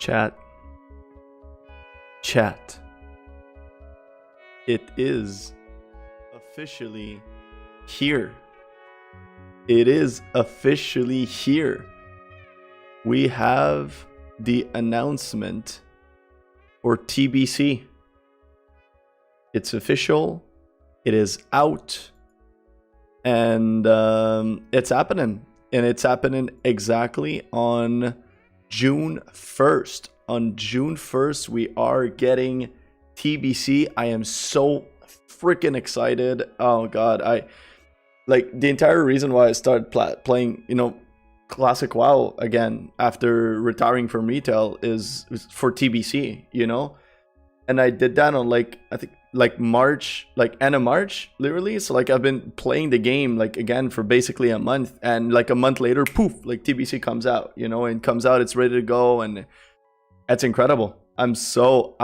Chat. Chat. It is officially here. It is officially here. We have the announcement for TBC. It's official. It is out. And it's happening. And it's happening exactly on June 1st. On June 1st, we are getting TBC. I am so freaking excited. Oh God, I like the entire reason why I started playing, Classic WoW again after retiring from retail is for TBC, and I did that on I think March, end of March, literally. So I've been playing the game again for basically a month, and a month later, poof, TBC comes out, and comes out, it's ready to go, and that's incredible. I'm so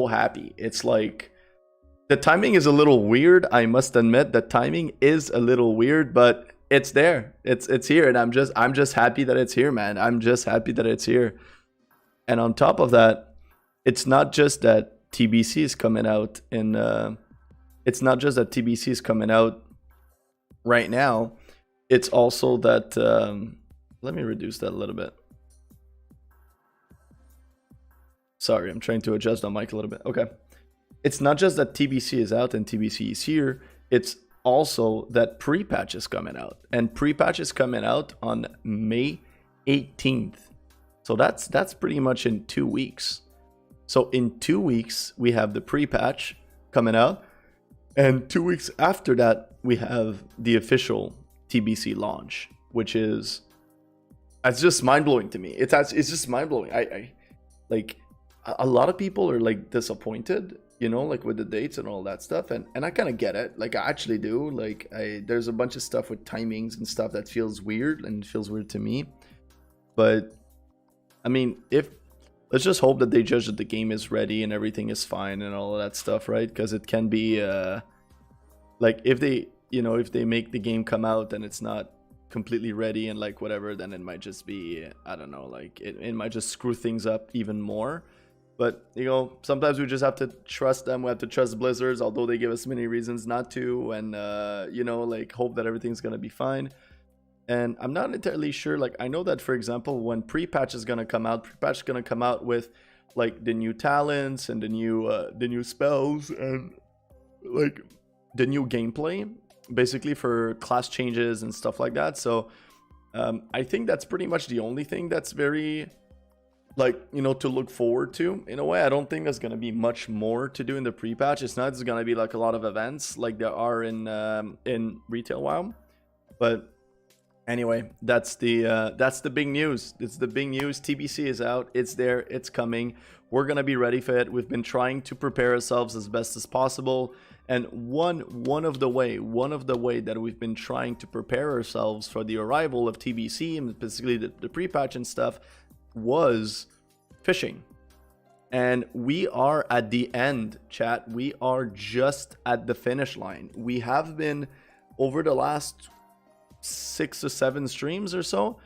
happy. It's the timing is a little weird. I must admit the timing is a little weird, but it's there. It's here, and I'm just happy that it's here, man. I'm just happy that it's here. And on top of that, it's not just that TBC is coming out it's not just that TBC is coming out right now. It's also that let me reduce that a little bit. Sorry, I'm trying to adjust the mic a little bit. Okay. It's not just that TBC is out and TBC is here. It's also that Pre-Patch is coming out. And Pre-Patch is coming out on May 18th. So that's pretty much in 2 weeks. So in 2 weeks, we have the Pre-Patch coming out. And 2 weeks after that, we have the official TBC launch, which is... It's just mind-blowing to me. It's just mind-blowing. I a lot of people are disappointed, with the dates and all that stuff, and I kind of get it. I actually do. There's a bunch of stuff with timings and stuff that feels weird, and it feels weird to me. But I mean, let's just hope that they judge that the game is ready and everything is fine and all of that stuff, right? Because it can be if they make the game come out and it's not completely ready and whatever, then it might just be, I don't know, it might just screw things up even more. But sometimes we just have to trust them. We have to trust Blizzards, although they give us many reasons not to, and hope that everything's gonna be fine. And I'm not entirely sure. I know that, for example, when Pre-Patch is gonna come out, Pre-Patch is gonna come out with the new talents and the new spells and the new gameplay, basically for class changes and stuff like that. So I think that's pretty much the only thing that's very to look forward to. In a way, I don't think there's going to be much more to do in the Pre-Patch. It's not going to be a lot of events like there are in retail WoW. But anyway, that's the big news. It's the big news. TBC is out. It's there. It's coming. We're going to be ready for it. We've been trying to prepare ourselves as best as possible. And one of the way that we've been trying to prepare ourselves for the arrival of TBC, and specifically the Pre-Patch and stuff, was fishing. And we are at the end, chat. We are just at the finish line. We have been, over the last 6 or 7 streams or so,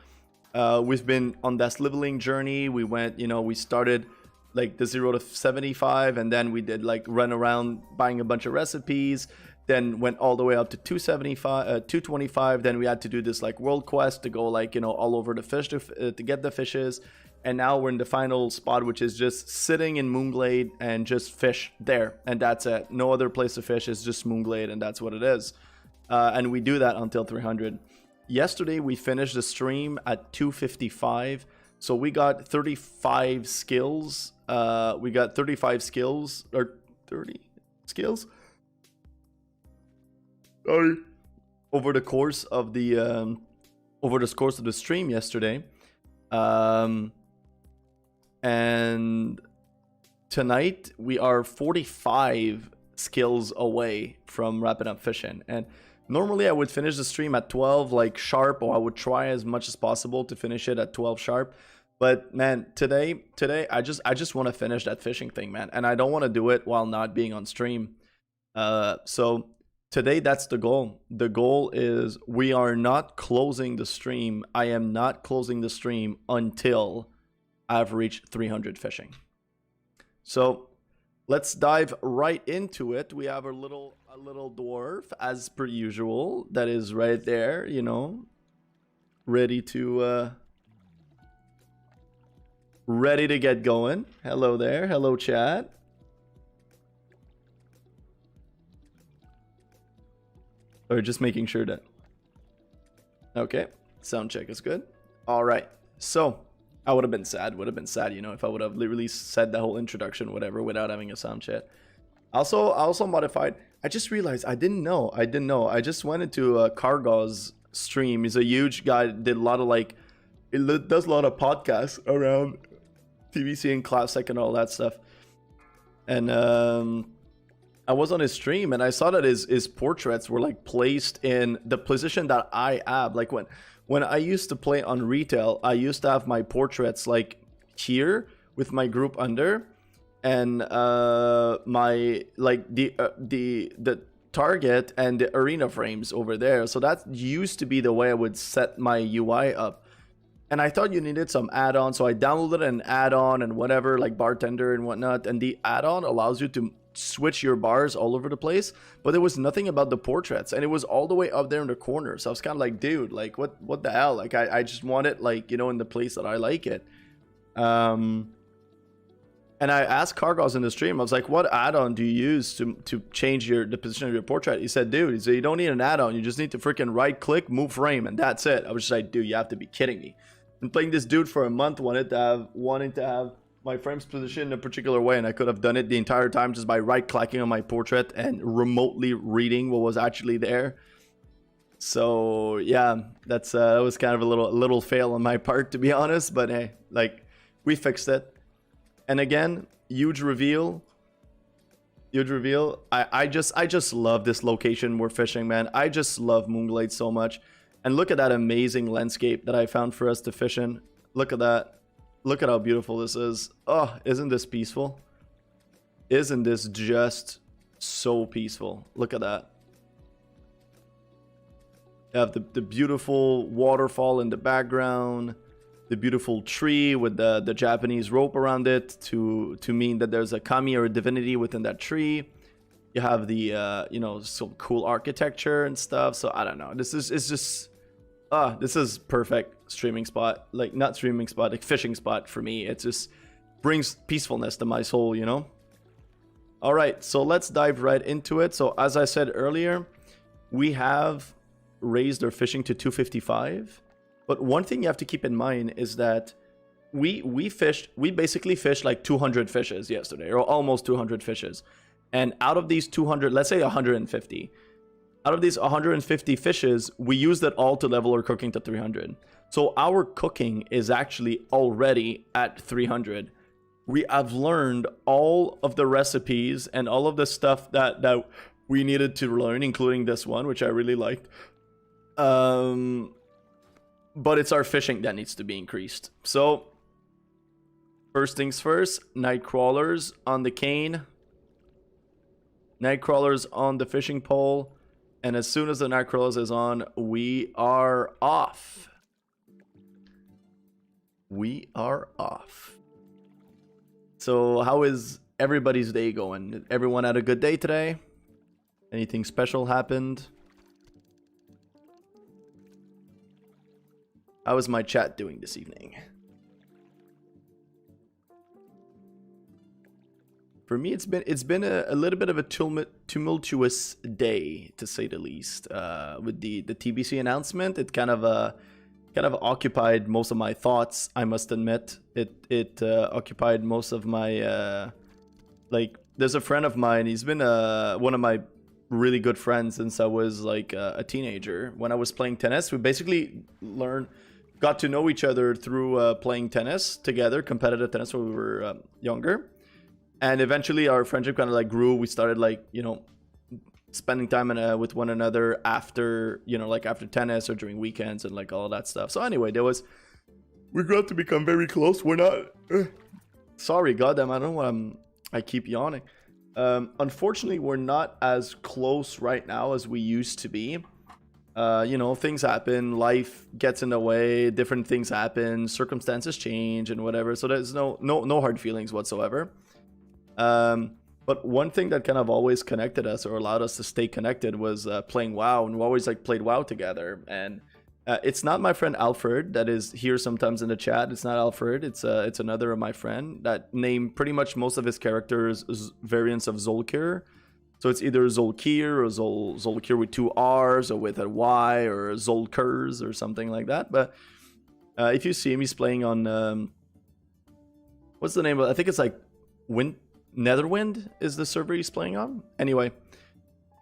we've been on this leveling journey. We went, we started the 0 to 75, and then we did run around buying a bunch of recipes, then went all the way up to 275, 225. Then we had to do this world quest to go all over the fish to get the fishes. And now we're in the final spot, which is just sitting in Moonglade and just fish there. And that's it. No other place to fish. It's just Moonglade, and that's what it is. And we do that until 300. Yesterday, we finished the stream at 255. So we got 35 skills. We got 35 skills, or 30 skills. Sorry. Over the course of the stream yesterday. And tonight we are 45 skills away from wrapping up fishing. And normally I would finish the stream at 12 sharp, or I would try as much as possible to finish it at 12 sharp. But man, today I just want to finish that fishing thing, man, and I don't want to do it while not being on stream. So today, that's the goal. The goal is we are not closing the stream. I am not closing the stream until average 300 fishing. So let's dive right into it. We have a little dwarf as per usual that is right there, you know, ready to get going. Hello there. Hello, chat. Or just making sure that. Okay, sound check is good. All right, so I would have been sad, you know, if I would have literally said the whole introduction, whatever, without having a sound check. I also modified. I just realized I didn't know. I just went into Kargaw's stream. He's a huge guy. Did a lot of like, it does a lot of podcasts around TBC and Classic and all that stuff. And I was on his stream and I saw that his portraits were like placed in the position that I have. Like when I used to play on retail, I used to have my portraits like here with my group under, and my like the target and the arena frames over there. So that used to be the way I would set my UI up. And I thought you needed some add-on, so I downloaded an add-on and whatever, like bartender and whatnot. And the add-on allows you to switch your bars all over the place, but there was nothing about the portraits, and it was all the way up there in the corner. So I was kind of like, dude, like what the hell? Like I just want it, like, you know, in the place that I like it. And I asked Kargos in the stream, I was like, what add-on do you use to change the position of your portrait? He said, dude, you don't need an add-on, you just need to freaking right click, move frame, and that's it. I was just like, dude, you have to be kidding me. Been playing this dude for a month, wanting to have my frames positioned in a particular way, and I could have done it the entire time just by right clicking on my portrait and remotely reading what was actually there. So yeah, that was kind of a little fail on my part, to be honest, but hey, like, we fixed it. And again, huge reveal. I just love this location we're fishing, man. I just love Moonglade so much. And look at that amazing landscape that I found for us to fish in. Look at that. Look at how beautiful this is. Oh, isn't this peaceful? Isn't this just so peaceful? Look at that. You have the beautiful waterfall in the background, the beautiful tree with the Japanese rope around it to mean that there's a kami or a divinity within that tree. You have the you know, some cool architecture and stuff. So I don't know. This is perfect streaming spot. Like, not streaming spot, like fishing spot for me. It just brings peacefulness to my soul, you know? All right, so let's dive right into it. So as I said earlier, we have raised our fishing to 255. But one thing you have to keep in mind is that we basically fished like 200 fishes yesterday, or almost 200 fishes. And out of these 200, let's say 150. Out of these 150 fishes, we used it all to level our cooking to 300. So our cooking is actually already at 300. We have learned all of the recipes and all of the stuff that we needed to learn, including this one, which I really liked. But it's our fishing that needs to be increased. So first things first, night crawlers on the cane. Night crawlers on the fishing pole. And as soon as the night crawlers is on, we are off. We are off. So how is everybody's day going? Did everyone had a good day today? Anything special happened? How is my chat doing this evening? For me, it's been a little bit of a tumultuous day, to say the least. With the TBC announcement, it kind of occupied most of my thoughts. I must admit, it occupied most of my like. There's a friend of mine. He's been one of my really good friends since I was like a teenager. When I was playing tennis, we basically got to know each other through playing tennis together, competitive tennis when we were younger. And eventually our friendship kind of like grew. We started like, you know, spending time with one another after, you know, like after tennis or during weekends and like all that stuff. So anyway, we grew up to become very close. We're not, sorry, goddamn, I don't know why I keep yawning. Unfortunately, we're not as close right now as we used to be. You know, things happen, life gets in the way, different things happen, circumstances change and whatever. So there's no hard feelings whatsoever. But one thing that kind of always connected us or allowed us to stay connected was playing WoW, and we always like played WoW together. And it's not my friend Alfred that is here sometimes in the chat. It's not Alfred. It's another of my friend that named pretty much most of his characters variants of Zolkir. So it's either Zolkir or Zolkir with 2 R's or with a Y or Zolkers or something like that. But if you see him, he's playing on what's the name of it? I think it's like Netherwind is the server he's playing on. Anyway,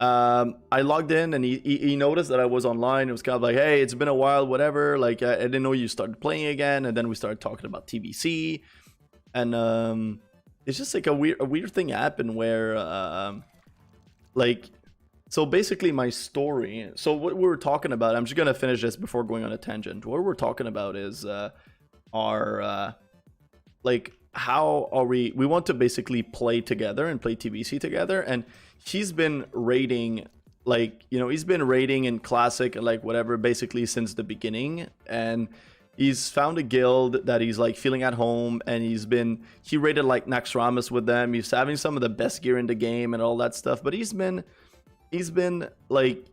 I logged in and he noticed that I was online. It was kind of like, hey, it's been a while, whatever. Like I didn't know you started playing again, and then we started talking about TBC, and it's just like a weird thing happened where like, so basically my story. So what we were talking about, I'm just gonna finish this before going on a tangent. What we're talking about is our like, how are we want to basically play together and play TBC together. And he's been raiding, like, you know, he's been raiding in classic and like whatever basically since the beginning, and he's found a guild that he's like feeling at home, and he raided like Naxxramas with them. He's having some of the best gear in the game and all that stuff, but he's been like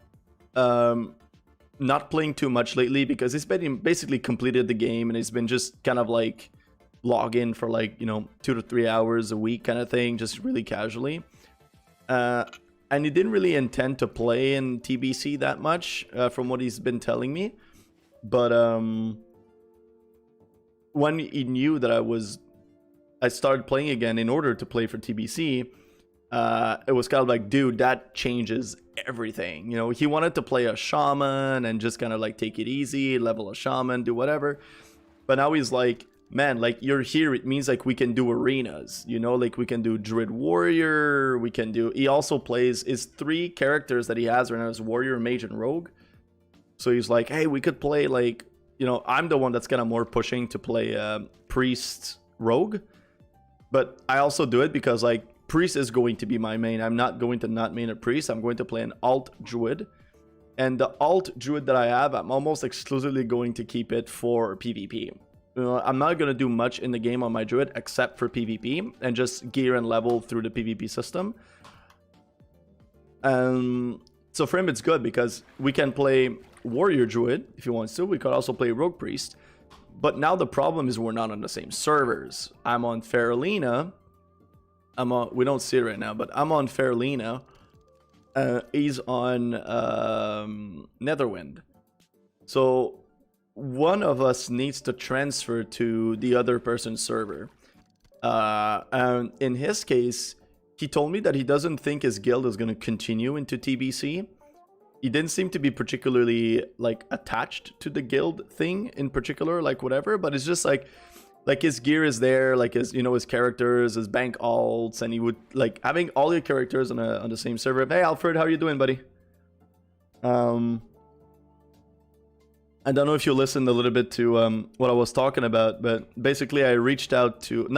not playing too much lately because he's been basically completed the game, and he's been just kind of like log in for like, you know, 2 to 3 hours a week kind of thing, just really casually. And he didn't really intend to play in TBC that much from what he's been telling me. But when he knew that I started playing again in order to play for TBC, it was kind of like, dude, that changes everything. You know, he wanted to play a shaman and just kind of like take it easy, level a shaman, do whatever. But now he's like, man, like, you're here, it means like we can do arenas, you know, like we can do Druid Warrior, we can do, he also plays his 3 characters that he has right now is Warrior, Mage, and Rogue. So he's like, hey, we could play like, you know, I'm the one that's kind of more pushing to play Priest Rogue, but I also do it because like Priest is going to be my main. I'm not going to not main a Priest. I'm going to play an alt Druid, and the alt Druid that I have, I'm almost exclusively going to keep it for PvP. You know, I'm not going to do much in the game on my Druid except for PvP and just gear and level through the PvP system. So for him, it's good because we can play Warrior Druid if he wants to. We could also play Rogue Priest. But now the problem is we're not on the same servers. I'm on Faralina. We don't see it right now, but I'm on Faralina. He's on Netherwind. So one of us needs to transfer to the other person's server. And in his case, he told me that he doesn't think his guild is going to continue into TBC. He didn't seem to be particularly like attached to the guild thing in particular, like whatever, but it's just like his gear is there, like his, you know, his characters, his bank alts, and he would like having all your characters on the same server. Hey Alfred, how are you doing, buddy? I don't know if you listened a little bit to what I was talking about, but basically I reached out to,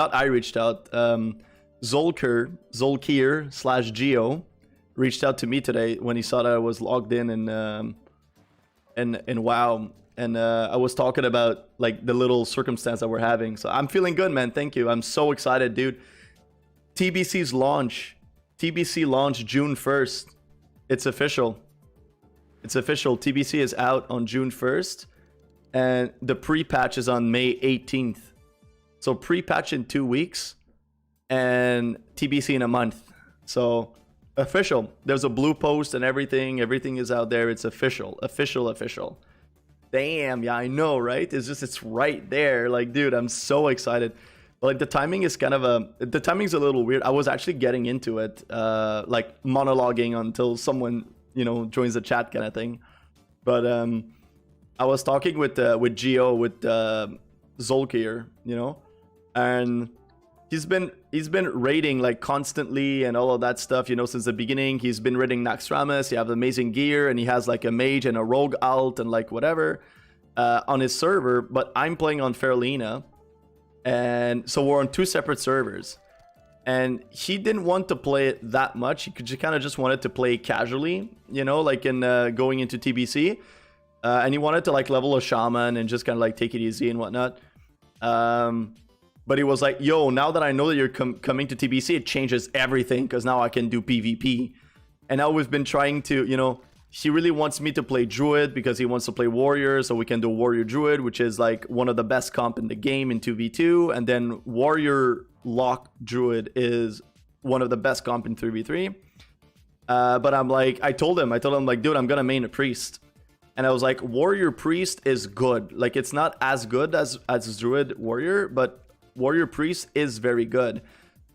Zolkir/Geo reached out to me today when he saw that I was logged in WoW, and I was talking about like the little circumstance that we're having. So I'm feeling good, man. Thank you. I'm so excited, dude. TBC launch June 1st. It's official. It's official. TBC is out on June 1st, and the pre-patch is on May 18th. So pre-patch in 2 weeks, and TBC in a month. So official. There's a blue post and everything. Everything is out there. It's official. Official. Damn, yeah, I know, right? It's right there. Like, dude, I'm so excited. But like the timing is the timing's a little weird. I was actually getting into it, like monologuing until someone, you know, joins the chat kind of thing. But I was talking with Geo, with Zolkir, you know, and he's been raiding like constantly and all of that stuff, you know, since the beginning. He's been raiding Naxxramas. He has amazing gear, and he has like a mage and a rogue alt and like whatever on his server. But I'm playing on Faralina, and so we're on 2 separate servers. and he didn't want to play it that much. He kind of just wanted to play casually, you know, like in going into TBC, and he wanted to like level a shaman and just kind of like take it easy and whatnot. But he was like, yo, now that I know that you're coming to TBC, it changes everything because now I can do PvP. And now we've been trying to, you know, he really wants me to play Druid because he wants to play Warrior, so we can do Warrior Druid, which is like one of the best comp in the game in 2v2. And then Warrior Lock Druid is one of the best comp in 3v3. But I'm like, I told him like, dude, I'm gonna main a Priest. And I was like, Warrior Priest is good. Like, it's not as good as Druid Warrior, but Warrior Priest is very good.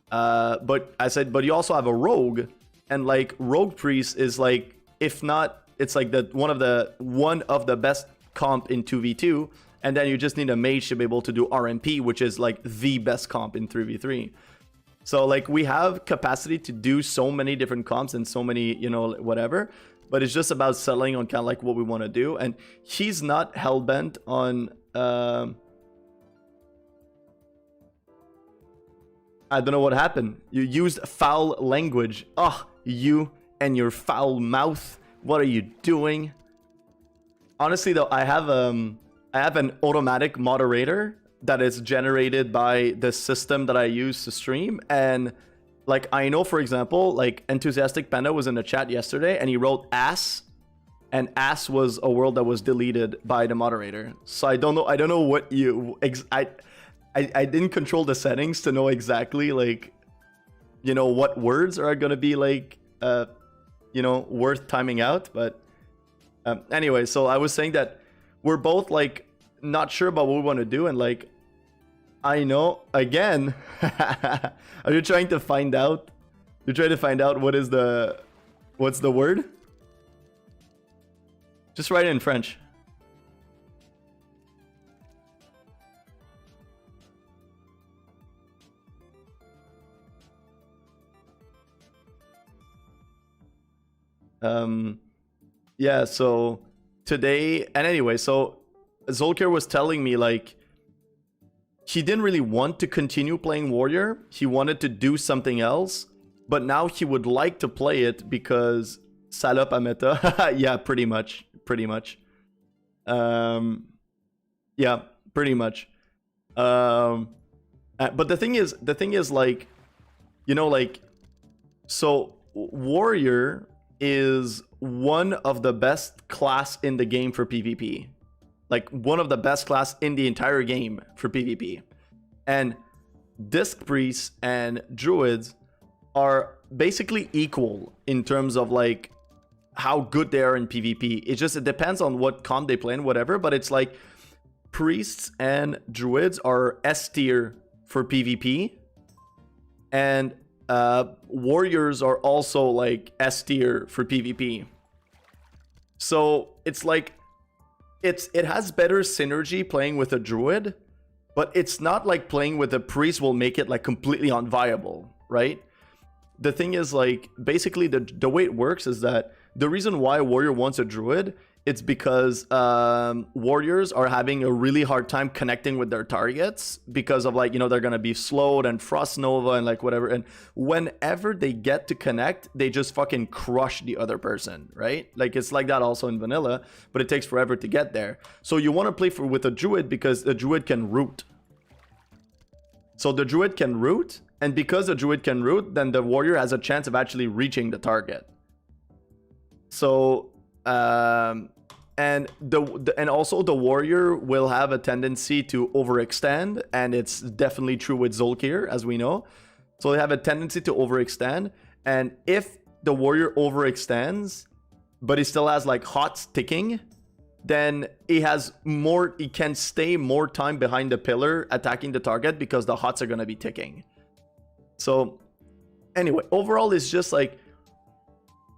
But I said, but you also have a Rogue, and like Rogue Priest is like, if not, it's like one of the best comp in 2v2, and then you just need a mage to be able to do RMP, which is like the best comp in 3v3. So like we have capacity to do so many different comps and so many, you know, whatever, but it's just about settling on kind of like what we want to do. And he's not hellbent on I don't know what happened. You used foul language. Oh, you and your foul mouth. What are you doing? Honestly though, I have an automatic moderator that is generated by the system that I use to stream. And like, I know, for example, like Enthusiastic Panda was in the chat yesterday and he wrote ass, and ass was a word that was deleted by the moderator. So I don't know what you I didn't control the settings to know exactly, like, you know, what words are going to be like, you know, worth timing out. But anyway, so I was saying that we're both like not sure about what we want to do. And like, I know, again, are you trying to find out? You're trying to find out what's the word? Just write it in French. Yeah, so today, and anyway, so Zolkir was telling me like he didn't really want to continue playing Warrior. He wanted to do something else, but now he would like to play it because salope à meta. Yeah, pretty much. Yeah, pretty much. But the thing is like, you know, like, so Warrior is one of the best class in the game for PvP. Like, one of the best class in the entire game for PvP. And Disc Priests and Druids are basically equal in terms of like how good they are in PvP. It depends on what comp they play and whatever, but it's like Priests and Druids are S tier for PvP, and Warriors are also like S tier for PvP. So it's like it has better synergy playing with a Druid, but it's not like playing with a Priest will make it like completely unviable, right? The thing is, like, basically the way it works is that the reason why a Warrior wants a Druid, it's because Warriors are having a really hard time connecting with their targets because of, like, you know, they're gonna be slowed and Frost Nova and like whatever, and whenever they get to connect, they just fucking crush the other person, right? Like, it's like that also in vanilla, but it takes forever to get there. So you want to play with a Druid because the Druid can root. So the Druid can root, and because the Druid can root, then the Warrior has a chance of actually reaching the target. So and also the Warrior will have a tendency to overextend, and it's definitely true with Zolkir, as we know. So they have a tendency to overextend, and if the Warrior overextends but he still has like hots ticking, then he can stay more time behind the pillar attacking the target because the hots are going to be ticking. So anyway, overall it's just like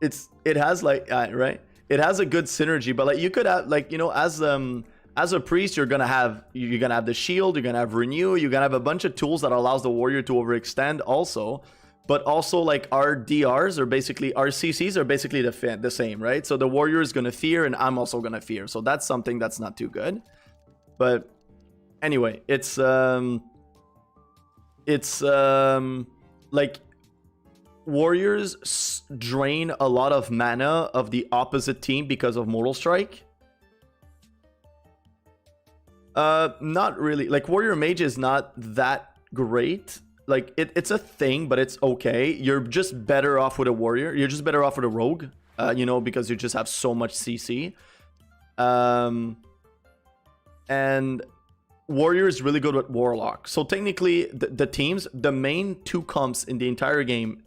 it has like right, it has a good synergy, but like you could have, like, you know, as a Priest, you're gonna have the shield, you're gonna have renew, you're gonna have a bunch of tools that allows the Warrior to overextend also. But also, like, our DRs are basically, our CCs are basically the same, right? So the Warrior is gonna fear, and I'm also gonna fear, so that's something that's not too good. But anyway, it's like warriors drain a lot of mana of the opposite team because of Mortal Strike. Not really. Like warrior mage is not that great. Like it's a thing, but it's okay. You're just better off with a warrior. You're just better off with a rogue, you know, because you just have so much CC. And warrior is really good with warlock. So technically, the teams, the main two comps in the entire game,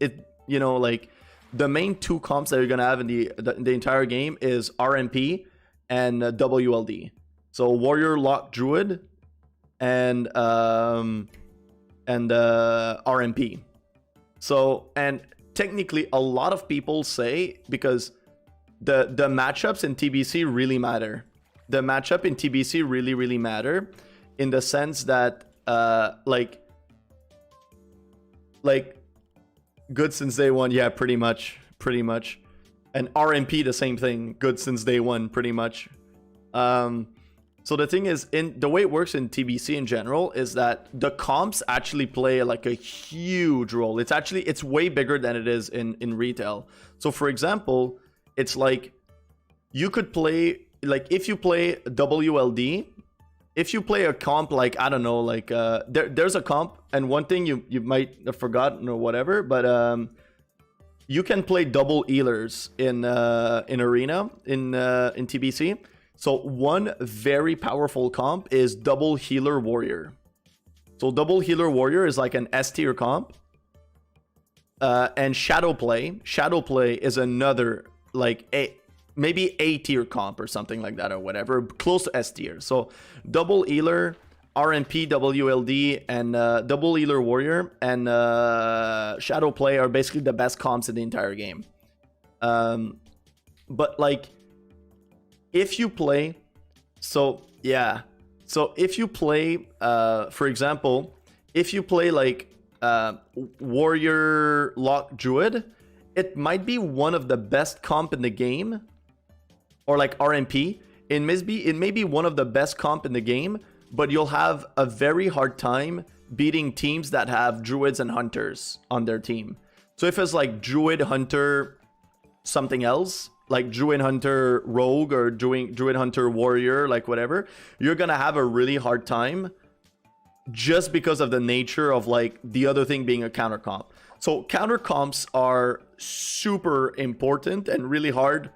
you know, like the main two comps that you're gonna have in the entire game is RMP and WLD. So warrior, lock, druid, and RMP. So, and technically a lot of people say, because the matchups in TBC really matter. The matchup in TBC really matter, in the sense that like good since day one. Yeah, pretty much. And RMP the same thing, good since day one, pretty much. So the thing is, in the way it works in TBC in general is that the comps actually play like a huge role. It's way bigger than it is in retail. So for example, it's like you could play, like if you play WLD, if you play a comp like, I don't know, like there's a comp, and one thing you might have forgotten or whatever, but you can play double healers in arena in TBC. So one very powerful comp is double healer warrior. So double healer warrior is like an S tier comp. And shadow play is another, like maybe A tier comp or something like that, or whatever, close to S tier. So double healer, RMP, WLD, and double healer warrior and shadow play are basically the best comps in the entire game. But like, if you play, so if you play, for example, if you play like warrior, lock, druid, it might be one of the best comp in the game, or like RMP. It may be one of the best comp in the game, but you'll have a very hard time beating teams that have druids and hunters on their team. So if it's like druid, hunter, something else, like druid, hunter, rogue, or druid, hunter, warrior, like whatever, you're gonna have a really hard time, just because of the nature of like the other thing being a counter comp. So counter comps are super important and really hard.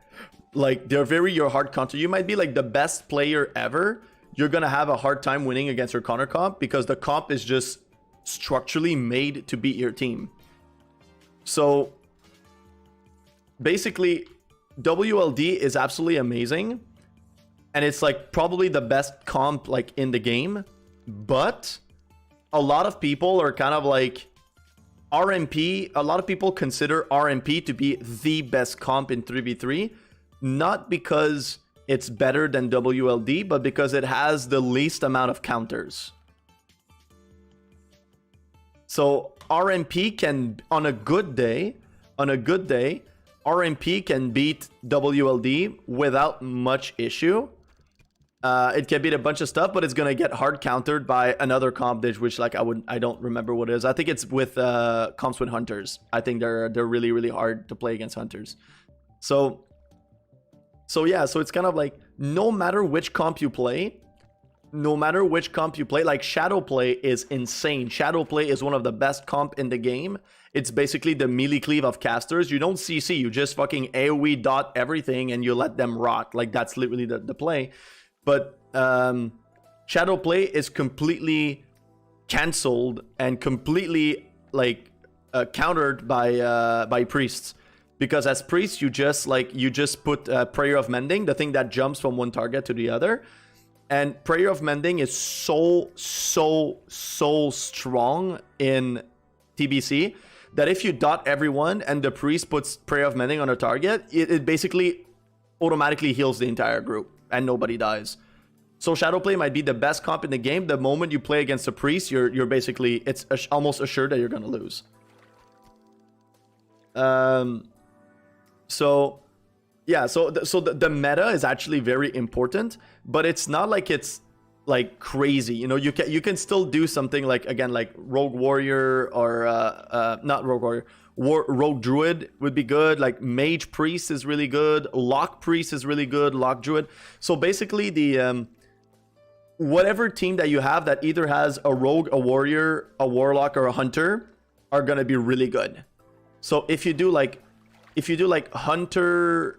Like they're your hard counter. You might be like the best player ever, you're gonna have a hard time winning against your counter comp, because the comp is just structurally made to beat your team. So basically, WLD is absolutely amazing, and it's like probably the best comp like in the game, but a lot of people are kind of like RMP. A lot of people consider RMP to be the best comp in 3v3, not because it's better than WLD, but because it has the least amount of counters. So RMP can, on a good day, RMP can beat WLD without much issue. It can beat a bunch of stuff, but it's gonna get hard countered by another comp dish, which like I don't remember what it is. I think it's with comps with hunters. I think they're really hard to play against hunters. So yeah, so it's kind of like no matter which comp you play, like shadow play is insane. Shadow play is one of the best comp in the game. It's basically the melee cleave of casters. You don't CC, you just fucking AoE dot everything and you let them rot. Like that's literally the play. But shadow play is completely cancelled and completely like countered by priests. Because as priests, you just put Prayer of Mending, the thing that jumps from one target to the other. And Prayer of Mending is so strong in TBC that if you dot everyone and the priest puts Prayer of Mending on a target, it basically automatically heals the entire group and nobody dies. So Shadowplay might be the best comp in the game. The moment you play against a priest, you're basically, it's almost assured that you're gonna lose. So yeah, so the meta is actually very important, but it's not like it's like crazy. You know, you can still do something like, again, like rogue warrior or not rogue warrior, rogue druid would be good. Like mage priest is really good. Lock priest is really good. Lock druid. So basically the whatever team that you have that either has a rogue, a warrior, a warlock, or a hunter are gonna be really good. So if you do like hunter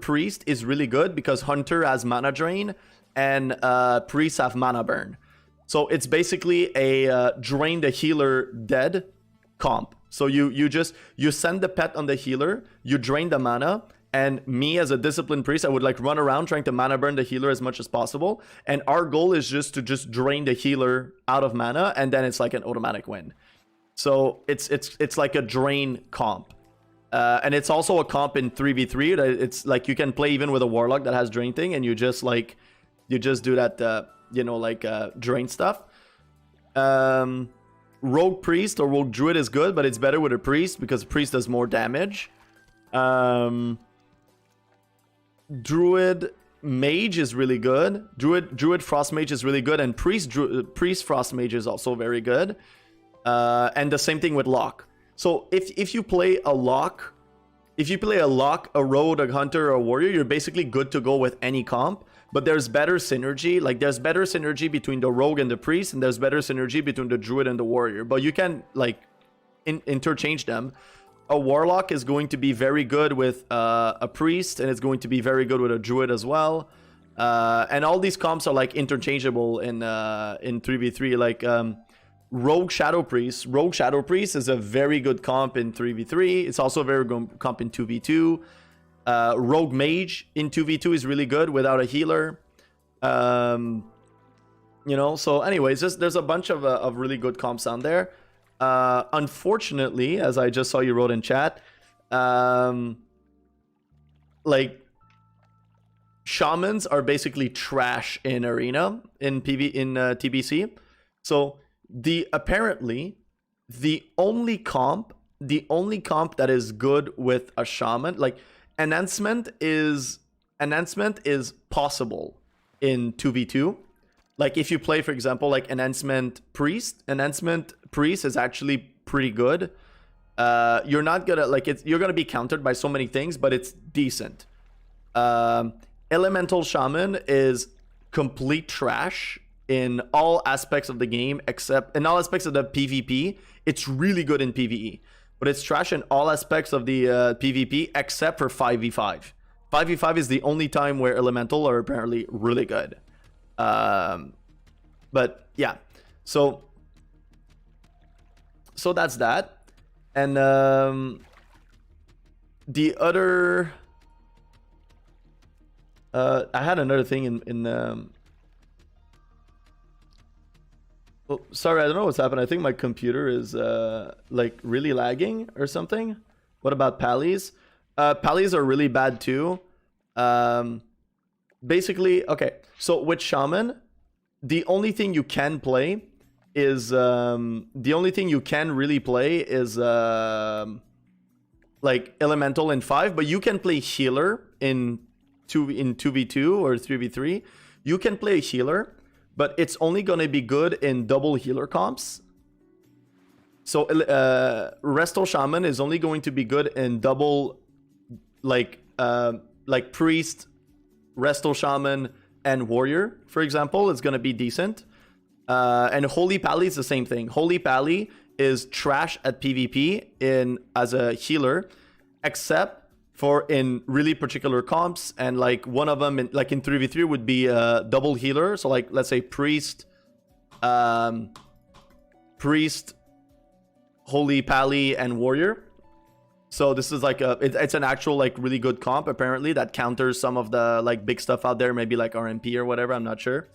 priest is really good because hunter has mana drain and priests have mana burn. So it's basically a drain the healer dead comp. So you send the pet on the healer, you drain the mana, and me as a disciplined priest, I would like run around trying to mana burn the healer as much as possible. And our goal is just to drain the healer out of mana, and then it's like an automatic win. So it's like a drain comp. And it's also a comp in 3v3. It's like you can play even with a warlock that has drain thing, and you just do that, you know, like drain stuff. Rogue priest or rogue druid is good, but it's better with a priest because priest does more damage. Druid mage is really good. Druid frost mage is really good, and priest frost mage is also very good. And the same thing with lock. So if you play a lock, a rogue, a hunter, or a warrior, you're basically good to go with any comp. But there's better synergy. Like there's better synergy between the rogue and the priest, and there's better synergy between the druid and the warrior. But you can like interchange them. A warlock is going to be very good with a priest, and it's going to be very good with a druid as well. And all these comps are like interchangeable in 3v3. Like Rogue Shadow Priest. Rogue Shadow Priest is a very good comp in 3v3. It's also a very good comp in 2v2. Rogue Mage in 2v2 is really good without a healer. You know, so anyways, there's a bunch of really good comps down there. Unfortunately, as I just saw you wrote in chat, like shamans are basically trash in arena in TBC. So apparently the only comp that is good with a shaman, like enhancement is possible in 2v2. Like if you play, for example, like enhancement priest is actually pretty good. You're not gonna like it, you're gonna be countered by so many things, but it's decent. Elemental shaman is complete trash in all aspects of the game, except in all aspects of the PvP. It's really good in PvE, but it's trash in all aspects of the PvP except for 5v5. 5v5 is the only time where elemental are apparently really good. But yeah, so that's that. And the other I had another thing in oh, sorry, I don't know what's happened. I think my computer is like really lagging or something. What about pallies? Pallies are really bad too. Basically, okay, so with shaman, the only thing you can play is like elemental in 5, but you can play healer in 2v2 or 3v3. You can play a healer, but it's only going to be good in double healer comps. So Resto Shaman is only going to be good in double, like priest, Resto Shaman, and warrior, for example. It's going to be decent. And Holy Pally is the same thing. Holy Pally is trash at PvP as a healer, except for in really particular comps, and like one of them in 3v3 would be double healer. So like let's say priest, Holy Pally, and warrior. So this is like it's an actual like really good comp apparently that counters some of the like big stuff out there, maybe like RMP or whatever, I'm not sure.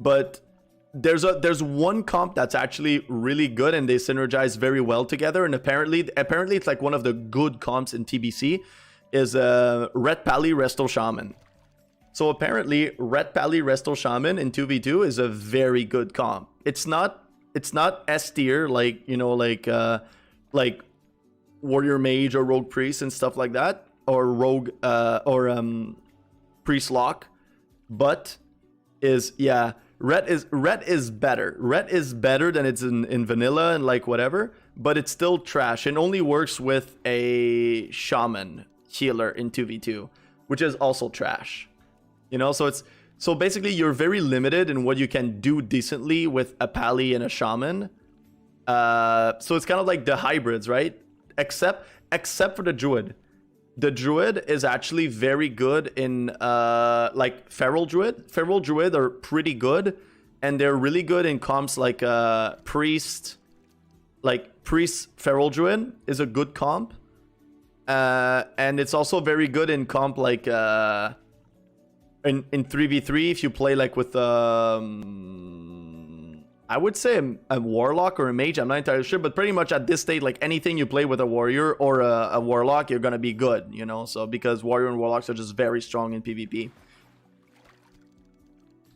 But there's one comp that's actually really good and they synergize very well together, and apparently it's like one of the good comps in TBC is Red Pally Resto Shaman. So apparently Red Pally Resto Shaman in 2v2 is a very good comp. It's not S tier like, you know, like Warrior Mage or Rogue Priest and stuff like that, or Rogue priest lock, but is red is better. Red is better than it's in vanilla and like whatever, but it's still trash. It only works with a shaman healer in 2v2, which is also trash. You know, so basically you're very limited in what you can do decently with a pally and a shaman. So it's kind of like the hybrids, right? Except for the druid. The druid is actually very good in like feral druid. Feral druid are pretty good, and they're really good in comps like priest. Like priest feral druid is a good comp, and it's also very good in comp like in 3v3 if you play like with I would say a warlock or a mage. I'm not entirely sure, but pretty much at this state, like anything you play with a warrior or a warlock, you're gonna be good, you know. So because warrior and warlocks are just very strong in PvP.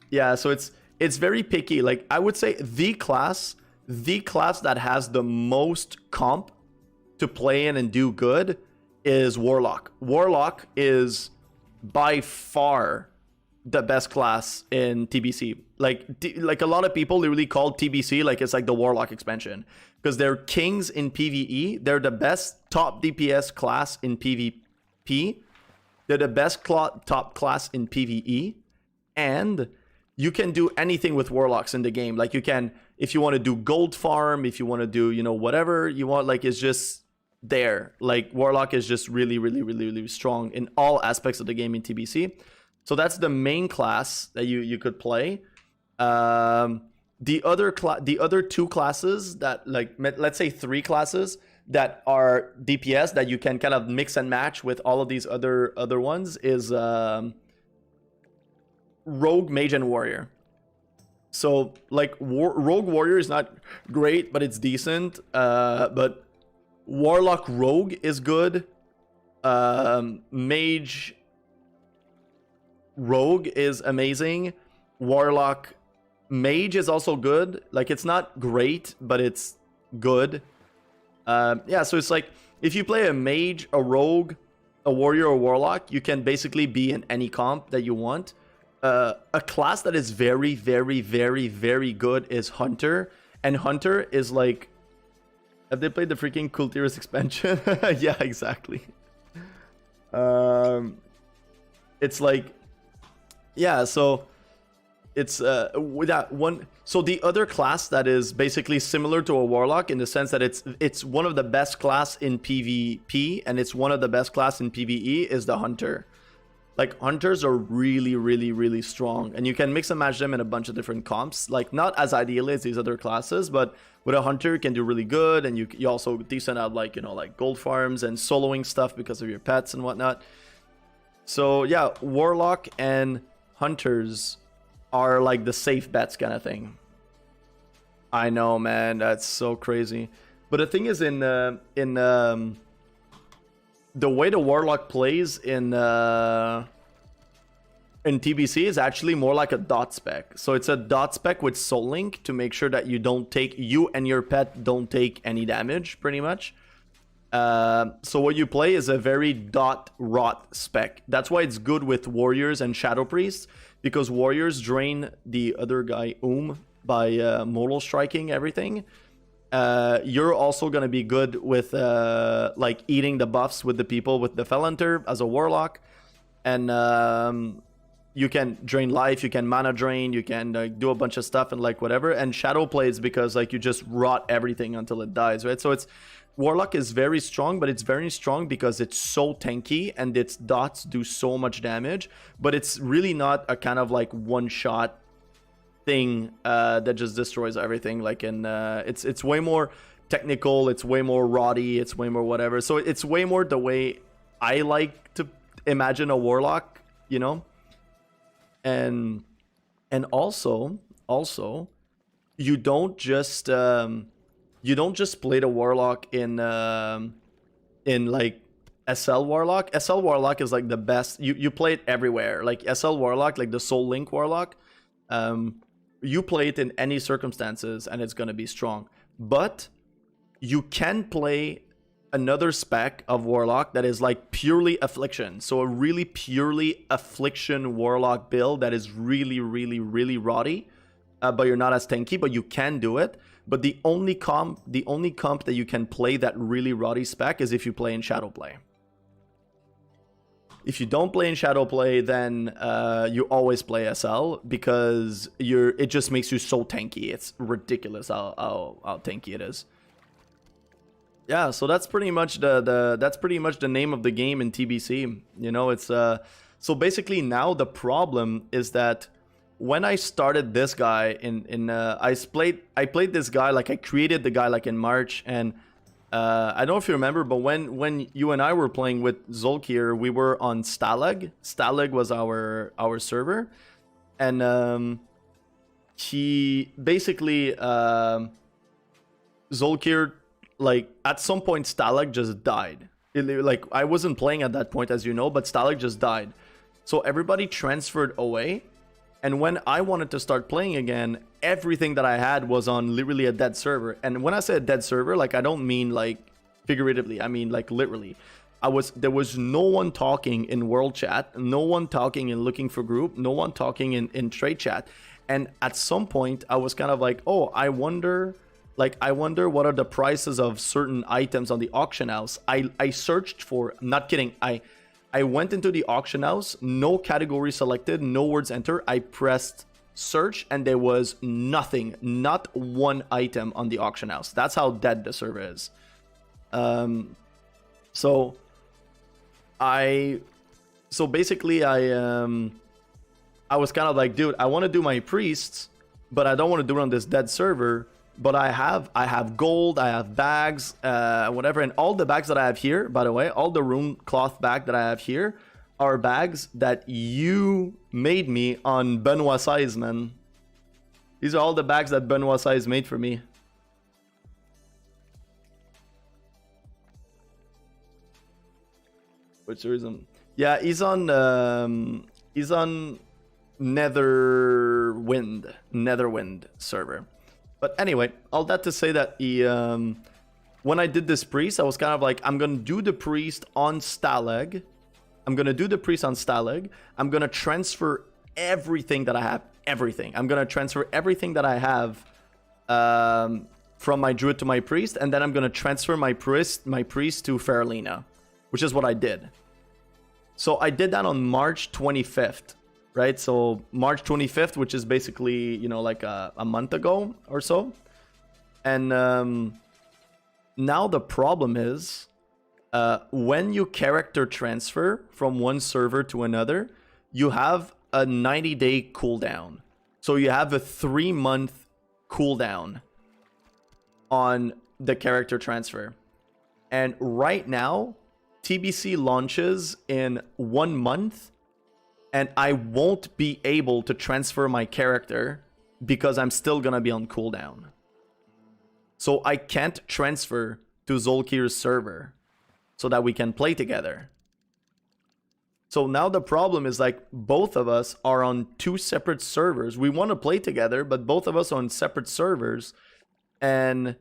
Yeah, so it's very picky. Like I would say the class that has the most comp to play in and do good is warlock. Warlock is by far the best class in TBC. Like a lot of people literally call TBC like it's like the warlock expansion because they're kings in PvE. They're the best top DPS class in PvP. They're the best top class in PvE, and you can do anything with warlocks in the game. Like you can, if you want to do gold farm, if you want to do, you know, whatever you want, like it's just there. Like warlock is just really strong in all aspects of the game in TBC. So that's the main class that you could play. The other two classes that, like, let's say 3 classes that are DPS that you can kind of mix and match with all of these other ones is rogue, mage, and warrior. So like rogue warrior is not great, but it's decent. But warlock rogue is good. Mage rogue is amazing. Warlock mage is also good. Like it's not great, but it's good. Yeah, so it's like if you play a mage, a rogue, a warrior, or warlock, you can basically be in any comp that you want. A class that is very good is hunter, and hunter is like, have they played the freaking Kultiris expansion? Yeah, exactly. It's like, yeah, so it's with that one. So the other class that is basically similar to a warlock in the sense that it's one of the best class in PvP and it's one of the best class in PvE is the hunter. Like hunters are really strong, and you can mix and match them in a bunch of different comps. Like not as ideally as these other classes, but with a hunter you can do really good, and you also decent at like, you know, like gold farms and soloing stuff because of your pets and whatnot. So yeah, warlock and hunters are like the safe bets kind of thing. I know, man, that's so crazy. But the thing is, in the way the warlock plays in TBC is actually more like a dot spec. So it's a dot spec with soul link to make sure that you and your pet don't take any damage, pretty much. So what you play is a very dot rot spec. That's why it's good with warriors and shadow priests, because warriors drain the other guy by mortal striking everything. You're also gonna be good with like eating the buffs with the people with the Felhunter as a warlock, and you can drain life, you can mana drain, you can do a bunch of stuff and like whatever. And shadow plays because like you just rot everything until it dies, right? So it's warlock is very strong, but it's very strong because it's so tanky and its dots do so much damage, but it's really not a kind of like one shot thing that just destroys everything. Like in it's way more technical, it's way more roddy, it's way more whatever. So it's way more the way I like to imagine a warlock, you know. And also you don't just play the warlock in like SL warlock. SL warlock is like the best. You play it everywhere. Like SL warlock, like the soul link warlock, you play it in any circumstances and it's gonna be strong. But you can play another spec of Warlock that is like purely Affliction. So a really purely Affliction Warlock build that is really, really, really rotty. But you're not as tanky, but you can do it. But the only comp that you can play that really rotty spec is if you play in Shadow Play. If you don't play in Shadow Play, then you always play SL because it just makes you so tanky. It's ridiculous how tanky it is. Yeah, so that's pretty much the name of the game in TBC. You know, it's so basically now the problem is that when I started this guy I played this guy, like I created the guy like in March, and I don't know if you remember, but when you and I were playing with Zolkir, we were on Stalag. Stalag was our server, and he basically Zolkir, like at some point Stalag just died. Like I wasn't playing at that point, as you know, but Stalag just died. So everybody transferred away. And when I wanted to start playing again, everything that I had was on literally a dead server. And when I say a dead server, like I don't mean like figuratively, I mean like literally. There was no one talking in world chat, no one talking in looking for group, no one talking in trade chat. And at some point I was kind of like, oh, I wonder what are the prices of certain items on the auction house. I searched for, not kidding, I went into the auction house, no category selected, no words enter. I pressed search and there was nothing, not one item on the auction house. That's how dead the server is. So basically I was kind of like, dude, I want to do my priests, but I don't want to do it on this dead server. But I have gold, I have bags, whatever. And all the bags that I have here, by the way, all the rune cloth bag that I have here are bags that you made me on Benoit Size, man. These are all the bags that Benoit Size made for me. Which reason? Yeah, he's on Netherwind server. But anyway, all that to say that when I did this priest, I was kind of like, I'm going to do the priest on Stalag. I'm going to transfer everything that I have. Everything. I'm going to transfer everything that I have from my druid to my priest. And then I'm going to transfer my priest to Faralina, which is what I did. So I did that on March 25th. Right, so March 25th, which is basically, you know, like a month ago or so. And now the problem is when you character transfer from one server to another, you have a 90-day cooldown. So you have a 3-month cooldown on the character transfer. And right now, TBC launches in 1 month. And I won't be able to transfer my character because I'm still going to be on cooldown. So I can't transfer to Zolkir's server so that we can play together. So now the problem is like both of us are on 2 separate servers. We want to play together, but both of us are on separate servers. And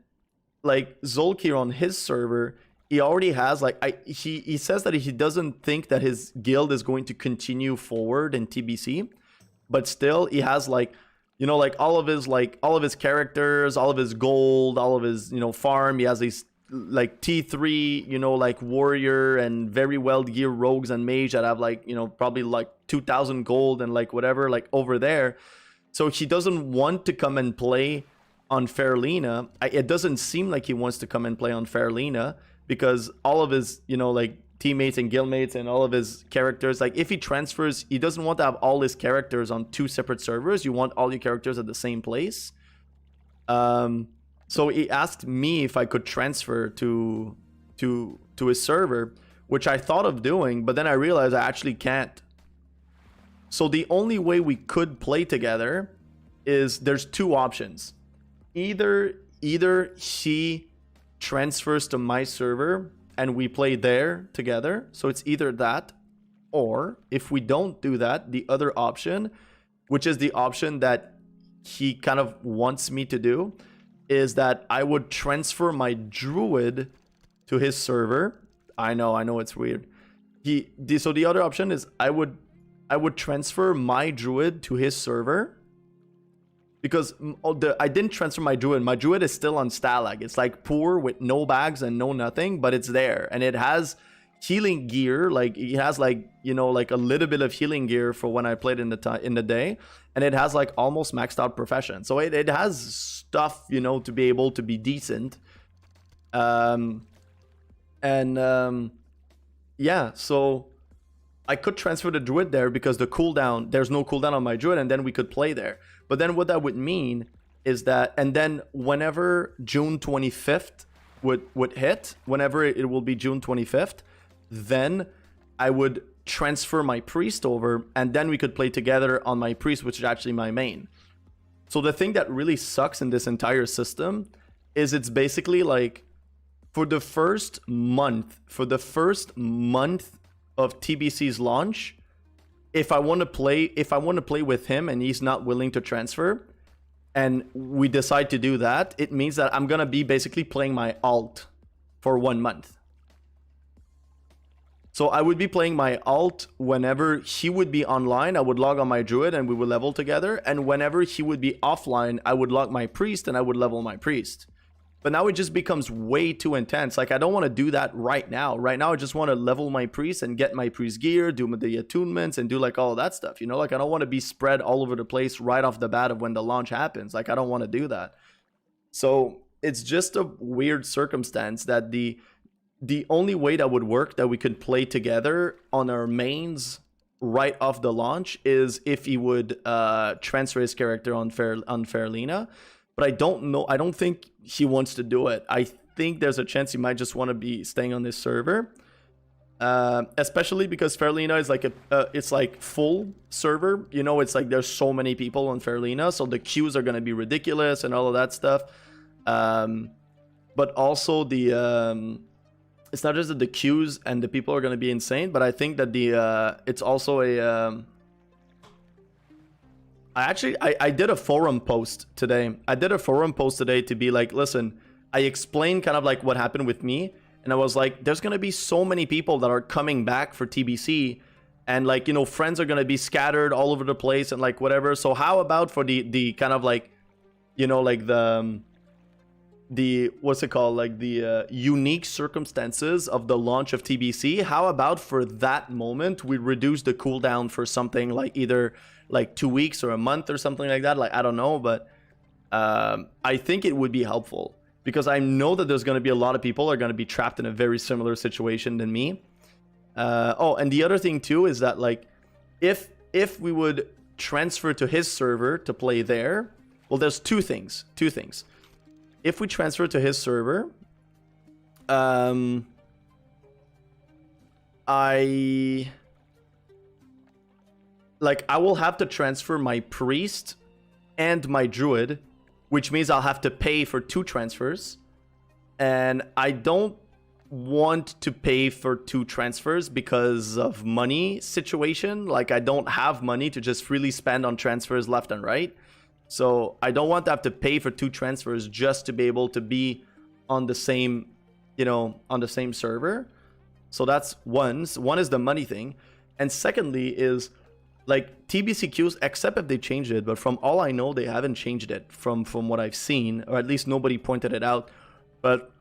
like Zolkir on his server, he already has like he says that he doesn't think that his guild is going to continue forward in TBC, but still he has like, you know, like all of his characters, all of his gold, all of his, you know, farm. He has these like T3, you know, like warrior and very well geared rogues and mage that have like, you know, probably like 2,000 gold and like whatever like over there. So he doesn't want to come and play on Faralina. It doesn't seem like he wants to come and play on Faralina, because all of his, you know, like teammates and guildmates and all of his characters, like if he transfers, he doesn't want to have all his characters on 2 separate servers. You want all your characters at the same place. So he asked me if I could transfer to his server, which I thought of doing, but then I realized I actually can't. So the only way we could play together is there's 2 options. Either he transfers to my server and we play there together, so it's either that, or if we don't do that, the other option, which is the option that he kind of wants me to do, is that I would transfer my druid to his server. I know it's weird. So the other option is I would transfer my druid to his server, because I didn't transfer my druid. My druid is still on Stalag. It's like poor with no bags and no nothing, but it's there, and it has healing gear. Like it has like, you know, like a little bit of healing gear for when I played in the day, and it has like almost maxed out profession. So it has stuff, you know, to be able to be decent. Yeah, so I could transfer the druid there because there's no cooldown on my druid, and then we could play there. But then what that would mean is that, and then whenever June 25th would hit, whenever it will be June 25th, then I would transfer my priest over, and then we could play together on my priest, which is actually my main. So the thing that really sucks in this entire system is it's basically like for the first month of TBC's launch, if I want to play with him and he's not willing to transfer, and we decide to do that, it means that I'm gonna be basically playing my alt for 1 month. So I would be playing my alt whenever he would be online. I would log on my druid and we would level together. And whenever he would be offline, I would log my priest and I would level my priest. But now it just becomes way too intense. Like, I don't want to do that right now. Right now, I just want to level my priest and get my priest gear, do the attunements, and do like all of that stuff. You know, like I don't want to be spread all over the place right off the bat of when the launch happens. Like, I don't want to do that. So it's just a weird circumstance that the only way that would work that we could play together on our mains right off the launch is if he would transfer his character on Fairlina. But I don't know. I don't think he wants to do it. I think there's a chance he might just want to be staying on this server, especially because Fairlina is like it's like full server. You know, it's like there's so many people on Fairlina, so the queues are gonna be ridiculous and all of that stuff. But also it's not just that the queues and the people are gonna be insane, but I think that it's also a I did a forum post today. To be like, listen, I explained kind of like what happened with me. And I was like, there's going to be so many people that are coming back for TBC. And like, you know, friends are going to be scattered all over the place and like whatever. So how about for the kind of like, you know, like the what's it called? Like the unique circumstances of the launch of TBC. How about for that moment, we reduce the cooldown for something like either like 2 weeks or a month or something like that. Like, I don't know, but I think it would be helpful because I know that there's going to be a lot of people are going to be trapped in a very similar situation than me. Oh, and the other thing too is that like if we would transfer to his server to play there, well, there's two things. If we transfer to his server, I will have to transfer my priest and my druid, which means I'll have to pay for 2 transfers. And I don't want to pay for 2 transfers because of money situation. Like, I don't have money to just freely spend on transfers left and right. So I don't want to have to pay for 2 transfers just to be able to be on the same, you know, on the same server. So that's one is the money thing. And secondly is like TBC queues, except if they changed it, but from all I know, they haven't changed it from what I've seen, or at least nobody pointed it out. But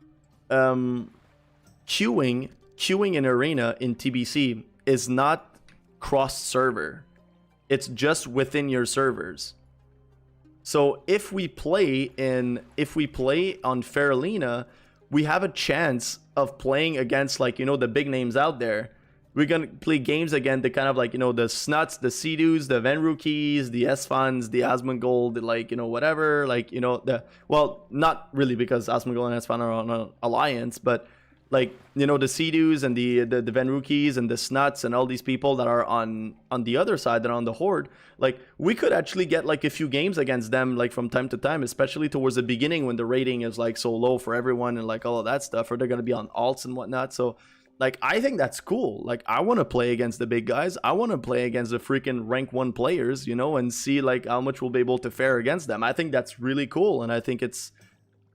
queuing in arena in TBC is not cross server. It's just within your servers. So if we play on Fairlina, we have a chance of playing against, like, you know, the big names out there. We're gonna play games against the kind of like, you know, the Snuts, the Sea-Doos, the Venrookies, the S-Fans, the Asmongold, like, you know, whatever, like, you know, well, not really because Asmongold and S-Fan are on an alliance, but like, you know, the Sea-Doos and the Venrookies and the Snuts and all these people that are on the other side, that are on the Horde, like, we could actually get like a few games against them, like from time to time, especially towards the beginning when the rating is like so low for everyone and like all of that stuff, or they're gonna be on alts and whatnot. So like, I think that's cool. Like, I want to play against the big guys. I want to play against the freaking rank 1 players, you know, and see like how much we'll be able to fare against them. I think that's really cool. And I think it's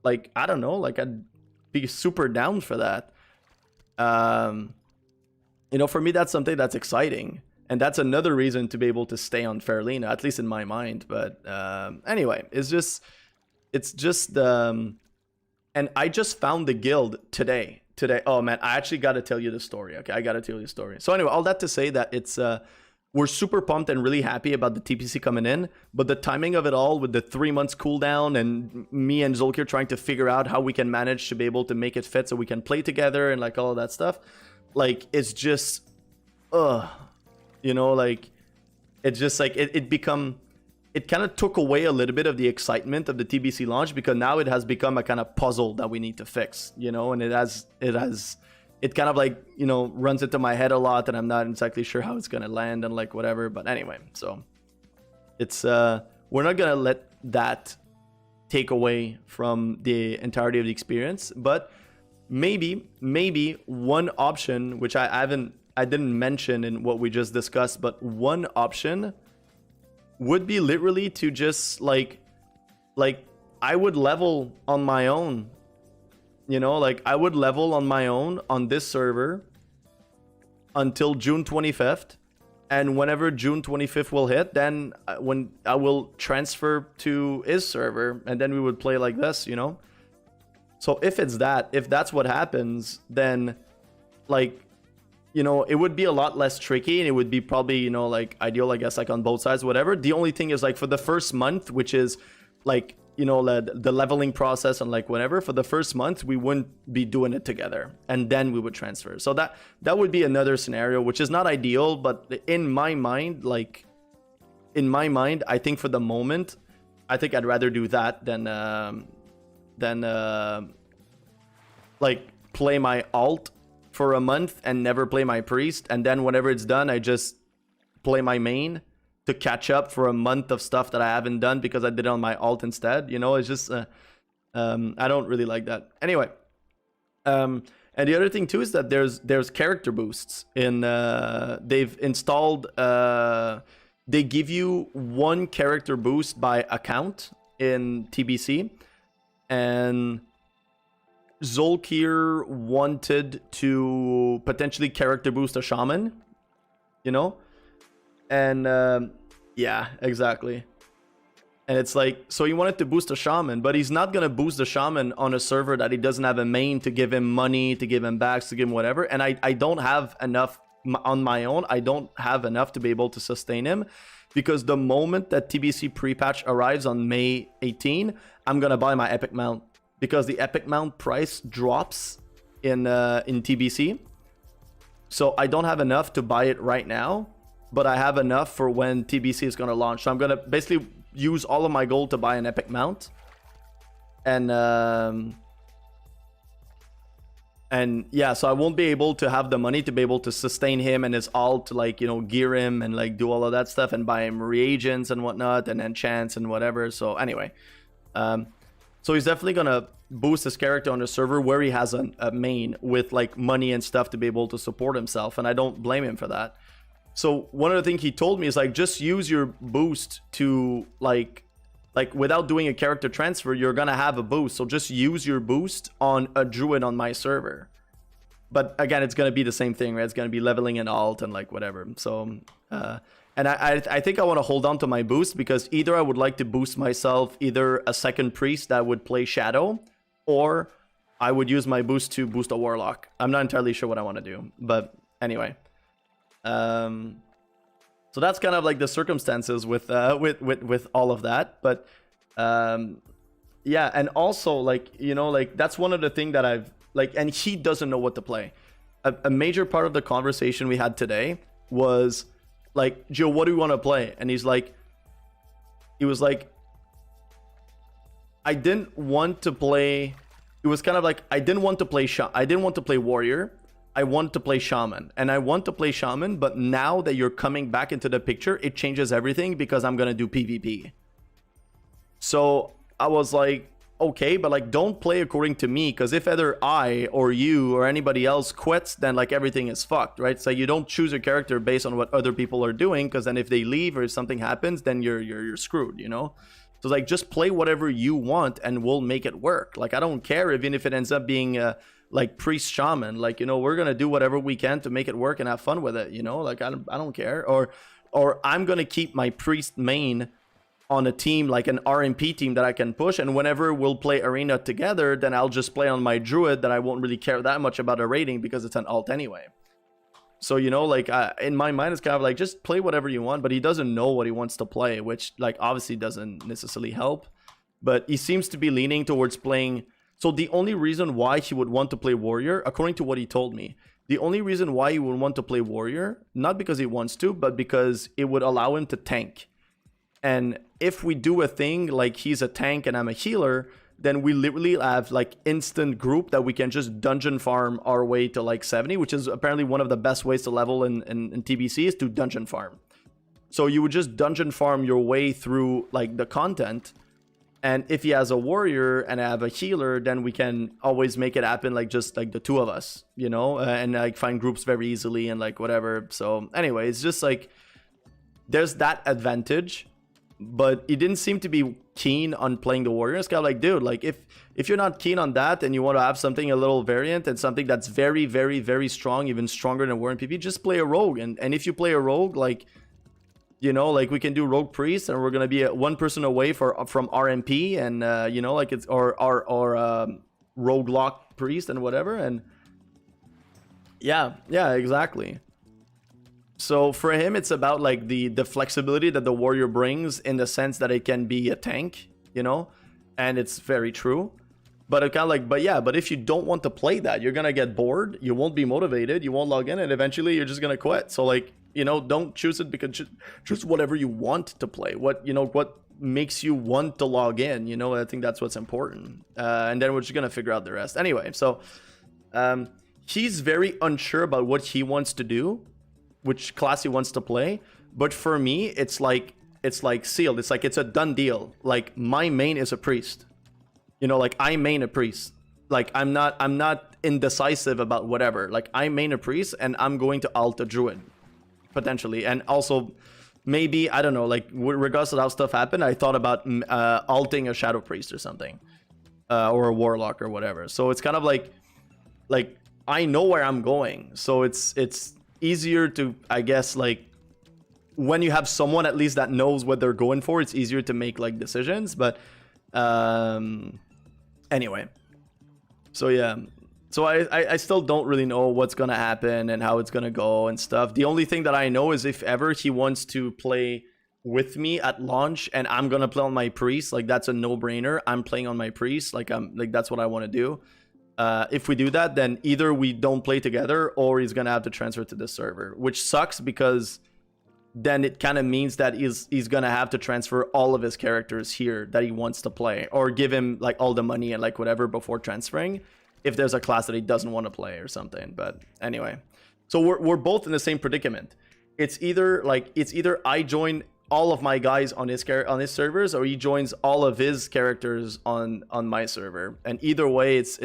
like, I don't know, like I'd be super down for that. You know, for me, that's something that's exciting. And that's another reason to be able to stay on Fairlina, at least in my mind. But anyway, it's just, and I just found the guild today. Oh man, I actually got to tell you the story. Okay, I got to tell you the story. So anyway, all that to say that it's, we're super pumped and really happy about the TBC coming in, but the timing of it all with the 3 months cooldown and me and Zolkir trying to figure out how we can manage to be able to make it fit so we can play together and like all of that stuff, like it's just, you know, like it's just like it kind of took away a little bit of the excitement of the TBC launch, because now it has become a kind of puzzle that we need to fix, you know, and it kind of like, you know, runs into my head a lot, and I'm not exactly sure how it's gonna land and like whatever. But anyway, so it's we're not gonna let that take away from the entirety of the experience. But maybe one option, which I didn't mention in what we just discussed, but one option would be literally to just like I would level on my own. You know, like I would level on my own on this server until June 25th. And whenever June 25th will hit, then when I will transfer to his server, and then we would play like this, you know? So if that's what happens, then like, you know, it would be a lot less tricky, and it would be probably, you know, like ideal, I guess, like on both sides, whatever. The only thing is like for the first month, which is like, you know, the leveling process and like whatever, for the first month we wouldn't be doing it together, and then we would transfer. So that would be another scenario, which is not ideal, but in my mind, I think for the moment, I think I'd rather do that than like play my alt for a month and never play my priest, and then whenever it's done, I just play my main to catch up for a month of stuff that I haven't done because I did it on my alt instead. You know, it's just I don't really like that. Anyway, and the other thing too is that there's character boosts in they've installed they give you 1 character boost by account in TBC, and Zolkir wanted to potentially character boost a shaman, you know? And yeah, exactly. And it's like, so he wanted to boost a shaman, but he's not going to boost the shaman on a server that he doesn't have a main to give him money, to give him backs, to give him whatever. And I don't have enough on my own. I don't have enough to be able to sustain him, because the moment that TBC Pre-Patch arrives on May 18, I'm going to buy my epic mount, because the epic mount price drops in TBC. So I don't have enough to buy it right now, but I have enough for when TBC is going to launch. So I'm going to basically use all of my gold to buy an epic mount. And yeah, so I won't be able to have the money to be able to sustain him and his alt, to like, you know, gear him and like do all of that stuff and buy him reagents and whatnot and enchants and whatever. So anyway, so he's definitely going to boost his character on the server where he has a main with like money and stuff to be able to support himself. And I don't blame him for that. So one of the things he told me is like, just use your boost to like without doing a character transfer, you're going to have a boost. So just use your boost on a druid on my server. But again, it's going to be the same thing, right? It's going to be leveling and alt and like whatever. So, and I think I want to hold on to my boost, because either I would like to boost myself, either a second priest that would play shadow, or I would use my boost to boost a warlock. I'm not entirely sure what I want to do, but anyway. So that's kind of like the circumstances with all of that. But yeah, and also like, you know, like that's one of the things that I've like, and he doesn't know what to play. A major part of the conversation we had today was like, Joe, what do you want to play? And he was like, I didn't want to play. It was kind of like, I didn't want to play warrior. I want to play shaman, and I want to play shaman, but now that you're coming back into the picture, it changes everything, because I'm gonna do PvP. So I was like, okay, but like, don't play according to me, because if either I or you or anybody else quits, then like everything is fucked, right? So you don't choose a character based on what other people are doing, because then if they leave or if something happens, then you're screwed, you know? So like, just play whatever you want and we'll make it work. Like, I don't care even if it ends up being like priest shaman, like, you know, we're gonna do whatever we can to make it work and have fun with it, you know, like I don't care. Or I'm gonna keep my priest main on a team, like an RMP team that I can push, and whenever we'll play arena together, then I'll just play on my druid, that I won't really care that much about a rating because it's an alt anyway. So, you know, like in my mind, it's kind of like, just play whatever you want, but he doesn't know what he wants to play, which like obviously doesn't necessarily help. But he seems to be leaning towards playing. So the only reason why he would want to play warrior, according to what he told me, the only reason why he would want to play warrior, not because he wants to, but because it would allow him to tank. And if we do a thing like he's a tank and I'm a healer, then we literally have like instant group that we can just dungeon farm our way to like 70, which is apparently one of the best ways to level in TBC, is to dungeon farm. So you would just dungeon farm your way through like the content. And if he has a warrior and I have a healer, then we can always make it happen, like just like the two of us, you know, and like find groups very easily and like whatever. So anyway, it's just like there's that advantage. But he didn't seem to be keen on playing the warrior. It's kind of like, dude, like if you're not keen on that and you want to have something a little variant and something that's very, very, very strong, even stronger than warrior PvP, just play a rogue. And if you play a rogue, like, you know, like we can do rogue priest, and we're gonna be one person away from RMP, and you know, like it's or rogue lock priest and whatever. And yeah, exactly. So for him, it's about like the flexibility that the warrior brings, in the sense that it can be a tank, you know, and it's very true. But it kind of like, but if you don't want to play that, you're gonna get bored, you won't be motivated, you won't log in, and eventually you're just gonna quit. So like, you know, don't choose it, because choose whatever you want to play, what, you know, what makes you want to log in, you know. I think that's what's important, and then we're just gonna figure out the rest anyway. So he's very unsure about what he wants to do, which class he wants to play. But for me, it's like sealed. It's like it's a done deal. Like my main is a priest, you know, like I main a priest. Like I'm not indecisive about whatever. Like I main a priest, and I'm going to alt a druid potentially. And also maybe, I don't know, like regardless of how stuff happened, I thought about alting a shadow priest or something, or a warlock or whatever. So it's kind of like I know where I'm going, so it's easier to, I guess, like when you have someone at least that knows what they're going for, it's easier to make like decisions. But anyway, so yeah, so I still don't really know what's gonna happen and how it's gonna go and stuff. The only thing that I know is if ever he wants to play with me at launch and I'm gonna play on my priest, like that's a no-brainer. I'm playing on my priest, like that's what I want to do. If we do that, then either we don't play together, or he's gonna have to transfer to this server, which sucks, because then it kind of means that he's gonna have to transfer all of his characters here that he wants to play, or give him like all the money and like whatever before transferring, if there's a class that he doesn't want to play or something. But anyway, so we're both in the same predicament. It's either I join all of my guys on his servers, or he joins all of his characters on my server. And either way, it's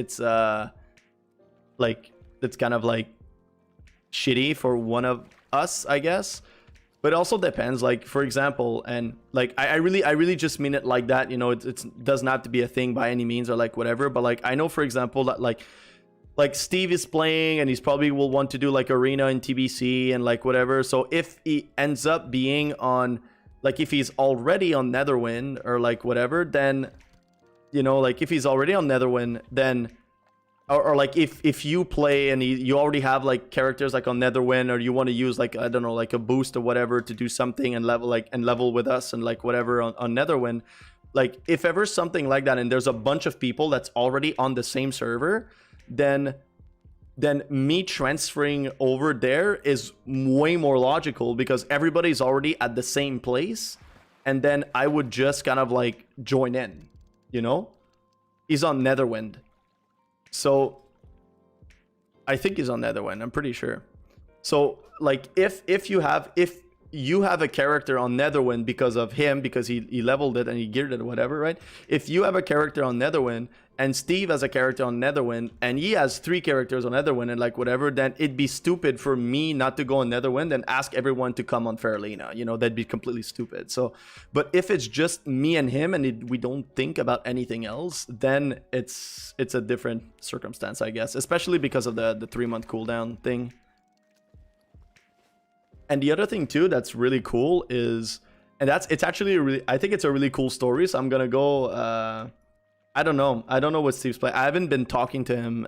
like, it's kind of like shitty for one of us, I guess. But it also depends, like for example, and like I really just mean it like that, you know. It doesn't have to be a thing by any means, or like whatever. But like I know, for example, that like Steve is playing, and he's probably will want to do like arena in TBC and like whatever. So if he ends up being on, like if he's already on Netherwind or like whatever, then, you know, like if he's already on Netherwind, then, or like if you play and you already have like characters like on Netherwind, or you want to use like, I don't know, like a boost or whatever to do something and level with us and like whatever on Netherwind, like if ever something like that, and there's a bunch of people that's already on the same server, then me transferring over there is way more logical, because everybody's already at the same place, and then I would just kind of like join in, you know. He's on Netherwind, so I think he's on Netherwind, I'm pretty sure. So like if you have a character on Netherwind because of him, because he leveled it and he geared it or whatever, right? If you have a character on Netherwind and Steve has a character on Netherwind and he has 3 characters on Netherwind and like whatever, then it'd be stupid for me not to go on Netherwind and ask everyone to come on Faralina. You know, that'd be completely stupid. So, but if it's just me and him and we don't think about anything else, then it's a different circumstance, I guess, especially because of the 3-month cooldown thing. And the other thing too that's really cool is, and it's actually a really, I think it's a really cool story. So I'm gonna go. I don't know what Steve's playing. I haven't been talking to him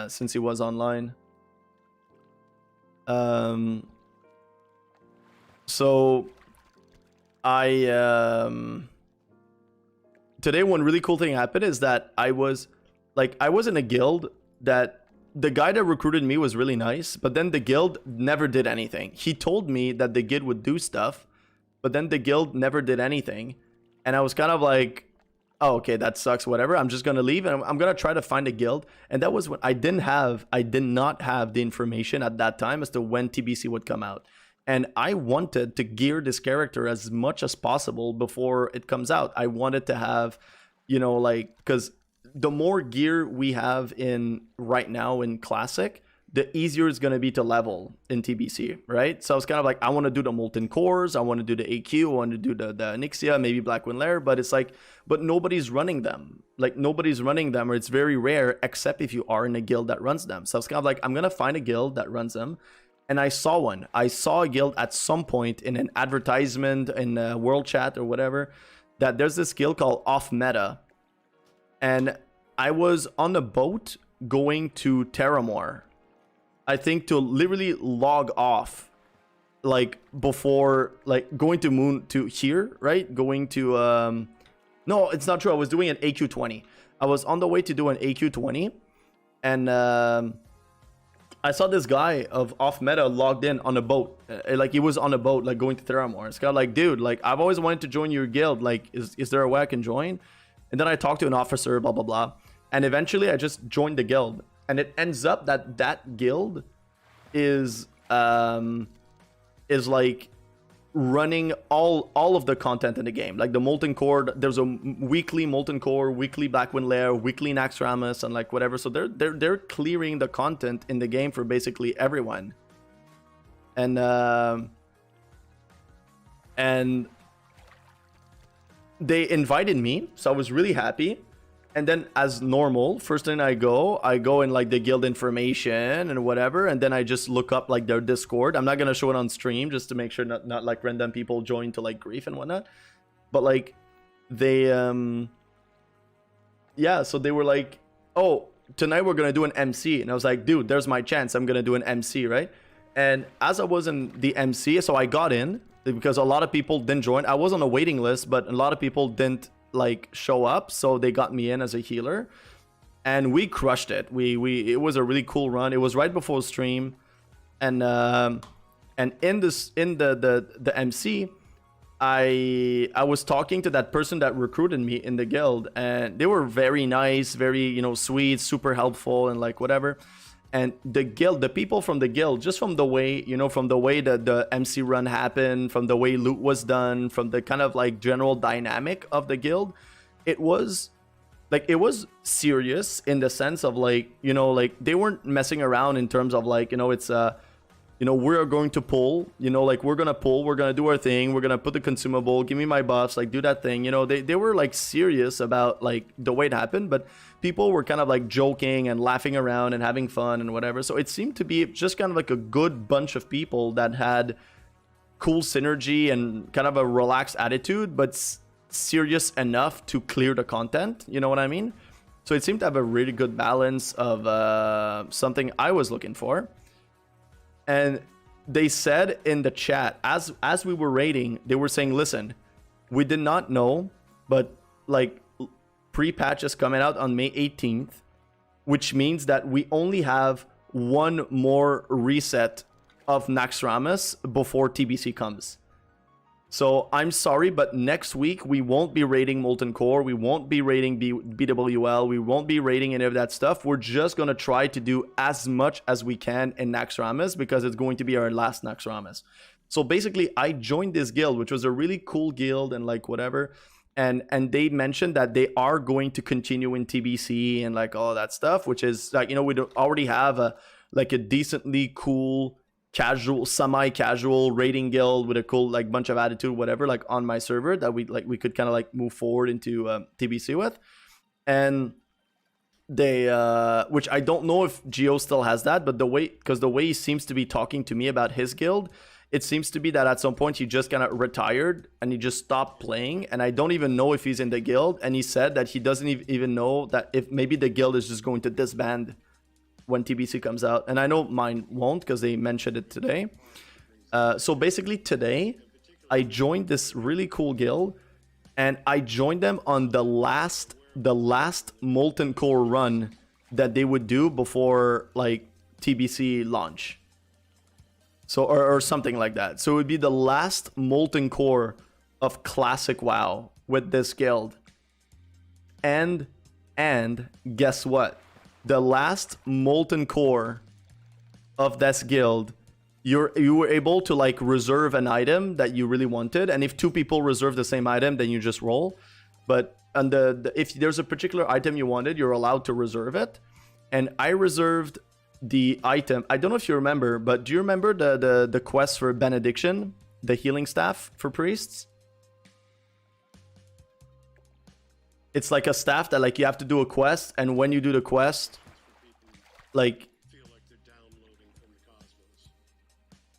since he was online. So today one really cool thing happened is that I was in a guild that the guy that recruited me was really nice, but then the guild never did anything. He told me that the guild would do stuff, but then the guild never did anything. And I was kind of like, oh, okay, that sucks, whatever. I'm just going to leave and I'm going to try to find a guild. And that was when I did not have the information at that time as to when TBC would come out. And I wanted to gear this character as much as possible before it comes out. I wanted to have, you know, like, because the more gear we have in right now in Classic, the easier it's going to be to level in TBC, right? So I was kind of like, I want to do the Molten Cores, I want to do the AQ, I want to do the Onyxia, maybe Blackwind Lair, but it's like, but nobody's running them. Like, nobody's running them, or it's very rare, except if you are in a guild that runs them. So I was kind of like, I'm going to find a guild that runs them. And I saw one. I saw a guild at some point in an advertisement, in a world chat or whatever, that there's this guild called Off Meta. And I was on a boat going to Terramore, I think, to literally log off, like before, like going to Moon to here, right? Going to, no, it's not true. I was doing an AQ20. I was on the way to do an AQ20 and I saw this guy of Off Meta logged in on a boat. Like he was on a boat, like going to Terramore. It's kind of like, dude, like I've always wanted to join your guild. Like, is there a way I can join? And then I talked to an officer, blah, blah, blah. And eventually I just joined the guild. And it ends up that that guild is like running all of the content in the game. Like the Molten Core, there's a weekly Molten Core, weekly Blackwind Lair, weekly Naxxramas, and like whatever. So they're clearing the content in the game for basically everyone. And they invited me, so I was really happy. And then as normal, first thing I go in like the guild information and whatever, and then I just look up like their Discord. I'm not gonna show it on stream just to make sure not like random people join to like grief and whatnot. But like they yeah, so they were like, oh, tonight we're gonna do an MC. And I was like, dude, there's my chance. I'm gonna do an MC, right? And as I was in the MC, so I got in because a lot of people didn't join. I was on a waiting list, but a lot of people didn't like show up, so they got me in as a healer and we crushed it. It was a really cool run. It was right before stream, and in the MC, I was talking to that person that recruited me in the guild, and they were very nice, very, you know, sweet, super helpful, and like whatever. And the guild, the people from the guild, just from the way, you know, from the way that the MC run happened, from the way loot was done, from the kind of like general dynamic of the guild, it was like, it was serious in the sense of like, you know, like they weren't messing around in terms of like, you know, it's you know, we're going to pull, you know, like we're gonna pull, we're gonna do our thing, we're gonna put the consumable, give me my buffs, like do that thing, you know. They were like serious about like the way it happened, but people were kind of like joking and laughing around and having fun and whatever. So it seemed to be just kind of like a good bunch of people that had cool synergy and kind of a relaxed attitude, but serious enough to clear the content, you know what I mean? So it seemed to have a really good balance of something I was looking for. And they said in the chat, as we were raiding, they were saying, listen, we did not know, but like pre-patch is coming out on May 18th, which means that we only have one more reset of Naxxramas before TBC comes. So I'm sorry, but next week we won't be raiding Molten Core, we won't be raiding BWL, we won't be raiding any of that stuff. We're just going to try to do as much as we can in Naxxramas because it's going to be our last Naxxramas. So basically, I joined this guild, which was a really cool guild and like whatever. And they mentioned that they are going to continue in TBC and like all that stuff, which is like, you know, we already have a decently cool casual, semi-casual raiding guild with a cool like bunch of attitude, whatever, like on my server that we could kind of like move forward into TBC with. And they which I don't know if Geo still has that, but the way he seems to be talking to me about his guild, it seems to be that at some point he just kind of retired and he just stopped playing, and I don't even know if he's in the guild. And he said that he doesn't even know that if maybe the guild is just going to disband when TBC comes out. And I know mine won't because they mentioned it today. So basically today I joined this really cool guild, and I joined them on the last Molten Core run that they would do before like TBC launch. So or something like that. So it would be the last Molten Core of Classic WoW with this guild. And guess what? The last Molten Core of this guild, you were able to like reserve an item that you really wanted, and if two people reserve the same item, then you just roll. But on if there's a particular item you wanted, you're allowed to reserve it. And I reserved the item. I don't know if you remember, but do you remember the quest for Benediction, the healing staff for priests? It's like a staff that like you have to do a quest, and when you do the quest, like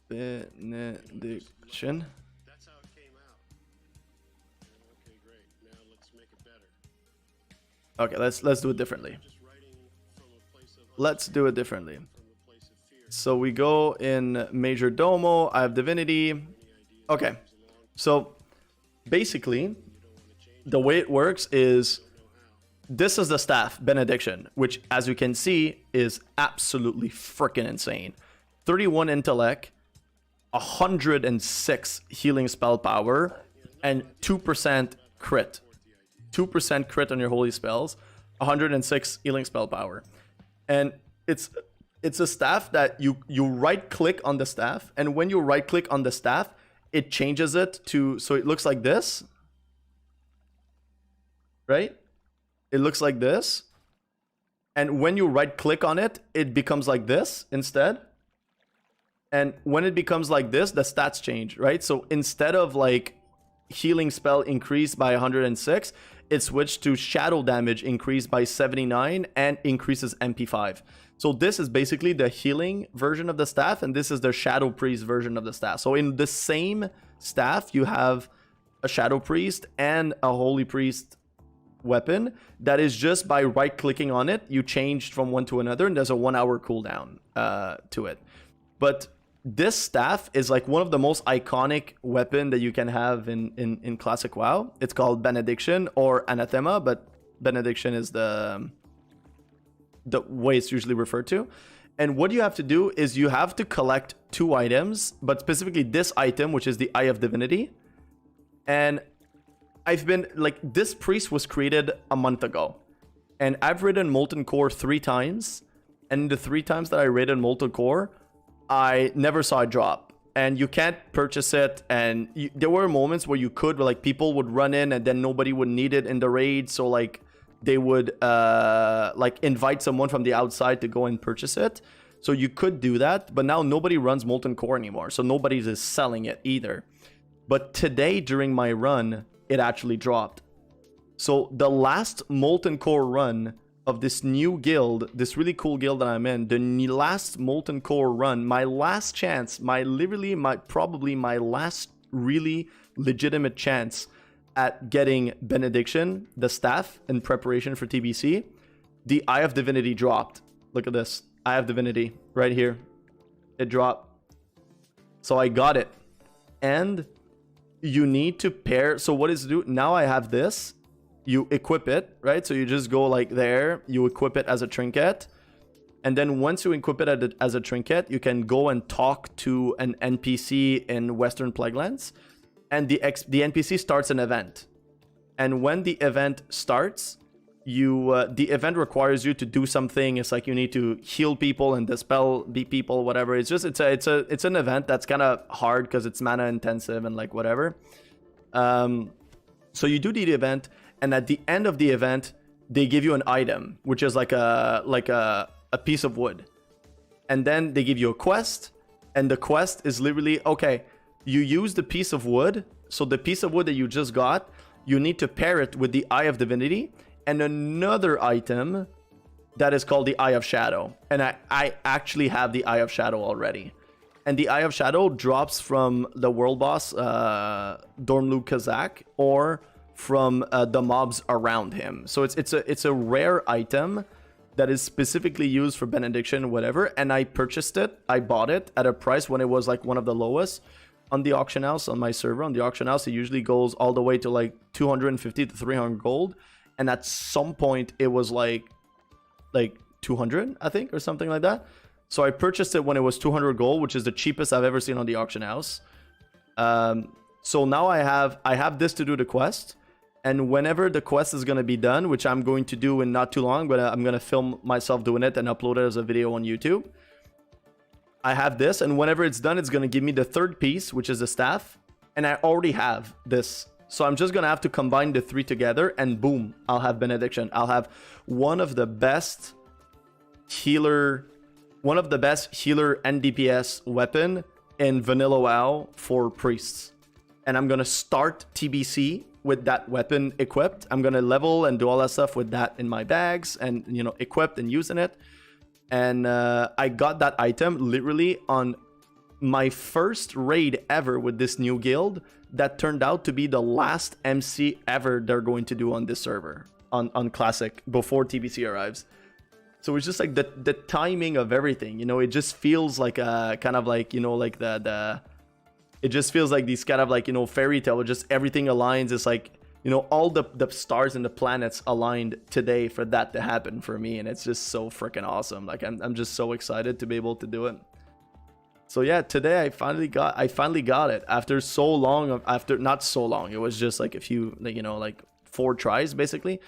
Benediction. That's how it came out. Okay, great. Now let's make it better. Okay, let's do it differently. Let's do it differently. So we go in Major Domo. I have Divinity. Okay, so basically the way it works is this is the staff, Benediction, which as you can see is absolutely freaking insane. 31 intellect, 106 healing spell power, and 2% crit. 2% crit on your holy spells, 106 healing spell power. And it's a staff that you right click on the staff, and when you right click on the staff, it changes it to, so it looks like this. Right? It looks like this. And when you right click on it, it becomes like this instead. And when it becomes like this, the stats change, right? So instead of like healing spell increased by 106, it switched to shadow damage increased by 79 and increases MP5. So this is basically the healing version of the staff, and this is the shadow priest version of the staff. So in the same staff, you have a shadow priest and a holy priest weapon that is just by right clicking on it, you changed from one to another, and there's a 1 hour cooldown to it. But this staff is like one of the most iconic weapon that you can have in Classic WoW. It's called Benediction or Anathema, but Benediction is the way it's usually referred to. And what you have to do is you have to collect 2 items, but specifically this item, which is the Eye of Divinity. And I've been like, this priest was created a month ago, and I've ridden Molten Core 3 times, and the 3 times that I raided Molten Core, I never saw it drop. And you can't purchase it, and there were moments where you could, where like people would run in and then nobody would need it in the raid, so like they would like invite someone from the outside to go and purchase it. So you could do that, but now nobody runs Molten Core anymore, so nobody is selling it either. But today during my run, it actually dropped. So the last Molten Core run of this new guild, this really cool guild that I'm in, the last Molten Core run, my last chance, probably my last really legitimate chance at getting Benediction, the staff, in preparation for TBC, the Eye of Divinity dropped. Look at this, Eye of Divinity right here. It dropped. So I got it. And you need to pair, so what is it do? Now I have this. You equip it, right? So you just go like there, you equip it as a trinket. And then once you equip it as a trinket, you can go and talk to an NPC in Western Plaguelands. And the NPC starts an event. And when the event starts, the event requires you to do something. It's like you need to heal people and dispel people, whatever. It's just it's an event that's kind of hard because it's mana intensive and like whatever. So you do the event, and at the end of the event, they give you an item, which is like a piece of wood, and then they give you a quest, and the quest is literally, okay, you use the piece of wood. So the piece of wood that you just got, you need to pair it with the Eye of Divinity and another item that is called the Eye of Shadow. And I actually have the Eye of Shadow already. And the Eye of Shadow drops from the world boss, Dormlu Kazak, or from the mobs around him. So it's a rare item that is specifically used for benediction, whatever. And I purchased it. I bought it at a price when it was like one of the lowest on the auction house, on my server. On the auction house, it usually goes all the way to like 250 to 300 gold. And at some point, it was like 200, I think, or something like that. So I purchased it when it was 200 gold, which is the cheapest I've ever seen on the auction house. So now I have this to do the quest. And whenever the quest is going to be done, which I'm going to do in not too long, but I'm going to film myself doing it and upload it as a video on YouTube. I have this, and whenever it's done, it's going to give me the third piece, which is the staff. And I already have this. So I'm just going to have to combine the three together, and boom, I'll have benediction. I'll have one of the best healer and DPS weapon in vanilla WoW for priests. And I'm going to start TBC with that weapon equipped. I'm going to level and do all that stuff with that in my bags and, you know, equipped and using it. And I got that item literally on my first raid ever with this new guild that turned out to be the last MC ever they're going to do on this server on Classic before TBC arrives. So it's just like the timing of everything, you know, it just feels like a kind of like, you know, like it just feels like these kind of like, you know, fairy tale, just everything aligns. It's like, you know, all the stars and the planets aligned today for that to happen for me. And it's just so freaking awesome. Like I'm just so excited to be able to do it. So yeah, today I finally got it after so long, not so long. It was just like a few, like, you know, like 4 tries basically.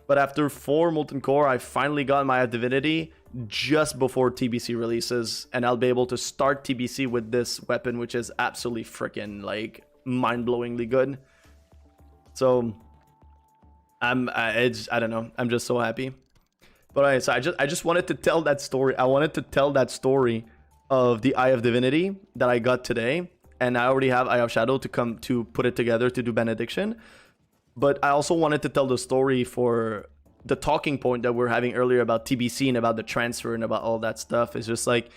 But after 4 Molten Core, I finally got my Divinity just before TBC releases. And I'll be able to start TBC with this weapon, which is absolutely freaking like mind-blowingly good. So I don't know. I'm just so happy. But alright, so I just wanted to tell that story. I wanted to tell that story of the Eye of Divinity that I got today. And I already have Eye of Shadow to come to put it together to do benediction. But I also wanted to tell the story for the talking point that we're having earlier about TBC and about the transfer and about all that stuff. It's just like,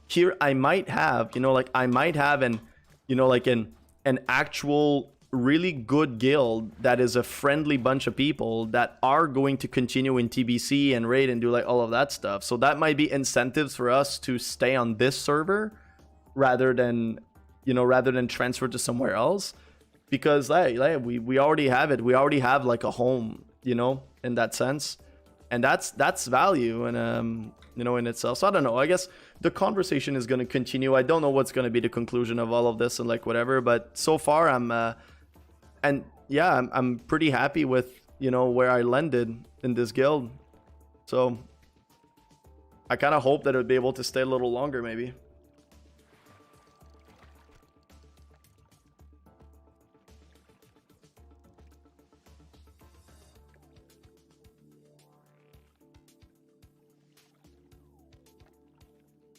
here I might have, you know, like I might have an, you know, like an actual really good guild that is a friendly bunch of people that are going to continue in TBC and raid and do like all of that stuff. So that might be incentives for us to stay on this server rather than, you know, rather than transfer to somewhere else. Because we already have it. We already have like a home, you know, in that sense. And that's value and you know, in itself. So I don't know. I guess the conversation is going to continue. I don't know what's going to be the conclusion of all of this and like whatever, but so far I'm pretty happy with, you know, where I landed in this guild. So I kind of hope that it would be able to stay a little longer maybe.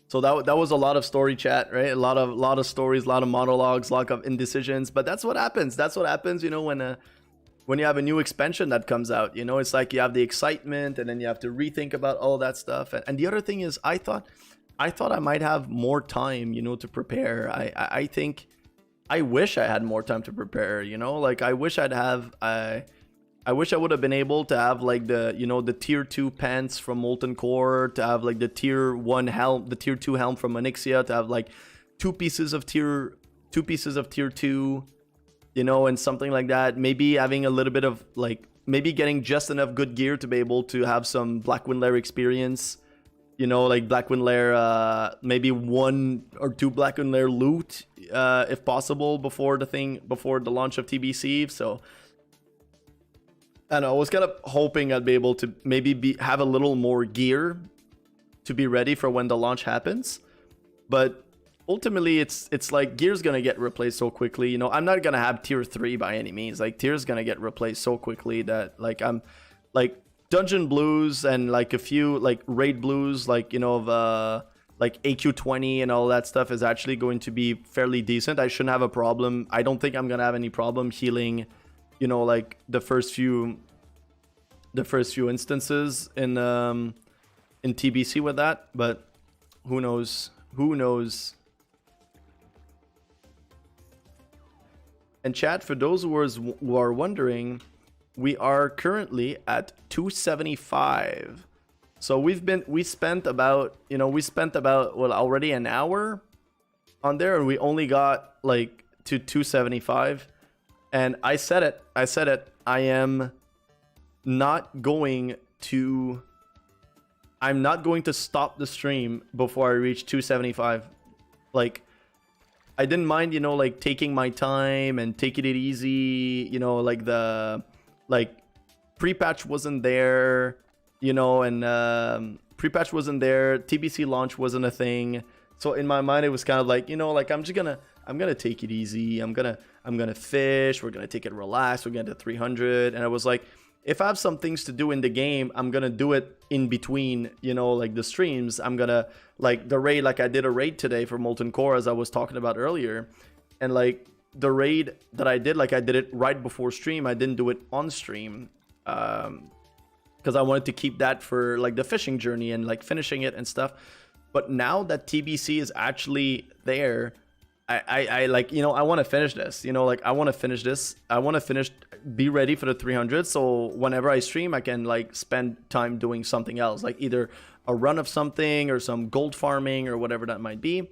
So that was a lot of story chat, right? A lot of stories, a lot of monologues, a lot of indecisions. But that's what happens. That's what happens, you know, when you have a new expansion that comes out. You know, it's like you have the excitement, and then you have to rethink about all that stuff. And the other thing is, I thought I might have more time, you know, to prepare. I think I wish I had more time to prepare. You know, like I wish I wish I would have been able to have like the, you know, the tier 2 pants from Molten Core, to have like the tier 1 helm, the tier 2 helm from Onyxia, to have like two pieces of tier 2, you know, and something like that. Maybe having a little bit of like, maybe getting just enough good gear to be able to have some Blackwind Lair experience, you know, like Blackwind Lair, maybe 1 or 2 Blackwind Lair loot, if possible, before the launch of TBC. So And I was kind of hoping I'd be able to maybe have a little more gear to be ready for when the launch happens. But ultimately, it's like gear's gonna get replaced so quickly. You know, I'm not gonna have tier 3 by any means. Like tier's gonna get replaced so quickly that like I'm like dungeon blues and like a few like raid blues, like, you know, of like AQ20 and all that stuff is actually going to be fairly decent. I shouldn't have a problem. I don't think I'm gonna have any problem healing, you know, like the first few instances in TBC with that, but who knows? Who knows? And chat, for those who are wondering, we are currently at 275. So we spent about well, already an hour on there, and we only got like to 275. And I said it. I am not going to. I'm not going to stop the stream before I reach 275. Like, I didn't mind, you know, like taking my time and taking it easy. You know, like the pre-patch wasn't there. You know, and pre-patch wasn't there. TBC launch wasn't a thing. So in my mind, it was kind of like, you know, like I'm gonna take it easy. I'm gonna fish. We're gonna take it relaxed. We're gonna do 300. And I was like, if I have some things to do in the game, I'm gonna do it in between, you know, like the streams. I'm gonna like the raid, like I did a raid today for Molten Core, as I was talking about earlier. And like the raid that I did, like I did it right before stream. I didn't do it on stream. Because I wanted to keep that for like the fishing journey and like finishing it and stuff. But now that TBC is actually there, I like, you know, I want to finish this, you know, like I want to finish this. I want to be ready for the 300. So whenever I stream, I can like spend time doing something else, like either a run of something or some gold farming or whatever that might be.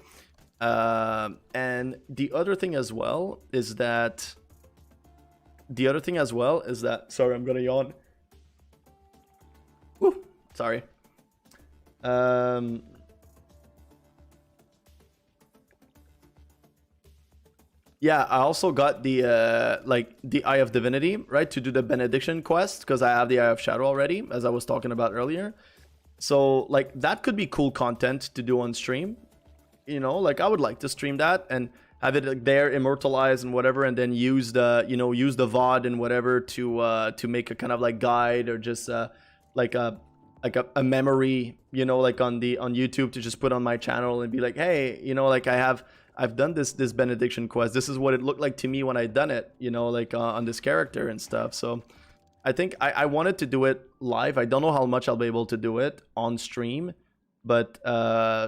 And the other thing as well is that, sorry, I'm going to yawn. Woo, sorry. Yeah, I also got the like the Eye of Divinity, right, to do the Benediction quest, because I have the Eye of Shadow already, as I was talking about earlier. So like that could be cool content to do on stream. You know, like I would like to stream that and have it like there immortalized and whatever, and then use the, you know, use the VOD and whatever to make a kind of like guide, or just like a memory, you know, like on YouTube, to just put on my channel and be like, hey, you know, like I've done this Benediction quest. This is what it looked like to me when I done it, you know, like on this character and stuff. So I think I wanted to do it live. I don't know how much I'll be able to do it on stream, but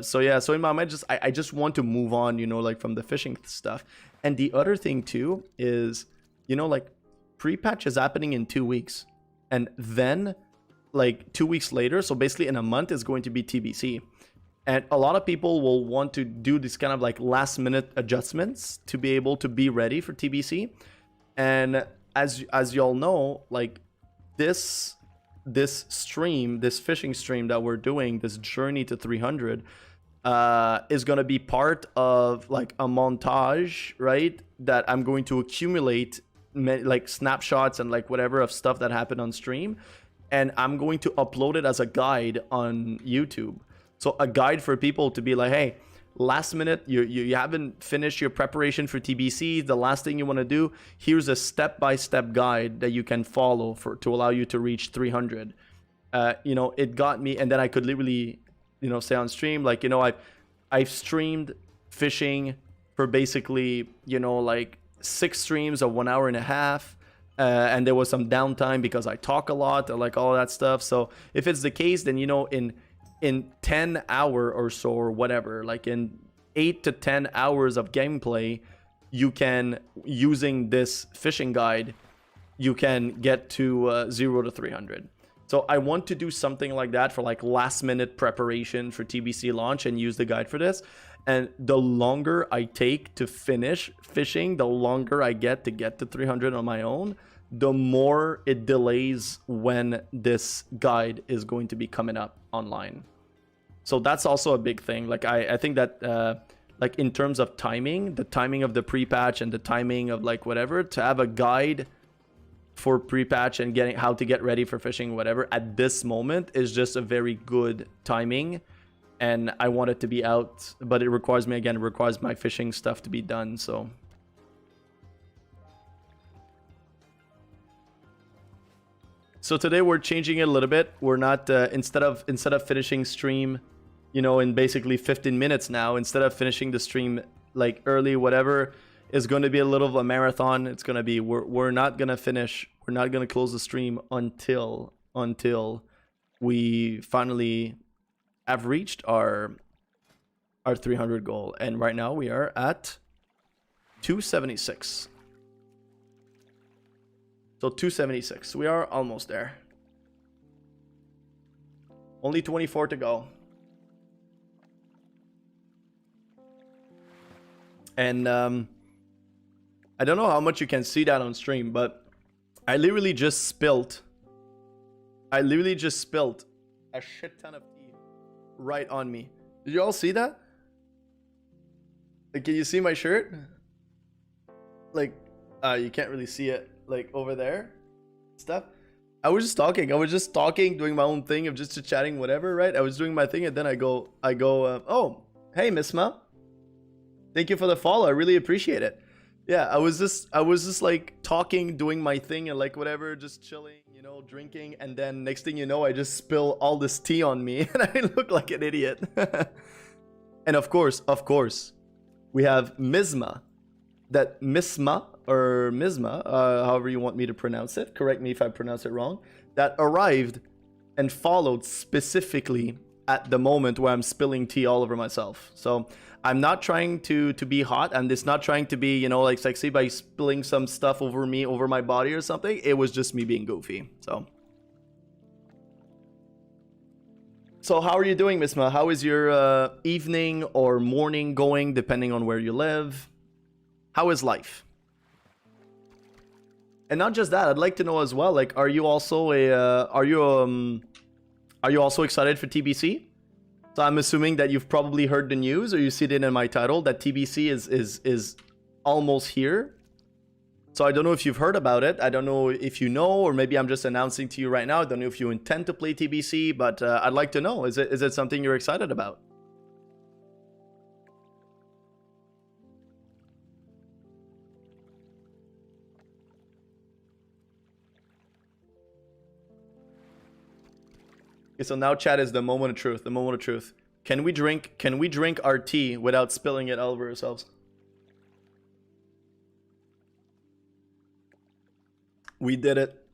so yeah, so in my mind, I just want to move on, you know, like from the fishing stuff. And the other thing too is, you know, like pre-patch is happening in 2 weeks, and then like 2 weeks later, so basically in a month, is going to be TBC. And a lot of people will want to do this kind of like last minute adjustments to be able to be ready for TBC. And as y'all know, like this stream, this fishing stream that we're doing, this journey to 300, is going to be part of like a montage, right? That I'm going to accumulate like snapshots and like whatever of stuff that happened on stream. And I'm going to upload it as a guide on YouTube. So a guide for people to be like, hey, last minute, you haven't finished your preparation for TBC. The last thing you want to do, here's a step-by-step guide that you can follow to allow you to reach 300. You know, it got me, and then I could literally, you know, say on stream, like, you know, I've streamed fishing for basically, you know, like 6 streams of 1 hour and a half. And there was some downtime because I talk a lot, or like all that stuff. So if it's the case, then, you know, in 10 hour or so, or whatever, like in 8 to 10 hours of gameplay, you can, using this fishing guide, you can get to 0 to 300. So I want to do something like that for like last minute preparation for TBC launch, and use the guide for this. And the longer I take to finish fishing, the longer I get to 300 on my own, the more it delays when this guide is going to be coming up online. So that's also a big thing. Like I think that like in terms of timing, the timing of the pre-patch and the timing of like whatever, to have a guide for pre-patch and getting how to get ready for fishing, whatever, at this moment is just a very good timing. And I want it to be out, but it requires me, again, it requires my fishing stuff to be done, so. So today we're changing it a little bit. We're not, instead of finishing stream, you know, in basically 15 minutes now, instead of finishing the stream like early, whatever, is going to be a little of a marathon. It's going to be, we're not going to finish, we're not going to close the stream until we finally have reached our 300 goal. And right now we are at 276. So 276. We are almost there. Only 24 to go. And I don't know how much you can see that on stream, but I literally just spilled a shit ton of tea right on me. Did you all see that? Like, can you see my shirt? Like, you can't really see it, like over there stuff. I was just talking, doing my own thing of just chatting, whatever, right? I was doing my thing, and then I go oh, hey Miss Ma, thank you for the follow, I really appreciate it. Yeah, I was just like talking, doing my thing, and like whatever, just chilling, you know, drinking, and then next thing you know, I just spill all this tea on me and I look like an idiot. And of course we have Misma, that Misma or Misma, however you want me to pronounce it, correct me if I pronounce it wrong, that arrived and followed specifically at the moment where I'm spilling tea all over myself. So I'm not trying to be hot, and it's not trying to be, you know, like sexy by spilling some stuff over me, over my body or something. It was just me being goofy. So how are you doing, Misma? How is your evening or morning going, depending on where you live? How is life? And not just that, I'd like to know as well, like, are you also excited for TBC? So I'm assuming that you've probably heard the news, or you see it in my title, that TBC is almost here. So I don't know if you've heard about it. I don't know if you know, or maybe I'm just announcing to you right now. I don't know if you intend to play TBC, but I'd like to know. Is it something you're excited about? Okay, so now chat is the moment of truth. The moment of truth. Can we drink our tea without spilling it all over ourselves? We did it.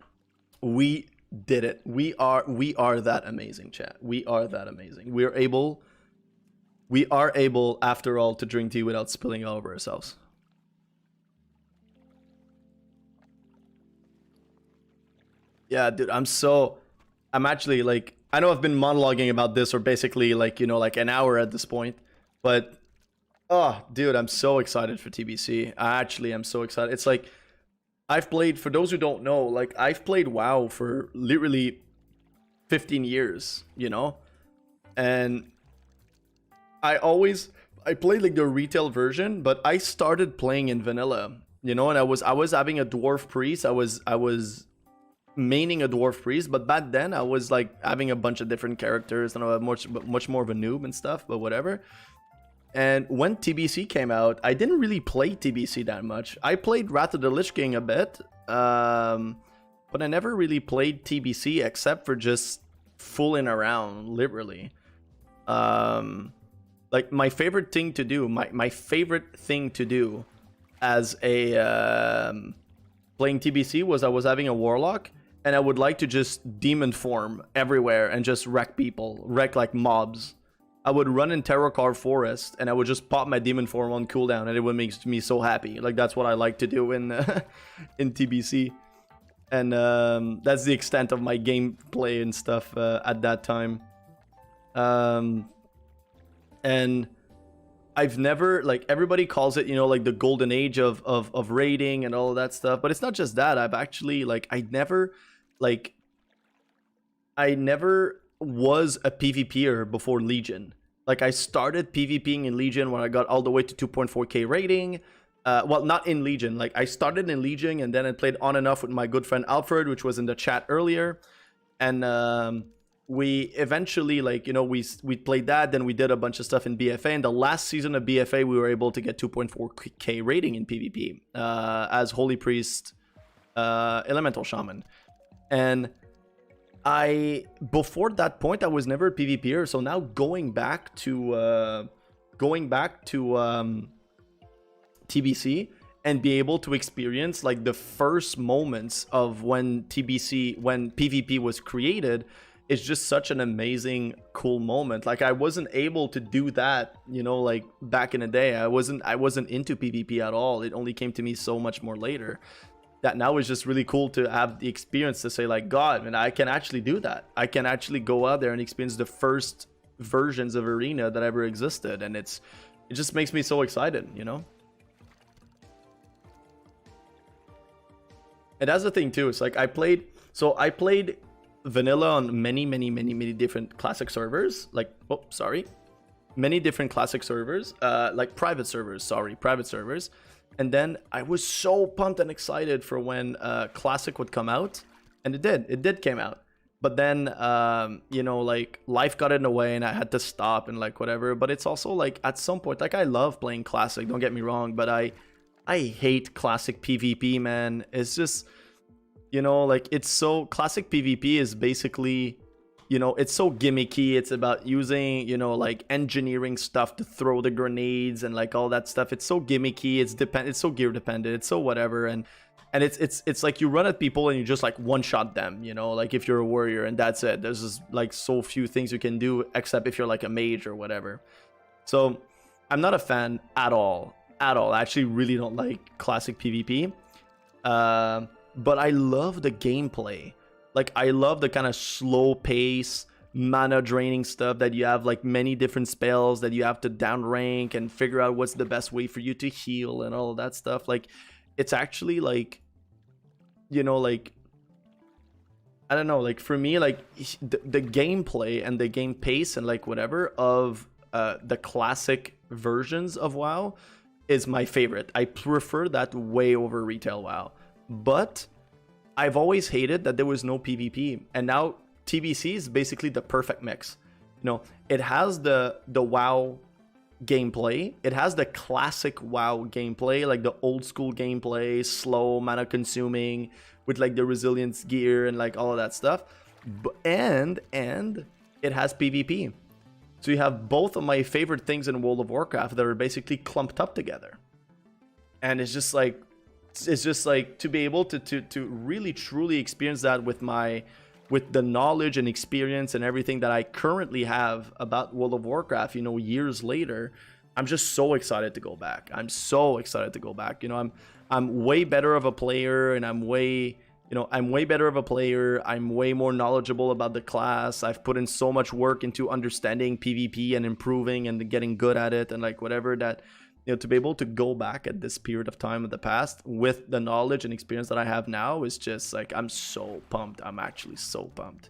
We did it. We are that amazing, chat. We are that amazing. We are able after all to drink tea without spilling all over ourselves. Yeah, dude, I'm actually like, I know I've been monologuing about this, or basically like, you know, like an hour at this point, but oh, dude, I'm so excited for TBC. I actually am so excited. It's like, I've played, for those who don't know, like I've played WoW for literally 15 years, you know? And I played like the retail version, but I started playing in vanilla, you know, and I was having a dwarf priest. I was maining a dwarf priest, but back then I was like having a bunch of different characters, and I was much more of a noob and stuff, but whatever. And when TBC came out, I didn't really play TBC that much. I played Wrath of the Lich King a bit, but I never really played TBC except for just fooling around, literally. Like my favorite thing to do, my favorite thing to do as a playing TBC was, I was having a warlock, and I would like to just demon form everywhere and just wreck people, wreck like mobs. I would run in Terracar Forest, and I would just pop my demon form on cooldown, and it would make me so happy. Like, that's what I like to do in in TBC. And that's the extent of my gameplay and stuff at that time. And I've never, like, everybody calls it, you know, like the golden age of raiding and all of that stuff. But it's not just that. I've actually, like, I never was a PvPer before Legion. Like, I started PvPing in Legion when I got all the way to 2.4k rating. well, not in Legion. Like I started in Legion and then I played on and off with my good friend Alfred, which was in the chat earlier. And we eventually, like, you know, we played that. Then we did a bunch of stuff in BFA. And the last season of BFA, we were able to get 2.4k rating in PvP as Holy Priest, Elemental Shaman. And before that point, I was never a PvPer. So now going back to TBC and be able to experience like the first moments of when PvP was created is just such an amazing, cool moment. Like I wasn't able to do that, you know, like back in the day. I wasn't into PvP at all. It only came to me so much more later. That now is just really cool to have the experience to say like, God, man, I can actually do that. I can actually go out there and experience the first versions of Arena that ever existed. And it just makes me so excited, you know? And that's the thing too. It's like I played vanilla on many different classic servers. Like, oh, sorry. Many different classic servers, like private servers. And then I was so pumped and excited for when Classic would come out. And it did came out. But then, you know, like life got in the way and I had to stop and like whatever. But it's also like at some point, like I love playing Classic, don't get me wrong. But I hate Classic PvP, man. It's just, you know, like it's so, Classic PvP is basically, you know, it's so gimmicky. It's about using, you know, like engineering stuff to throw the grenades and like all that stuff. It's so gimmicky. It's so gear dependent. It's so whatever. And it's like you run at people and you just like one shot them, you know, like if you're a warrior and that's it. There's just like so few things you can do except if you're like a mage or whatever. So I'm not a fan at all. I actually really don't like Classic PvP. But I love the gameplay. Like I love the kind of slow pace, mana draining stuff that you have, like many different spells that you have to downrank and figure out what's the best way for you to heal and all of that stuff. Like it's actually like, you know, like I don't know, like for me, like the gameplay and the game pace and like whatever of the classic versions of WoW is my favorite. I prefer that way over retail WoW. But I've always hated that there was no PvP. And now TBC is basically the perfect mix. You know, it has the WoW gameplay. It has the classic WoW gameplay, like the old school gameplay, slow, mana consuming, with like the resilience gear and like all of that stuff. And it has PvP. So you have both of my favorite things in World of Warcraft that are basically clumped up together. And it's just like to be able to really truly experience that with the knowledge and experience and everything that I currently have about World of Warcraft, you know, years later, I'm just so excited to go back. You know, I'm way better of a player, and I'm way more knowledgeable about the class. I've put in so much work into understanding PvP and improving and getting good at it and like whatever, that, you know, to be able to go back at this period of time of the past with the knowledge and experience that I have now is just like, I'm so pumped. I'm actually so pumped.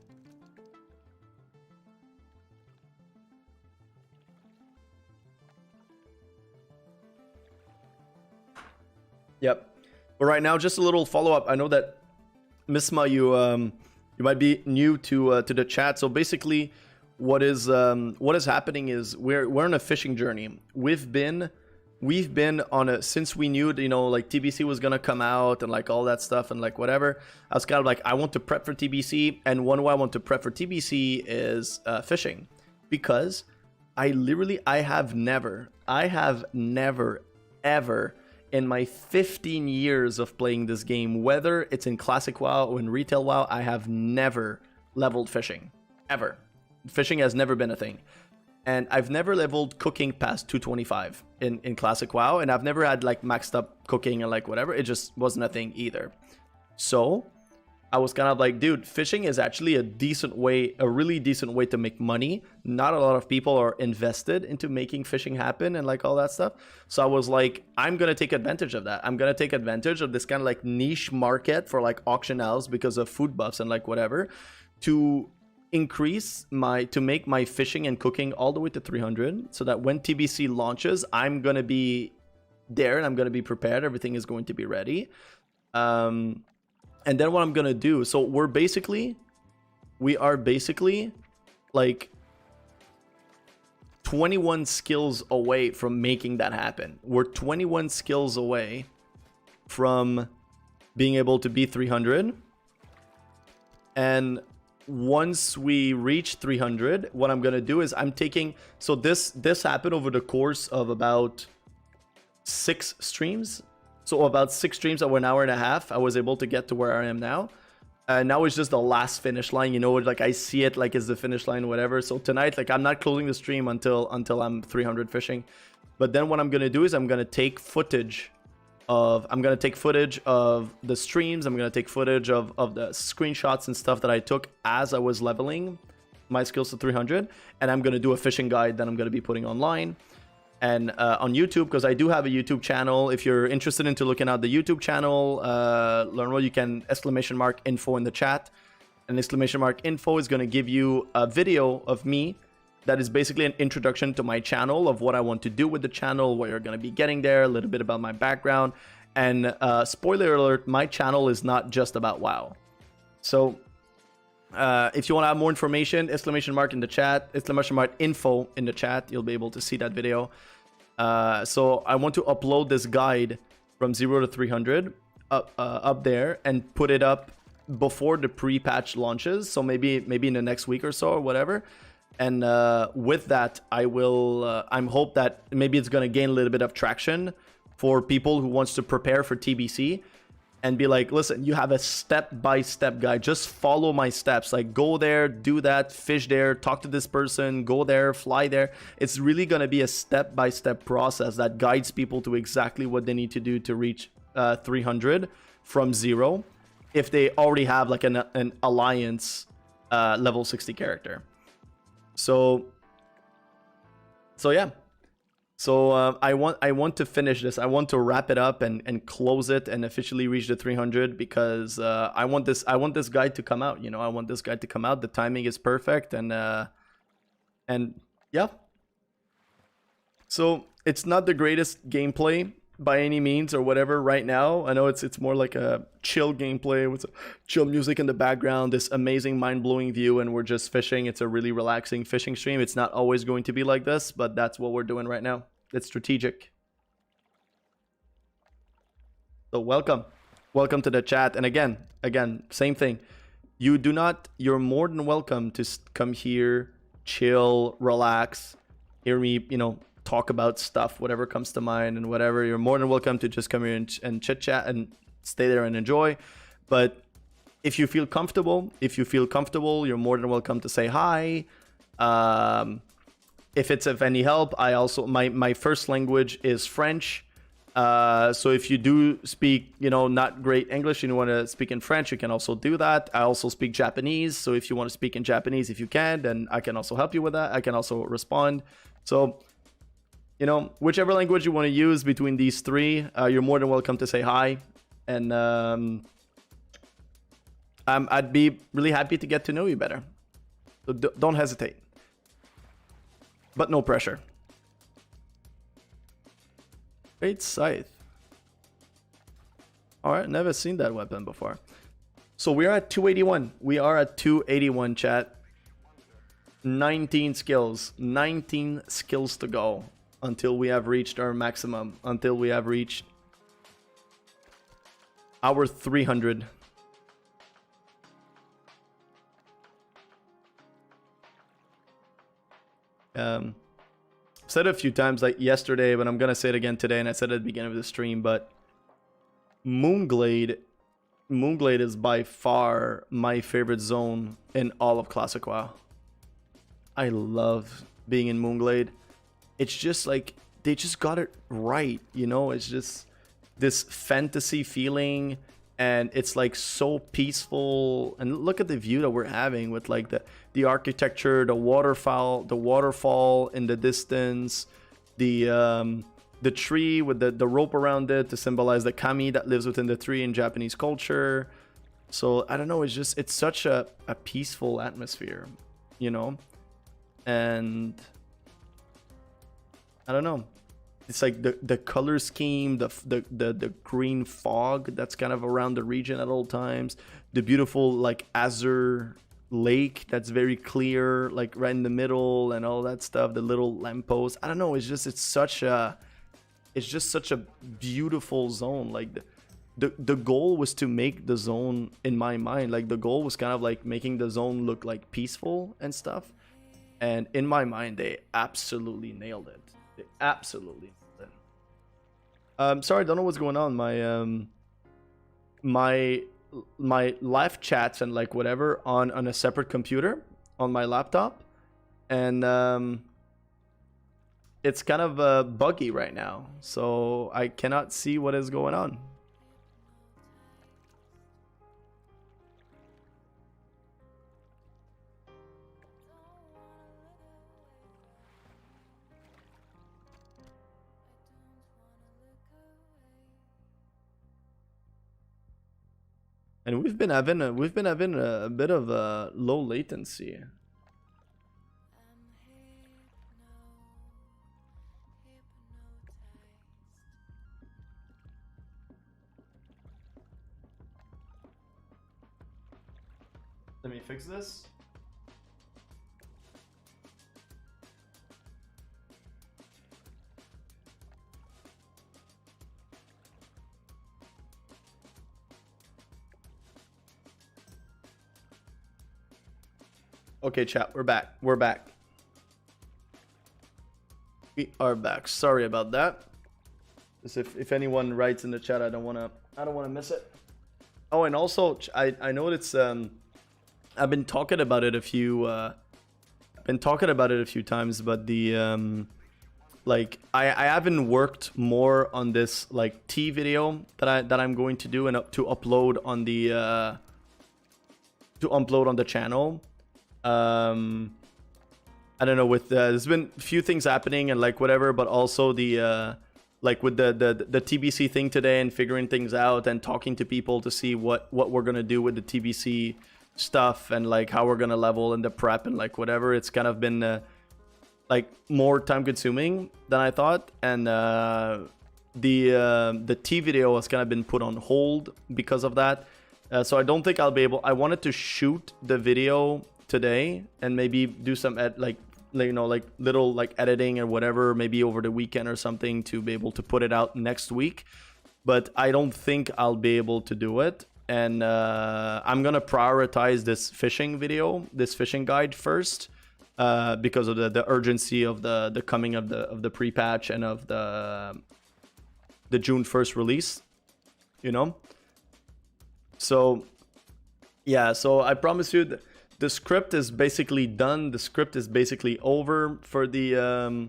Yep. But right now, just a little follow-up. I know that Misma, you might be new to the chat. So basically, what is happening is we're on a fishing journey. We've been on a, since we knew, you know, like TBC was gonna come out and like all that stuff and like whatever. I was kind of like, I want to prep for TBC, and one way I want to prep for TBC is fishing, because I have never ever in my 15 years of playing this game, whether it's in Classic WoW or in Retail WoW, I have never leveled fishing. Ever. Fishing has never been a thing. And I've never leveled cooking past 225 in Classic WoW, and I've never had like maxed up cooking and like whatever. It just wasn't a thing either. So I was kind of like, dude, fishing is actually a really decent way to make money. Not a lot of people are invested into making fishing happen and like all that stuff. So I was like, I'm going to take advantage of that. I'm going to take advantage of this kind of like niche market for like auction house because of food buffs and like whatever, to make my fishing and cooking all the way to 300, so that when TBC launches, I'm going to be there and I'm gonna be prepared. Everything is going to be ready. And then what I'm gonna do, so we are basically like 21 skills away from making that happen. We're 21 skills away from being able to beat 300. And once we reach 300, what I'm gonna do is I'm taking, so this happened over the course of about 6 streams. So about 6 streams over an hour and a half, I was able to get to where I am now. Now it's just the last finish line, you know, like I see it like it's the finish line, whatever. So tonight, like I'm not closing the stream until I'm 300 fishing. But then what I'm gonna do is I'm gonna take footage of the streams. I'm gonna take footage of the screenshots and stuff that I took as I was leveling my skills to 300, and I'm gonna do a fishing guide that I'm gonna be putting online and on YouTube, because I do have a YouTube channel. If you're interested into looking at the YouTube channel, learn what you can !info in the chat, and !info is going to give you a video of me that is basically an introduction to my channel, of what I want to do with the channel, what you're going to be getting there, a little bit about my background. And spoiler alert, my channel is not just about WoW. So if you want to have more information, ! in the chat, !info in the chat, you'll be able to see that video. So I want to upload this guide from 0 to 300 up there and put it up before the pre-patch launches. So maybe in the next week or so or whatever. And with that, I'm hope that maybe it's going to gain a little bit of traction for people who wants to prepare for TBC. And be like, listen, you have a step-by-step guide. Just follow my steps. Like, go there, do that, fish there, talk to this person, go there, fly there. It's really going to be a step-by-step process that guides people to exactly what they need to do to reach 300 from 0 if they already have like an alliance level 60 character. So yeah. So I want to finish this. I want to wrap it up and close it and officially reach the 300, because I want this guide to come out. You know, I want this guide to come out. The timing is perfect, and yeah. So it's not the greatest gameplay by any means or whatever right now. I know it's more like a chill gameplay with chill music in the background, this amazing mind-blowing view, and we're just fishing. It's a really relaxing fishing stream. It's not always going to be like this, but that's what we're doing right now. It's strategic. So welcome to the chat. And again, same thing. You're more than welcome to come here, chill, relax, hear me, you know, talk about stuff, whatever comes to mind and whatever. You're more than welcome to just come here and chit chat and stay there and enjoy. But if you feel comfortable, you're more than welcome to say hi. If it's of any help, I also, my first language is French. So if you do speak, you know, not great English and you want to speak in French, you can also do that. I also speak Japanese. So if you want to speak in Japanese, if you can, then I can also help you with that. I can also respond. So, you know, whichever language you want to use between these three, you're more than welcome to say hi. And I'd be really happy to get to know you better. So don't hesitate. But no pressure. Great scythe. Alright, never seen that weapon before. So we are at 281. We are at 281, chat. 19 skills. 19 skills to go until we have reached our maximum. Until we have reached our 300. Said it a few times like yesterday, but I'm gonna say it again today, and I said it at the beginning of the stream, but Moonglade is by far my favorite zone in all of Classic WoW. I love being in Moonglade. It's just like they just got it right, you know. It's just this fantasy feeling, and it's like so peaceful. And look at the view that we're having with like the architecture, the waterfall in the distance, the tree with the rope around it to symbolize the kami that lives within the tree in Japanese culture. So I don't know, it's such a peaceful atmosphere, you know. And I don't know, it's like the color scheme, the green fog that's kind of around the region at all times, the beautiful like azure lake that's very clear, like right in the middle, and all that stuff, the little lamppost. I don't know, it's just such a beautiful zone. Like the goal was to make the zone, in my mind, like the goal was kind of like making the zone look like peaceful and stuff, and in my mind they absolutely nailed it. They absolutely nailed it. Sorry, I don't know what's going on. My live chats and like whatever on a separate computer on my laptop, and it's kind of buggy right now, so I cannot see what is going on. And we've been having a bit of a low latency. Let me fix this. Okay, chat, we're back. We're back. We are back. Sorry about that. As if anyone writes in the chat, I don't wanna miss it. Oh, and also I know it's I've been talking about it a few times, but the like I haven't worked more on this like T video that I'm going to do and to upload on the channel. I don't know, with there's been a few things happening and like whatever, but also the like with the TBC thing today and figuring things out and talking to people to see what we're gonna do with the TBC stuff and like how we're gonna level and the prep and like whatever. It's kind of been like more time consuming than I thought, and the T video has kind of been put on hold because of that. So I don't think I'll be able. I wanted to shoot the video today and maybe do some like little like editing or whatever, maybe over the weekend or something, to be able to put it out next week. But I don't think I'll be able to do it, and I'm gonna prioritize this fishing guide first, because of the urgency of the coming of the pre-patch and of the June 1st release, you know. So yeah, so I promise you the script is basically done. The script is basically over for the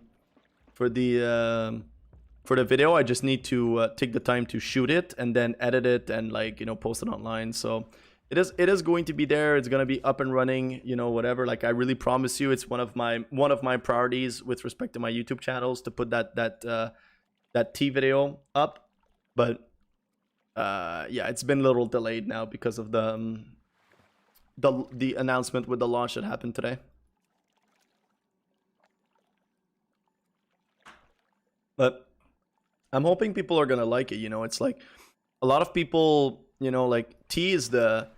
video. I just need to take the time to shoot it and then edit it and like, you know, post it online. So it is going to be there. It's going to be up and running, you know, whatever. Like I really promise you, it's one of my priorities with respect to my YouTube channels to put that T video up. But yeah, it's been a little delayed now because of the announcement with the launch that happened today. But I'm hoping people are gonna like it. You know, it's like a lot of people, you know, like tea is the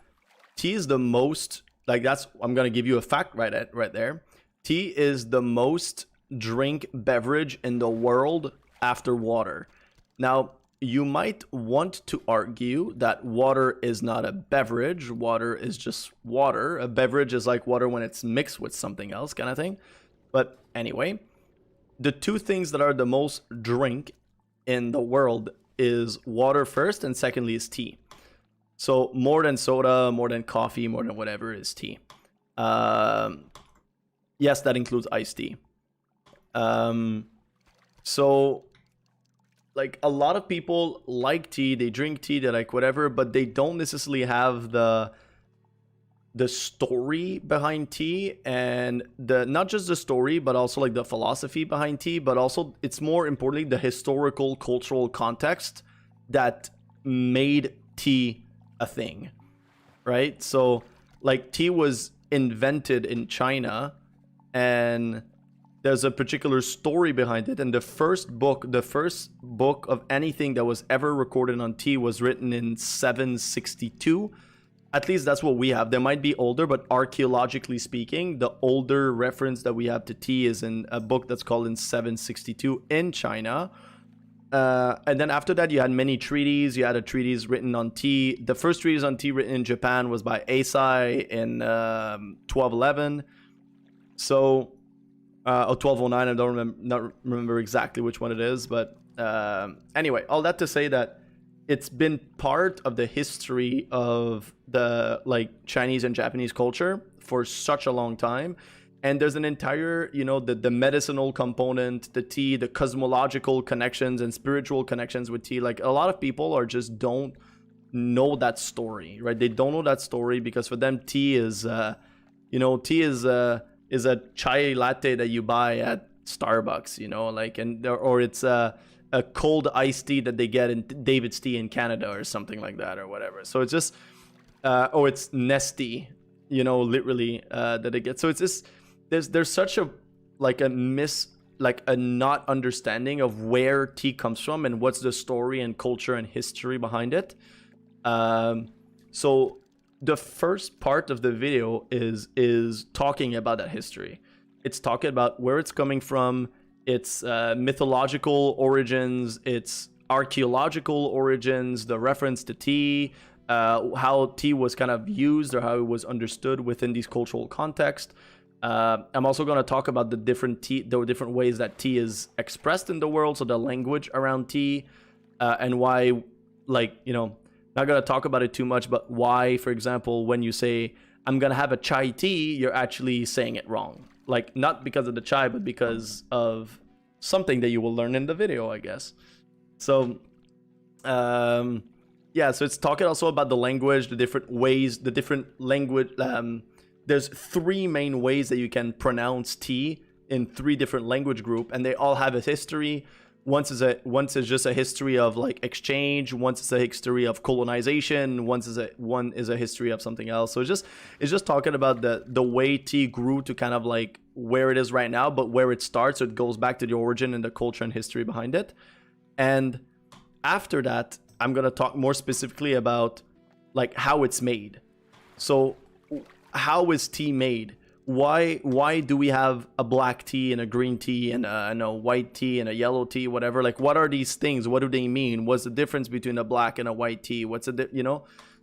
most, like, that's, I'm gonna give you a fact right there. Tea is the most drink beverage in the world after water. Now, you might want to argue that water is not a beverage. Water is just water. A beverage is like water when it's mixed with something else, kind of thing. But anyway, the two things that are the most drink in the world is water first, and secondly is tea. So more than soda, more than coffee, more than whatever is tea. Yes, that includes iced tea. So like a lot of people like tea, they drink tea, they like whatever, but they don't necessarily have the story behind tea, and not just the story, but also like the philosophy behind tea, but also it's more importantly the historical cultural context that made tea a thing, right? So like tea was invented in China, and there's a particular story behind it. And the first book of anything that was ever recorded on tea was written in 762. At least that's what we have. They might be older, but archaeologically speaking, the older reference that we have to tea is in a book that's called in 762 in China. And then after that, you had many treaties. You had a treatise written on tea. The first treatise on tea written in Japan was by Eisai in 1211. So, or 1209. I don't not remember exactly which one it is. But anyway, all that to say that it's been part of the history of the Chinese and Japanese culture for such a long time. And there's an entire, the medicinal component, the tea, the cosmological connections and spiritual connections with tea. Like a lot of people don't know that story, right? They don't know that story because for them tea is, tea is a chai latte that you buy at Starbucks, or it's a cold iced tea that they get in David's Tea in Canada or something like that or whatever. So it's just, or it's Nestea, literally that they get. So it's just, there's such a not understanding of where tea comes from and what's the story and culture and history behind it. So the first part of the video is talking about that history. It's talking about where it's coming from, its mythological origins, its archaeological origins, the reference to tea, how tea was kind of used or how it was understood within these cultural contexts. I'm also going to talk about the different ways that tea is expressed in the world, so the language around tea, and why, not going to talk about it too much, but why, for example, when you say, I'm going to have a chai tea, you're actually saying it wrong. Not because of the chai, but because of something that you will learn in the video, I guess. So, so it's talking also about the language, the different ways, the different language. There's 3 main ways that you can pronounce tea in 3 different language group, and they all have a history. Once is just a history of exchange. Once is a history of colonization. One is a history of something else. So it's just talking about the way tea grew to kind of where it is right now, but where it starts. So it goes back to the origin and the culture and history behind it. And after that, I'm gonna talk more specifically about how it's made. So how is tea made? Why do we have a black tea and a green tea and a white tea and a yellow tea, whatever? What are these things? What do they mean? What's the difference between a black and a white tea?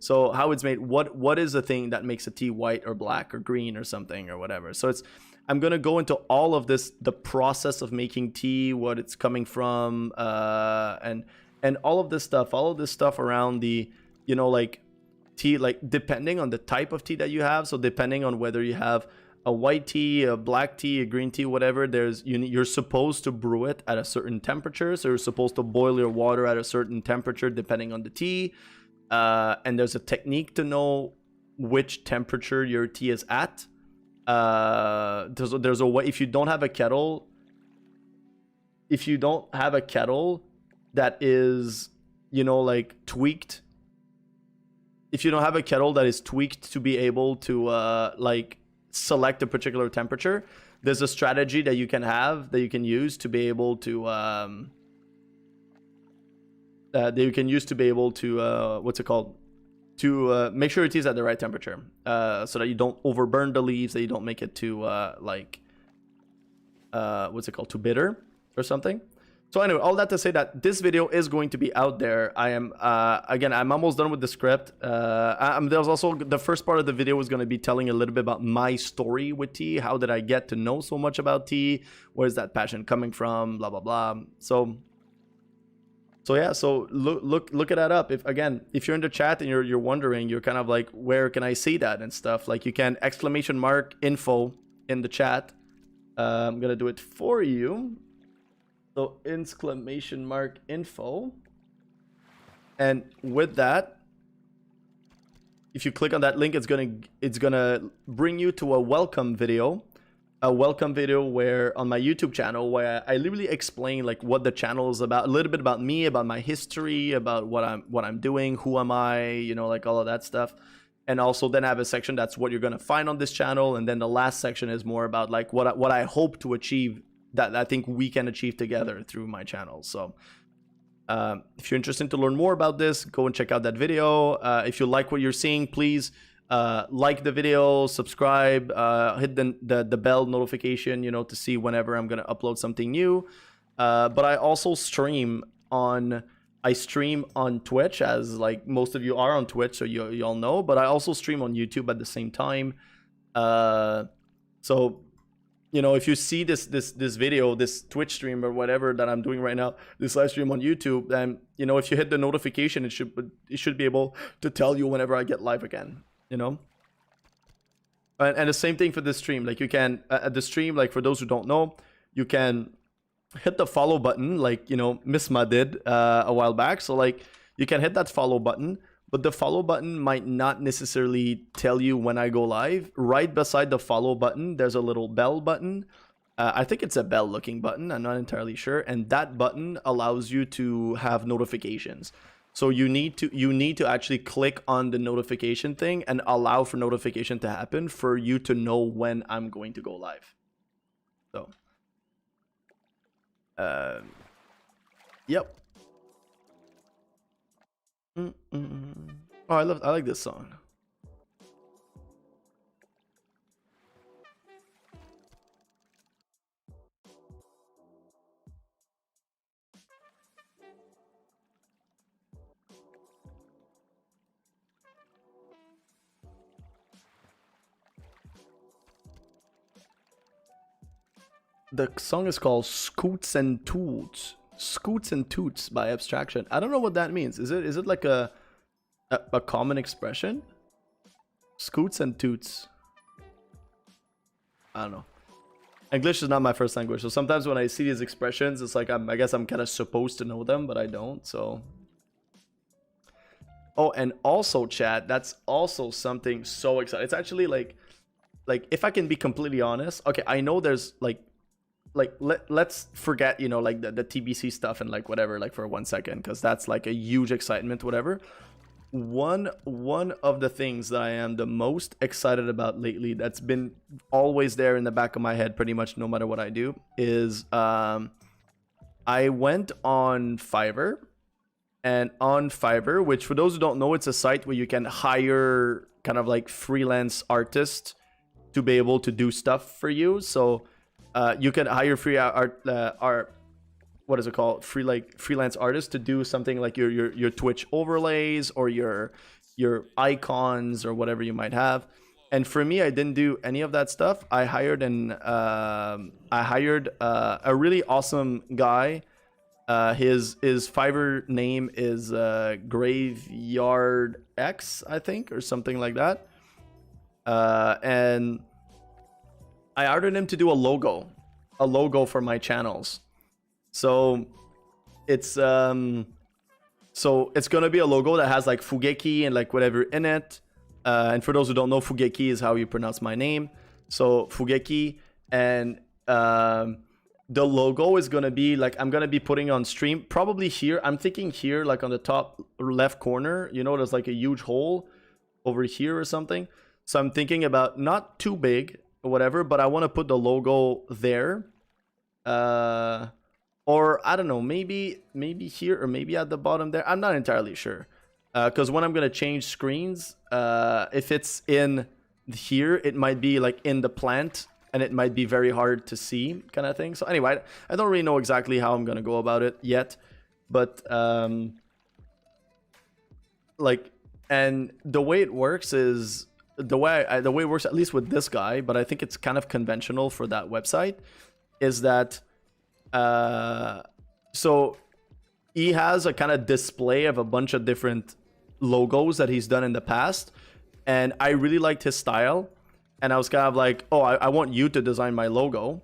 So how it's made? What is the thing that makes a tea white or black or green or something or whatever? So I'm gonna go into all of this, the process of making tea, what it's coming from, and all of this stuff around the, tea, depending on the type of tea that you have. So depending on whether you have a white tea, a black tea, a green tea, whatever, you're supposed to brew it at a certain temperature. So you're supposed to boil your water at a certain temperature depending on the tea. And there's a technique to know which temperature your tea is at. There's a way. If you don't have a kettle that is, tweaked, if you don't have a kettle that is tweaked to be able to select a particular temperature, there's a strategy that you can use to be able to what's it called, to make sure your tea is at the right temperature, so that you don't overburn the leaves, that you don't make it too too bitter or something. So anyway, all that to say that this video is going to be out there. I'm almost done with the script. There's also the first part of the video was going to be telling a little bit about my story with tea. How did I get to know so much about tea? Where's that passion coming from? Blah blah blah. So yeah. So look at that up. If you're in the chat and you're wondering, you're kind of where can I see that and stuff? You can !info in the chat. I'm gonna do it for you. So !info, and with that, if you click on that link, it's gonna bring you to a welcome video where on my YouTube channel, where I literally explain what the channel is about, a little bit about me, about my history, about what I'm doing, who am I, all of that stuff. And also then I have a section that's what you're gonna find on this channel, and then the last section is more about what I hope to achieve that I think we can achieve together through my channel. So if you're interested to learn more about this, go and check out that video. If you like what you're seeing, please like the video, subscribe, hit the bell notification, you know, to see whenever I'm gonna upload something new. But I also stream on Twitch, as like most of you are on Twitch, so you all know. But I also stream on YouTube at the same time. So, you know, if you see this video, this Twitch stream or whatever that I'm doing right now, this live stream on YouTube, then, you know, if you hit the notification, it should be able to tell you whenever I get live again, you know. And the same thing for this stream. Like, you can at the stream, like, for those who don't know, you can hit the follow button, like, you know, Misma did a while back. So like, you can hit that follow button, but the follow button might not necessarily tell you when I go live. Right beside the follow button, there's a little bell button. I think it's a bell looking button, I'm not entirely sure. And that button allows you to have notifications. So you need to actually click on the notification thing and allow for notification to happen for you to know when I'm going to go live. So yep. Oh, I like this song. The song is called Scoots and Toots. Scoots and Toots by Abstraction. I don't know what that means. Is it like a common expression? Scoots and Toots. I don't know. English is not my first language, so sometimes when I see these expressions, it's like I guess I'm kind of supposed to know them, but I don't. So. Oh, and also, chat. That's also something so exciting. It's actually like if I can be completely honest. Okay, I know there's let's forget, you know, like the TBC stuff and like whatever, like for 1 second, because that's like a huge excitement, whatever. One of the things that I am the most excited about lately, that's been always there in the back of my head pretty much no matter what I do, is I went on Fiverr. And on Fiverr, which for those who don't know, it's a site where you can hire kind of like freelance artists to be able to do stuff for you. So you can hire freelance artists to do something like your Twitch overlays or your icons or whatever you might have. And for me, I didn't do any of that stuff. I hired a really awesome guy. His Fiverr name is Graveyard X, I think, or something like that. And I ordered him to do a logo for my channels. So it's gonna be a logo that has like Fugeki and like whatever in it. And for those who don't know, Fugeki is how you pronounce my name. So Fugeki, and the logo is gonna be like, I'm gonna be putting on stream probably here. I'm thinking here, like on the top left corner, you know, there's like a huge hole over here or something. So I'm thinking about not too big or whatever, but I want to put the logo there. Or I don't know, maybe here or maybe at the bottom there. I'm not entirely sure. Because when I'm gonna change screens, if it's in here, it might be like in the plant, and it might be very hard to see, kind of thing. So anyway, I don't really know exactly how I'm gonna go about it yet, but like, and the way it works is the way it works, at least with this guy, but I think it's kind of conventional for that website, is that so he has a kind of display of a bunch of different logos that he's done in the past, and I really liked his style, and I was kind of like, oh, I want you to design my logo.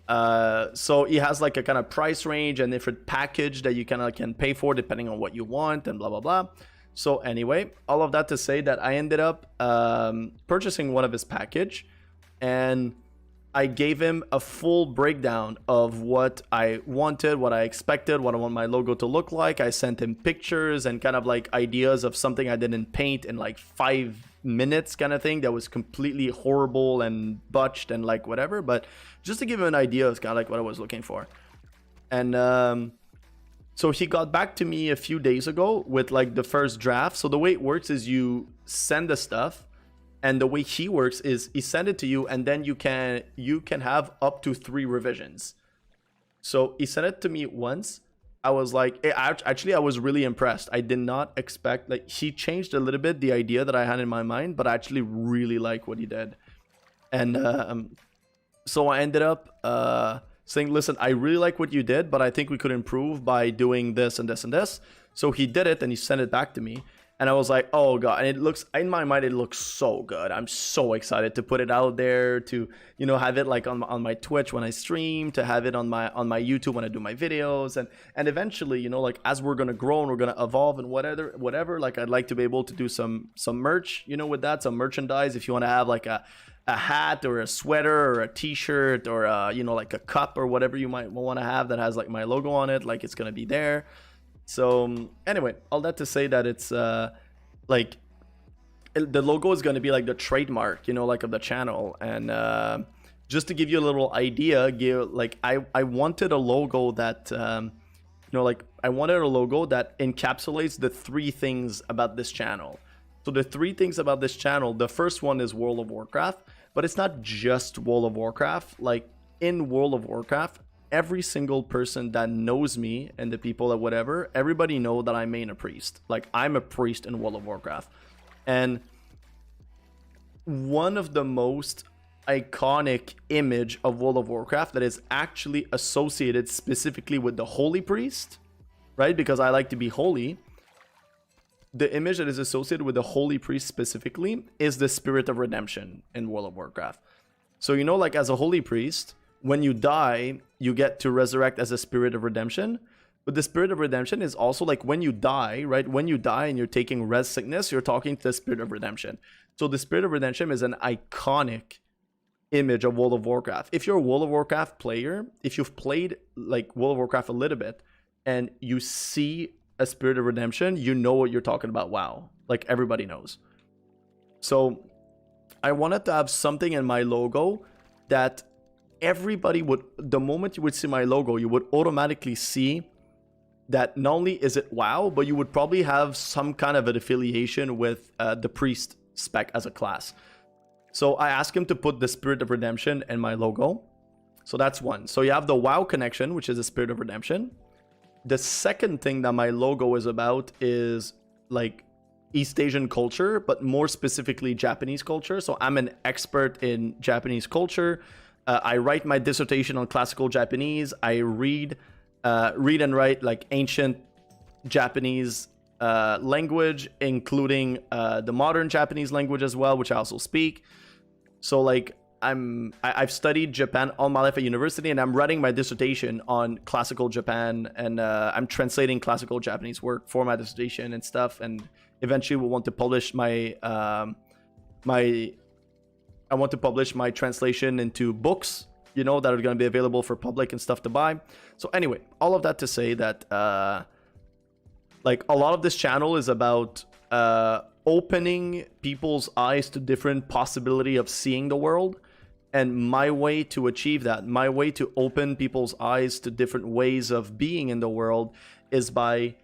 So he has like a kind of price range and different package that you kind of can pay for depending on what you want and blah blah blah. So anyway, all of that to say that I ended up purchasing one of his package, and I gave him a full breakdown of what I wanted, what I expected, what I want my logo to look like. I sent him pictures and kind of like ideas of something I did in Paint in like 5 minutes kind of thing that was completely horrible and botched and like whatever. But just to give you an idea, it's kind of like what I was looking for. And so he got back to me a few days ago with like the first draft. So the way it works is you send the stuff, and the way he works is he send it to you, and then you can have up to 3 revisions. So he sent it to me once. I was like, actually, I was really impressed. I did not expect, like, he changed a little bit the idea that I had in my mind, but I actually really like what he did. And so I ended up saying, listen, I really like what you did, but I think we could improve by doing this and this and this. So he did it, and he sent it back to me. And I was like, oh god, and it looks, in my mind, it looks so good. I'm so excited to put it out there, to, you know, have it like on my Twitch when I stream, to have it on my YouTube when I do my videos, and eventually, you know, like as we're gonna grow and we're gonna evolve and whatever, like I'd like to be able to do some merch, you know, with that, some merchandise. If you want to have like a hat or a sweater or a t-shirt or you know, like a cup or whatever you might want to have that has like my logo on it, like it's gonna be there. So anyway, all that to say that it's like the logo is going to be like the trademark, you know, like of the channel. And just to give you a little idea, like I wanted a logo that you know, like I wanted a logo that encapsulates the 3 things about this channel. So the 3 things about this channel, the first one is World of Warcraft, but it's not just World of Warcraft. Like in World of Warcraft, every single person that knows me and the people that whatever, everybody know that I main a priest. Like I'm a priest in World of Warcraft. And one of the most iconic image of World of Warcraft that is actually associated specifically with the holy priest, right? Because I like to be holy. The image that is associated with the holy priest specifically is the spirit of redemption in World of Warcraft. So, you know, like as a holy priest, when you die, you get to resurrect as a spirit of redemption. But the spirit of redemption is also like when you die, right? When you die and you're taking res sickness, you're talking to the spirit of redemption. So the spirit of redemption is an iconic image of World of Warcraft. If you're a World of Warcraft player, if you've played like World of Warcraft a little bit and you see a spirit of redemption, you know what you're talking about. WoW, like everybody knows. So I wanted to have something in my logo that everybody would, the moment you would see my logo, you would automatically see that not only is it WoW, but you would probably have some kind of an affiliation with the priest spec as a class. So I asked him to put the spirit of redemption in my logo. So that's one. So you have the WoW connection, which is the spirit of redemption. The second thing that my logo is about is like East Asian culture, but more specifically Japanese culture. So I'm an expert in Japanese culture. I write my dissertation on classical Japanese. I read and write like ancient Japanese language, including the modern Japanese language as well, which I also speak. So like I've studied Japan all my life at university, and I'm writing my dissertation on classical Japan, and I'm translating classical Japanese work for my dissertation and stuff. And eventually we'll want to publish I want to publish my translation into books, you know, that are going to be available for public and stuff to buy. So anyway, all of that to say that like a lot of this channel is about opening people's eyes to different possibility of seeing the world. And my way to achieve that, my way to open people's eyes to different ways of being in the world, is by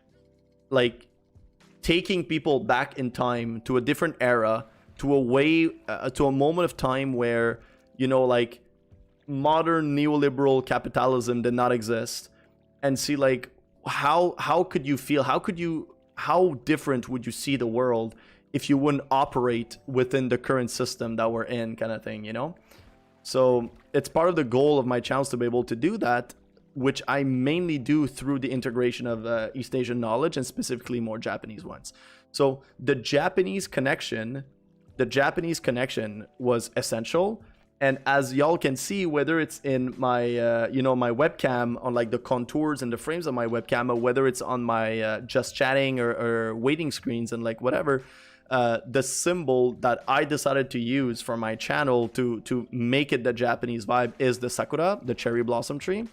like taking people back in time to a different era, to a way, to a moment of time where, you know, like modern neoliberal capitalism did not exist, and see like how could you feel, how different would you see the world if you wouldn't operate within the current system that we're in, kind of thing, you know? So it's part of the goal of my channels to be able to do that, which I mainly do through the integration of East Asian knowledge, and specifically more Japanese ones. So the Japanese connection was essential. And as y'all can see, whether it's in my you know, my webcam, on like the contours and the frames of my webcam, or whether it's on my just chatting or waiting screens and like whatever, the symbol that I decided to use for my channel to make it the Japanese vibe is the sakura, the cherry blossom tree.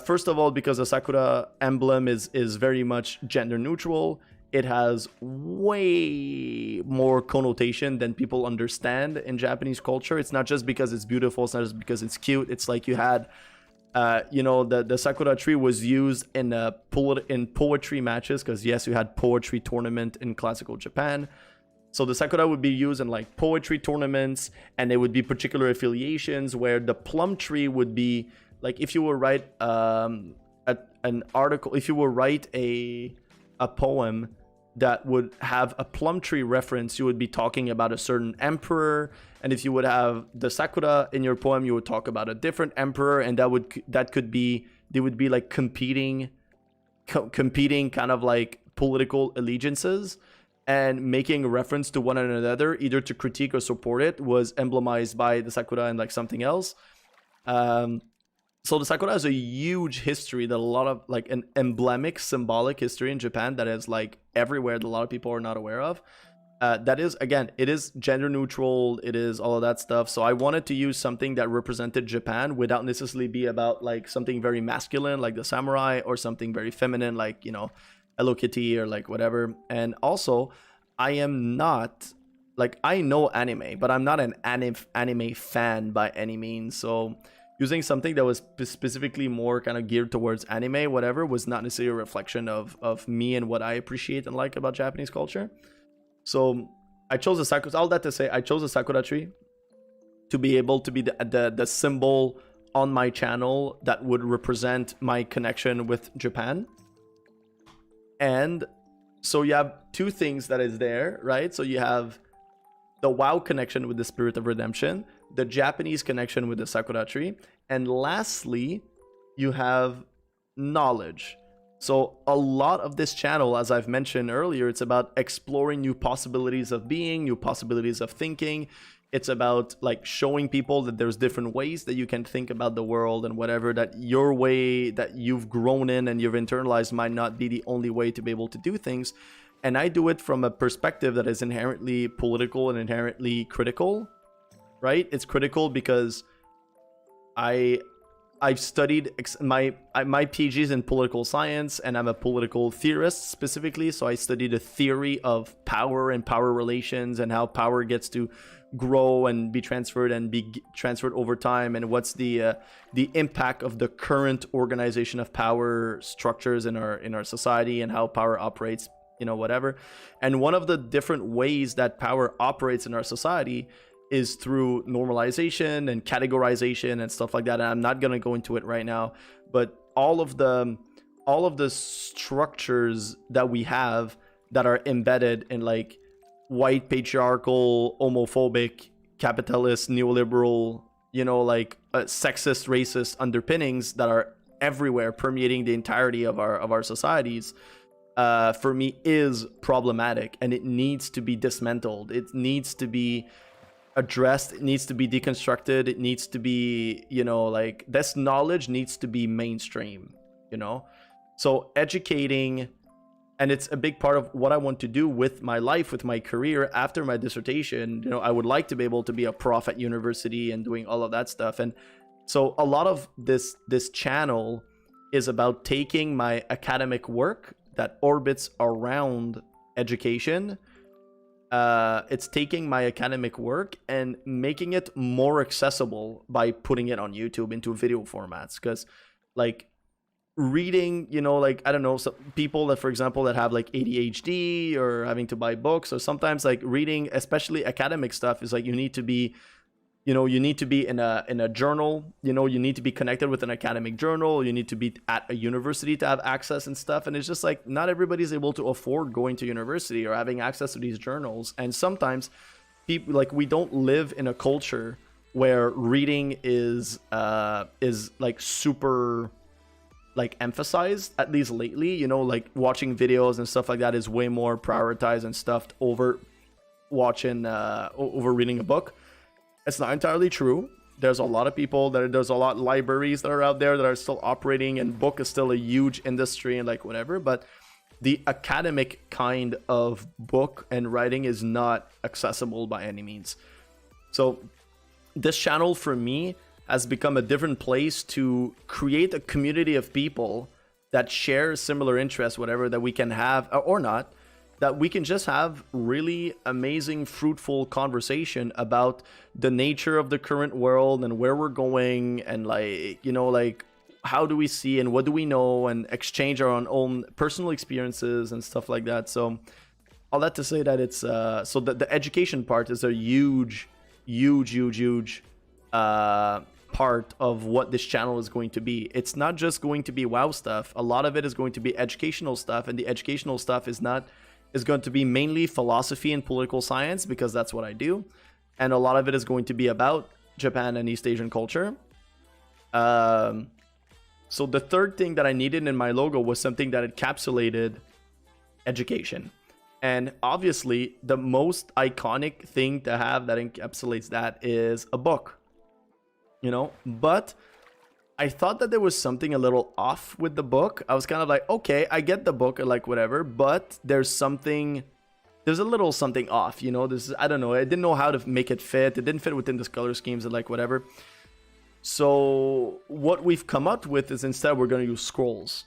First of all, because the sakura emblem is very much gender neutral. it has way more connotation than people understand in Japanese culture. It's not just because it's beautiful, it's not just because it's cute. It's like you had the sakura tree was used in poetry matches, because yes, you had poetry tournament in classical Japan. So the sakura would be used in like poetry tournaments, and there would be particular affiliations where the plum tree would be like, if you were write an article, if you were write a poem that would have a plum tree reference, you would be talking about a certain emperor. And if you would have the sakura in your poem, you would talk about a different emperor, and that could be, they would be like competing kind of like political allegiances, and making reference to one another, either to critique or support it, was emblemized by the sakura and like something else. So the sakura has a huge history, that a lot of like an emblemic, symbolic history in Japan that is like everywhere, that a lot of people are not aware of. That is, again, it is gender neutral, it is all of that stuff. So I wanted to use something that represented Japan without necessarily be about like something very masculine like the samurai, or something very feminine like, Hello Kitty or like whatever. And also, I am not like, I know anime, but I'm not an anime fan by any means. So using something that was specifically more kind of geared towards anime, whatever, was not necessarily a reflection of me and what I appreciate and like about Japanese culture. So I chose the sakura. All that to say, I chose the sakura tree to be able to be the symbol on my channel that would represent my connection with Japan. And so you have two things that is there, right? So you have the WoW connection with the Spirit of Redemption, the Japanese connection with the sakura tree, and lastly, you have knowledge. So a lot of this channel, as I've mentioned earlier, it's about exploring new possibilities of being, new possibilities of thinking. It's about like showing people that there's different ways that you can think about the world, and whatever, that your way that you've grown in and you've internalized might not be the only way to be able to do things. And I do it from a perspective that is inherently political and inherently critical, right? It's critical because I've studied my PhD is in political science, and I'm a political theorist specifically. So I study the theory of power and power relations, and how power gets to grow and be transferred over time, and what's the impact of the current organization of power structures in our society, and how power operates, whatever. And one of the different ways that power operates in our society is through normalization and categorization and stuff like that. And I'm not going to go into it right now, but all of the structures that we have that are embedded in like white, patriarchal, homophobic, capitalist, neoliberal, sexist, racist underpinnings that are everywhere, permeating the entirety of our societies, for me is problematic, and it needs to be dismantled. It needs to be addressed. It needs to be deconstructed. It needs to be, this knowledge needs to be mainstream, So educating, and it's a big part of what I want to do with my life, with my career after my dissertation. I would like to be able to be a prof at university and doing all of that stuff. And so a lot of this channel is about taking my academic work that orbits around education. It's taking my academic work and making it more accessible by putting it on YouTube into video formats. Because like reading, I don't know, some people that, for example, that have like ADHD or having to buy books, or sometimes like reading, especially academic stuff, is like you need to be in a journal, you need to be connected with an academic journal, you need to be at a university to have access and stuff. And it's just like, not everybody's able to afford going to university or having access to these journals. And sometimes people, like, we don't live in a culture where reading is like super like emphasized, at least lately. Like watching videos and stuff like that is way more prioritized and stuffed over reading a book. It's not entirely true. There's a lot of people there's a lot of libraries that are out there that are still operating, and book is still a huge industry and like whatever. But the academic kind of book and writing is not accessible by any means. So this channel for me has become a different place to create a community of people that share similar interests, whatever, that we can have or not, that we can just have really amazing, fruitful conversation about the nature of the current world and where we're going, and like, you know, like how do we see and what do we know, and exchange our own personal experiences and stuff like that. So all that to say that it's so the education part is a huge part of what this channel is going to be. It's not just going to be WoW stuff. A lot of it is going to be educational stuff, and the educational stuff is going to be mainly philosophy and political science, because that's what I do, and a lot of it is going to be about Japan and East Asian culture. So the third thing that I needed in my logo was something that encapsulated education. And obviously, the most iconic thing to have that encapsulates that is a book, you know? But I thought that there was something a little off with the book. I was kind of like, okay, I get the book, like whatever, but there's a little something off, you know? I don't know. I didn't know how to make it fit. It didn't fit within this color schemes and like whatever. So what we've come up with is instead we're going to use scrolls.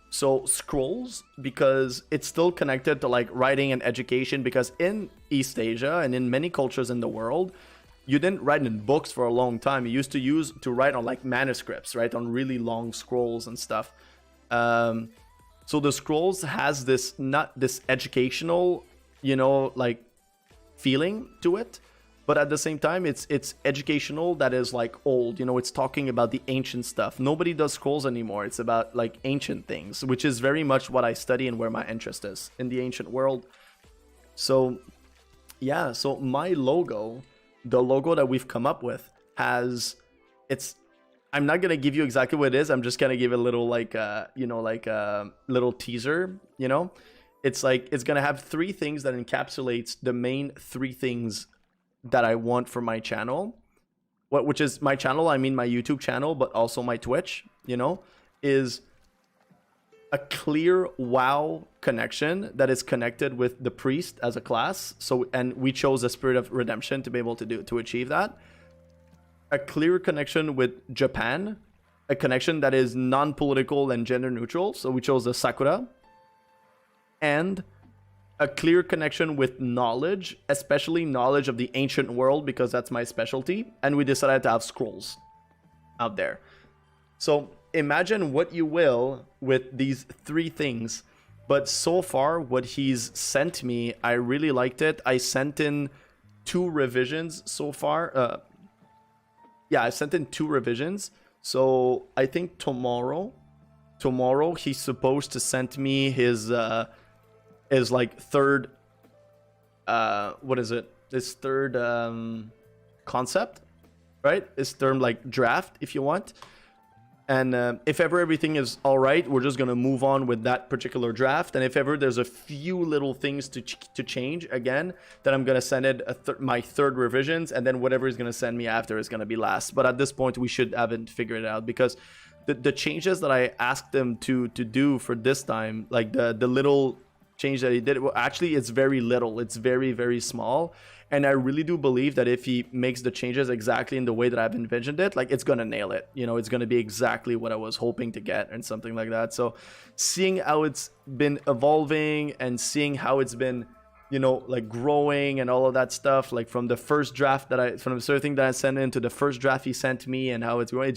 So scrolls, because it's still connected to like writing and education, because in East Asia and in many cultures in the world, you didn't write in books for a long time. You used to write on like manuscripts, right? On really long scrolls and stuff. So the scrolls has this, not this educational, you know, like feeling to it, but at the same time, it's educational that is like old, you know, it's talking about the ancient stuff. Nobody does scrolls anymore. It's about like ancient things, which is very much what I study and where my interest is, in the ancient world. So yeah, so my logo, the logo that we've come up with I'm not going to give you exactly what it is. I'm just going to give a little like, you know, like a little teaser, you know, it's like, it's going to have three things that encapsulates the main three things that I want for my channel, which is my channel, I mean my YouTube channel, but also my Twitch, you know, is a clear WoW connection that is connected with the priest as a class. So, and we chose a spirit of redemption to be able to achieve that. A clear connection with Japan, a connection that is non-political and gender neutral. So we chose the Sakura. And a clear connection with knowledge, especially knowledge of the ancient world, because that's my specialty. And we decided to have scrolls out there. So imagine what you will with these three things. But so far, what he's sent me, I really liked it. I sent in 2 revisions so far. Yeah, I sent in 2 revisions. So I think tomorrow he's supposed to send me his like third what is it, his third concept, right? His third like draft, if you want. And if ever everything is all right, we're just gonna move on with that particular draft. And if ever there's a few little things to change again, then I'm gonna send it my third revisions, and then whatever he's gonna send me after is gonna be last. But at this point, we should haven't figured it out, because the changes that I asked him to do for this time, like the little change that he did, well, actually it's very little, it's very, very small. And I really do believe that if he makes the changes exactly in the way that I've envisioned it, like, it's gonna nail it, you know, it's gonna be exactly what I was hoping to get and something like that. So seeing how it's been evolving and seeing how it's been, you know, like growing and all of that stuff, like from the first draft from the sort of thing that I sent in to the first draft he sent me, and how it's growing,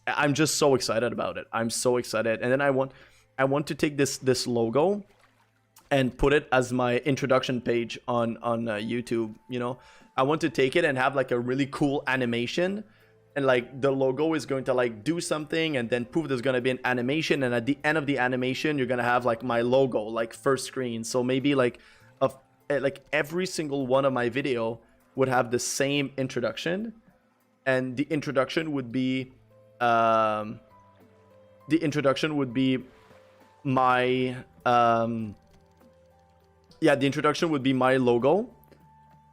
I'm just so excited about it. I'm so excited. And then I want to take this logo and put it as my introduction page on YouTube. You know, I want to take it and have like a really cool animation, and like the logo is going to like do something, and then poof, there's going to be an animation, and at the end of the animation you're going to have like my logo, like first screen. So maybe like every single one of my video would have the same introduction, and the introduction would be my yeah, the introduction would be my logo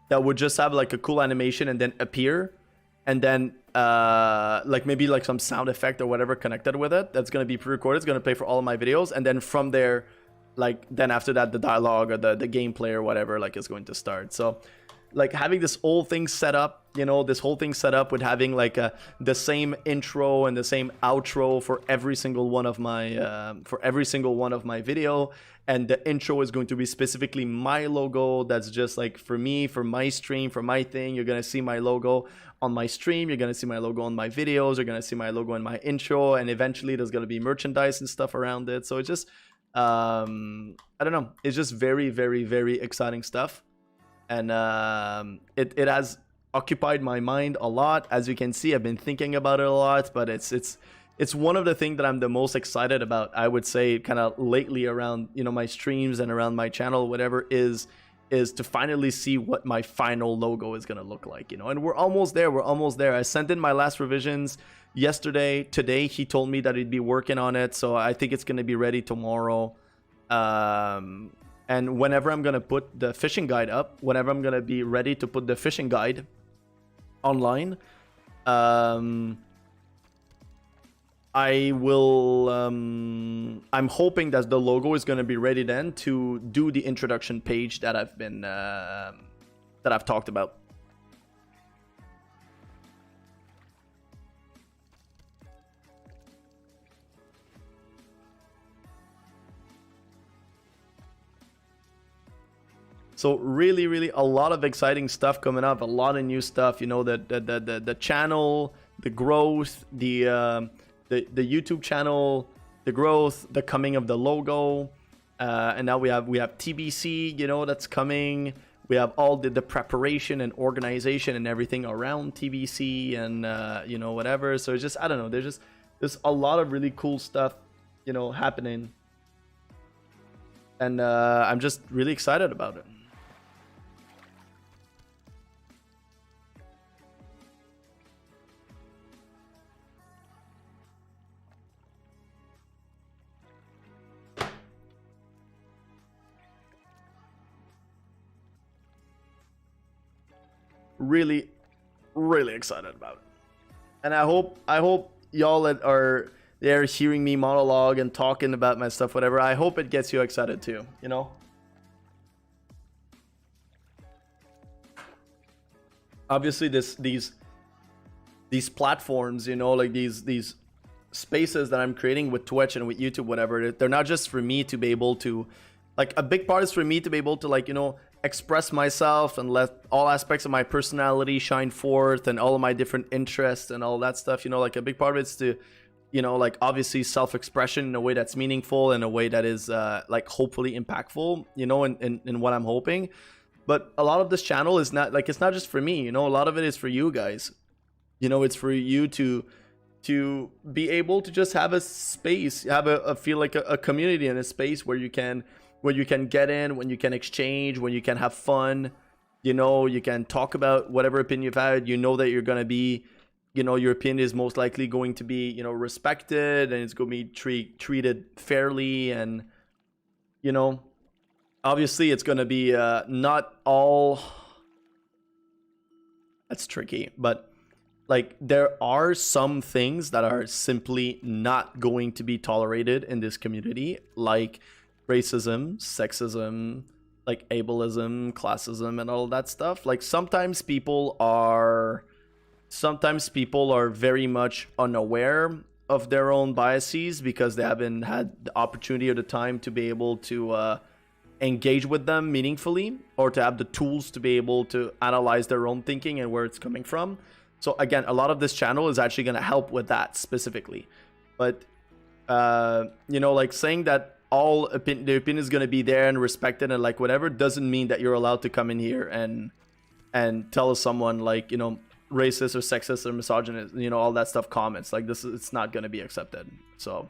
that would just have like a cool animation and then appear, and then like maybe like some sound effect or whatever connected with it that's going to be pre-recorded. It's going to play for all of my videos, and then from there, like, then after that the dialogue or the gameplay or whatever like is going to start. So like having this whole thing set up, you know, this whole thing set up with having like the same intro and the same outro for every single one of my video, and the intro is going to be specifically my logo. That's just like for me, for my stream, for my thing. You're gonna see my logo on my stream, you're gonna see my logo on my videos, you're gonna see my logo in my intro, and eventually there's gonna be merchandise and stuff around it. So it's just I don't know, it's just very, very, very exciting stuff. And it has occupied my mind a lot. As you can see, I've been thinking about it a lot, but it's one of the things that I'm the most excited about, I would say, kind of lately around, you know, my streams and around my channel, whatever, is to finally see what my final logo is going to look like, you know. And we're almost there. I sent in my last revisions yesterday. Today he told me that he'd be working on it, so I think it's going to be ready tomorrow. And whenever I'm going to put the fishing guide up, whenever I'm going to be ready to put the fishing guide online, I will I'm hoping that the logo is going to be ready then to do the introduction page that I've talked about. So really, really a lot of exciting stuff coming up, a lot of new stuff, you know, the channel, the growth, the YouTube channel, the growth, the coming of the logo, and now we have TBC, you know, that's coming. We have all the preparation and organization and everything around TBC and you know, whatever. So it's just, I don't know, there's a lot of really cool stuff, you know, happening, and I'm just really excited about it. Really, really excited about it, and I hope y'all that are there hearing me monologue and talking about my stuff, whatever, I hope it gets you excited too, you know. Obviously these platforms, you know, like these spaces that I'm creating with Twitch and with YouTube, whatever, they're not just for me to be able to, like, a big part is for me to be able to, like, you know, express myself and let all aspects of my personality shine forth and all of my different interests and all that stuff, you know. Like, a big part of it's to, you know, like, obviously self-expression in a way that's meaningful, in a way that is like hopefully impactful, you know, in what I'm hoping. But a lot of this channel is not, like, it's not just for me, you know. A lot of it is for you guys, you know. It's for you to be able to just have a space, have a feel like a community, and a space where you can get in, when you can exchange, when you can have fun, you know. You can talk about whatever opinion you've had, you know, that you're going to be, you know, your opinion is most likely going to be, you know, respected, and it's going to be treated fairly. And, you know, obviously it's going to be not all, that's tricky, but, like, there are some things that are simply not going to be tolerated in this community, like racism, sexism, like ableism, classism, and all that stuff. Like, sometimes people are very much unaware of their own biases because they haven't had the opportunity or the time to be able to engage with them meaningfully, or to have the tools to be able to analyze their own thinking and where it's coming from. So again, a lot of this channel is actually going to help with that specifically. But you know, like, saying that all the opinion is going to be there and respected and, like, whatever, doesn't mean that you're allowed to come in here and tell someone, like, you know, racist or sexist or misogynist, you know, all that stuff comments. Like, it's not going to be accepted. So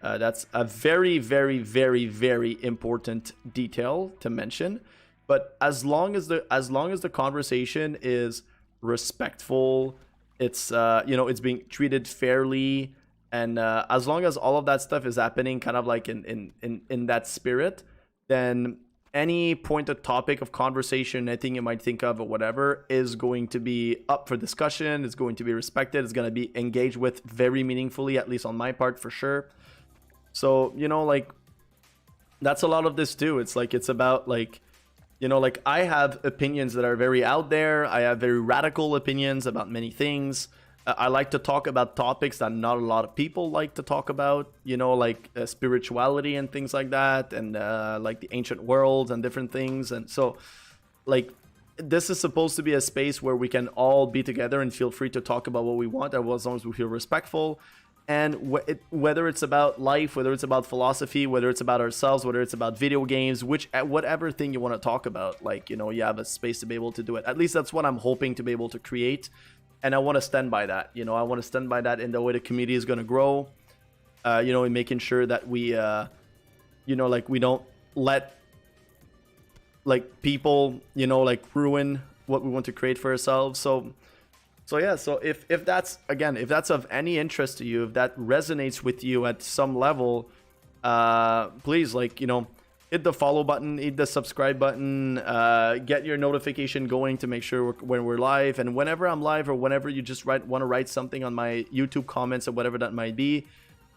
that's a very, very, very, very important detail to mention. But as long as the conversation is respectful, it's you know, it's being treated fairly, and as long as all of that stuff is happening kind of like in that spirit, then any point of topic of conversation, anything you might think of or whatever, is going to be up for discussion, is going to be respected, is going to be engaged with very meaningfully, at least on my part, for sure. So, you know, like, that's a lot of this too. It's like, it's about, like, You know, like I have opinions that are very out there. I have very radical opinions about many things. I like to talk about topics that not a lot of people like to talk about, you know, like spirituality and things like that, and like the ancient world and different things. And so, like, this is supposed to be a space where we can all be together and feel free to talk about what we want, as long as we feel respectful. And whether it's about life, whether it's about philosophy, whether it's about ourselves, whether it's about video games, whatever thing you want to talk about, like, you know, you have a space to be able to do it. At least that's what I'm hoping to be able to create. And I want to stand by that. You know, I want to stand by that in the way the community is going to grow, you know, in making sure that we, you know, like we don't let like people, you know, like ruin what we want to create for ourselves. So yeah, so if that's, again, if that's of any interest to you, if that resonates with you at some level, please, like, you know, hit the follow button, hit the subscribe button, get your notification going to make sure when we're live. And whenever I'm live, or whenever you just want to write something on my YouTube comments or whatever that might be,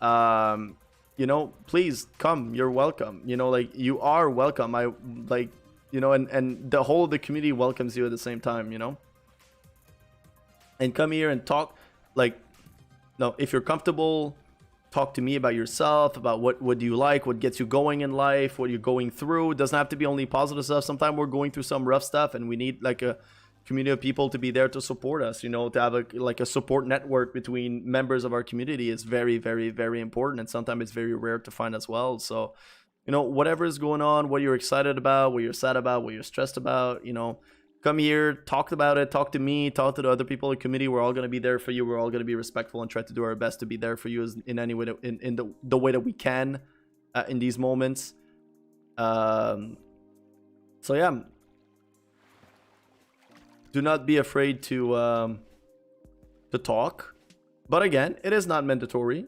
you know, please come, you're welcome. You know, like, you are welcome. I like, you know, and the whole of the community welcomes you at the same time, you know. And come here and talk, like, no, if you're comfortable, talk to me about yourself, about what do you like, what gets you going in life, what you're going through. It doesn't have to be only positive stuff. Sometimes we're going through some rough stuff, and we need like a community of people to be there to support us, you know, to have a support network between members of our community is very, very, very important. And sometimes it's very rare to find as well. So, you know, whatever is going on, what you're excited about, what you're sad about, what you're stressed about, you know, come here, talk about it, talk to me, talk to the other people in the community. We're all going to be there for you. We're all going to be respectful and try to do our best to be there for you in any way, in the way that we can in these moments. So yeah, do not be afraid to talk. But again, it is not mandatory.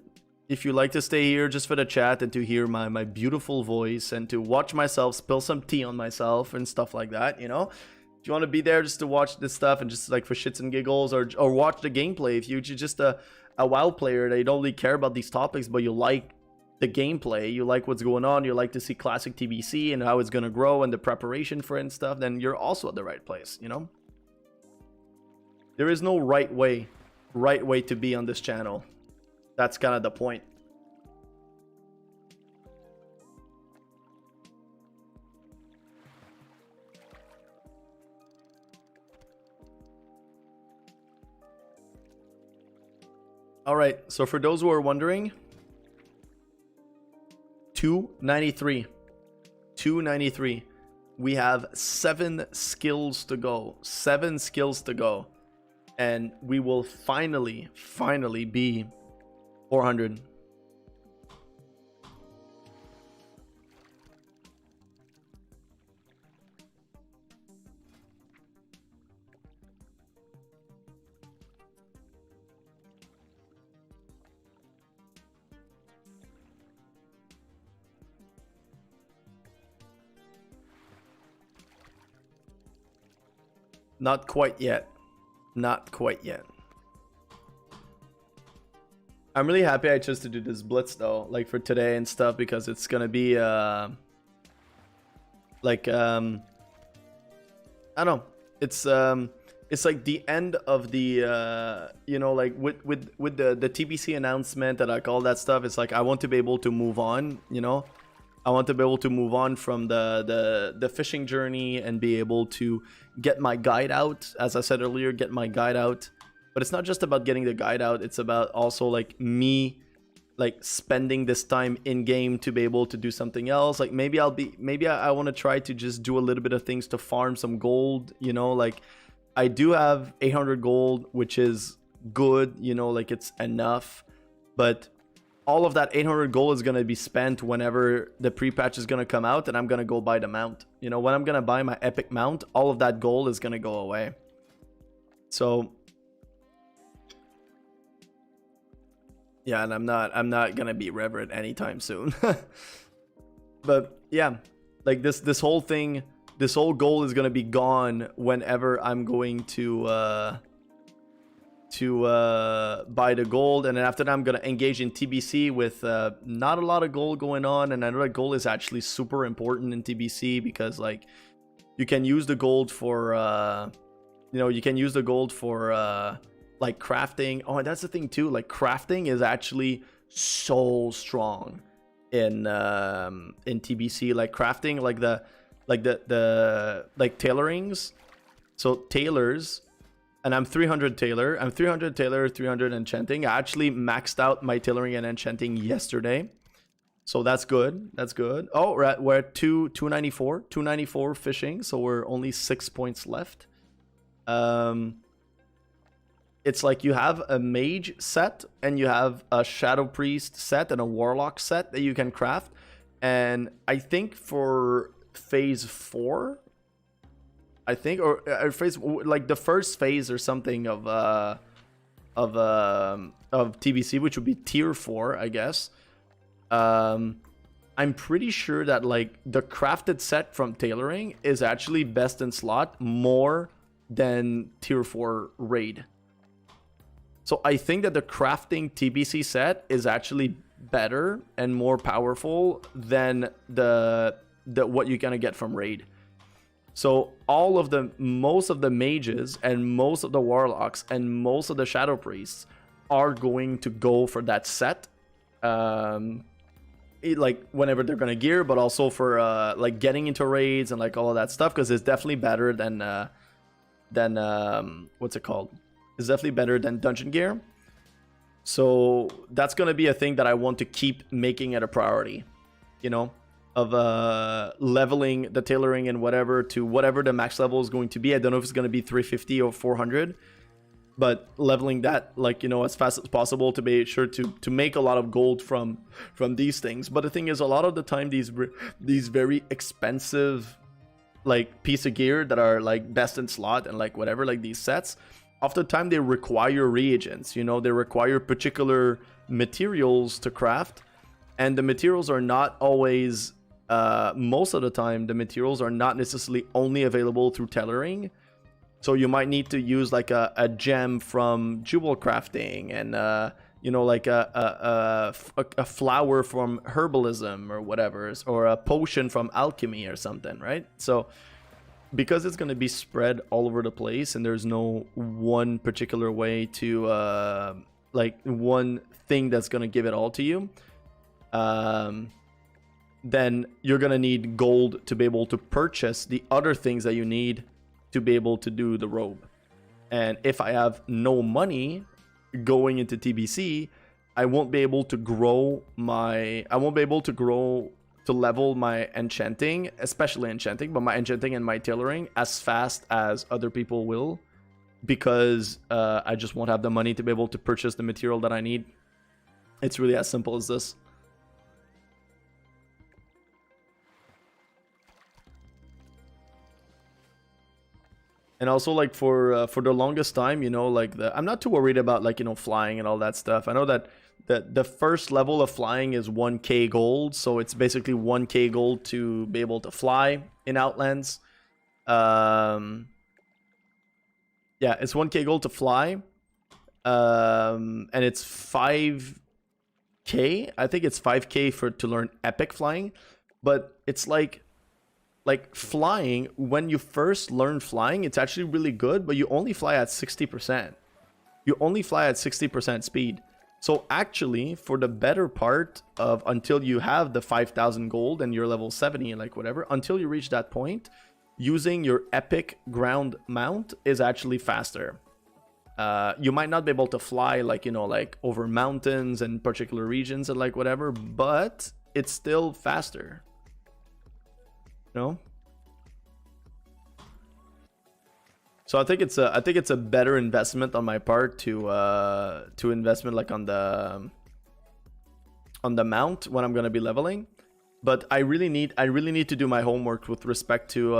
If you like to stay here just for the chat and to hear my beautiful voice and to watch myself spill some tea on myself and stuff like that, you know, if you want to be there just to watch this stuff and just like for shits and giggles, or watch the gameplay, if you're just a WoW player that you don't really care about these topics, but you like the gameplay, you like what's going on, you like to see classic TBC and how it's going to grow and the preparation for it and stuff, then you're also at the right place, you know? There is no right way to be on this channel. That's kind of the point. All right, so for those who are wondering, 293. We have 7 skills to go. 7 skills to go. And we will finally be 400. Not quite yet. Not quite yet. I'm really happy I chose to do this blitz though, like for today and stuff, because it's gonna be like I don't know. It's like the end of the you know, like with the TBC announcement and like all that stuff. It's like I want to be able to move on, you know. I want to be able to move on from the fishing journey and be able to get my guide out. As I said earlier, get my guide out. But it's not just about getting the guide out. It's about also like me, like spending this time in game to be able to do something else. Like maybe I want to try to just do a little bit of things to farm some gold. You know, like I do have 800 gold, which is good. You know, like it's enough. But all of that 800 gold is going to be spent whenever the pre-patch is going to come out and I'm going to go buy the mount. You know, when I'm going to buy my epic mount, all of that gold is going to go away. So yeah, and I'm not going to be reverent anytime soon. But yeah, like this whole thing, this whole gold is going to be gone whenever I'm going to buy the gold, and then after that I'm gonna engage in TBC with not a lot of gold going on. And I know that gold is actually super important in TBC because like you can use the gold for you can use the gold for like crafting. Oh, and that's the thing too, like crafting is actually so strong in TBC. Like crafting, like the tailorings. So tailors, and I'm 300 tailor. I'm 300 tailor, 300 enchanting. I actually maxed out my tailoring and enchanting yesterday. So that's good. That's good. Oh, we're at 294 fishing. So we're only 6 points left. It's like you have a mage set and you have a shadow priest set and a warlock set that you can craft. And I think for phase 4, I think, or phase, like the first phase or something of TBC, which would be tier 4, I guess. I'm pretty sure that like the crafted set from tailoring is actually best in slot more than tier 4 raid. So I think that the crafting TBC set is actually better and more powerful than the what you're gonna get from raid. So most of the mages and most of the warlocks and most of the shadow priests are going to go for that set. Like whenever they're gonna gear, but also for like getting into raids and like all of that stuff, because it's definitely better than what's it called? It's definitely better than dungeon gear. So that's gonna be a thing that I want to keep making it a priority, you know, of leveling the tailoring and whatever to whatever the max level is going to be. I don't know if it's gonna be 350 or 400. But leveling that, like, you know, as fast as possible to be sure to make a lot of gold from these things. But the thing is, a lot of the time, these very expensive, like, piece of gear that are, like, best in slot and, like, whatever, like, these sets, oftentimes they require reagents, you know, they require particular materials to craft. And the materials are not always, most of the time, the materials are not necessarily only available through tailoring. So you might need to use like a gem from jewel crafting and you know, like a flower from herbalism or whatever, or a potion from alchemy or something, right? So because it's going to be spread all over the place and there's no one particular way to like one thing that's going to give it all to you, then you're going to need gold to be able to purchase the other things that you need to be able to do the robe. And if I have no money going into TBC, I won't be able to grow to level my enchanting, especially enchanting, but my enchanting and my tailoring as fast as other people will, because I just won't have the money to be able to purchase the material that I need. It's really as simple as this. And also, like, for the longest time, you know, like, I'm not too worried about, like, you know, flying and all that stuff. I know that the first level of flying is 1k gold, so it's basically 1k gold to be able to fly in Outlands. Yeah, it's 1k gold to fly. And it's 5k. I think it's 5k to learn epic flying. But it's like flying, when you first learn flying, it's actually really good, but you only fly at 60%. You only fly at 60% speed. So actually, for the better part of until you have the 5,000 gold and you're level 70 and like whatever, until you reach that point, using your epic ground mount is actually faster. You might not be able to fly, like, you know, like over mountains and particular regions and like whatever, but it's still faster. No. So I think it's a better investment on my part to investment like on the mount when I'm gonna be leveling. But I really need to do my homework with respect to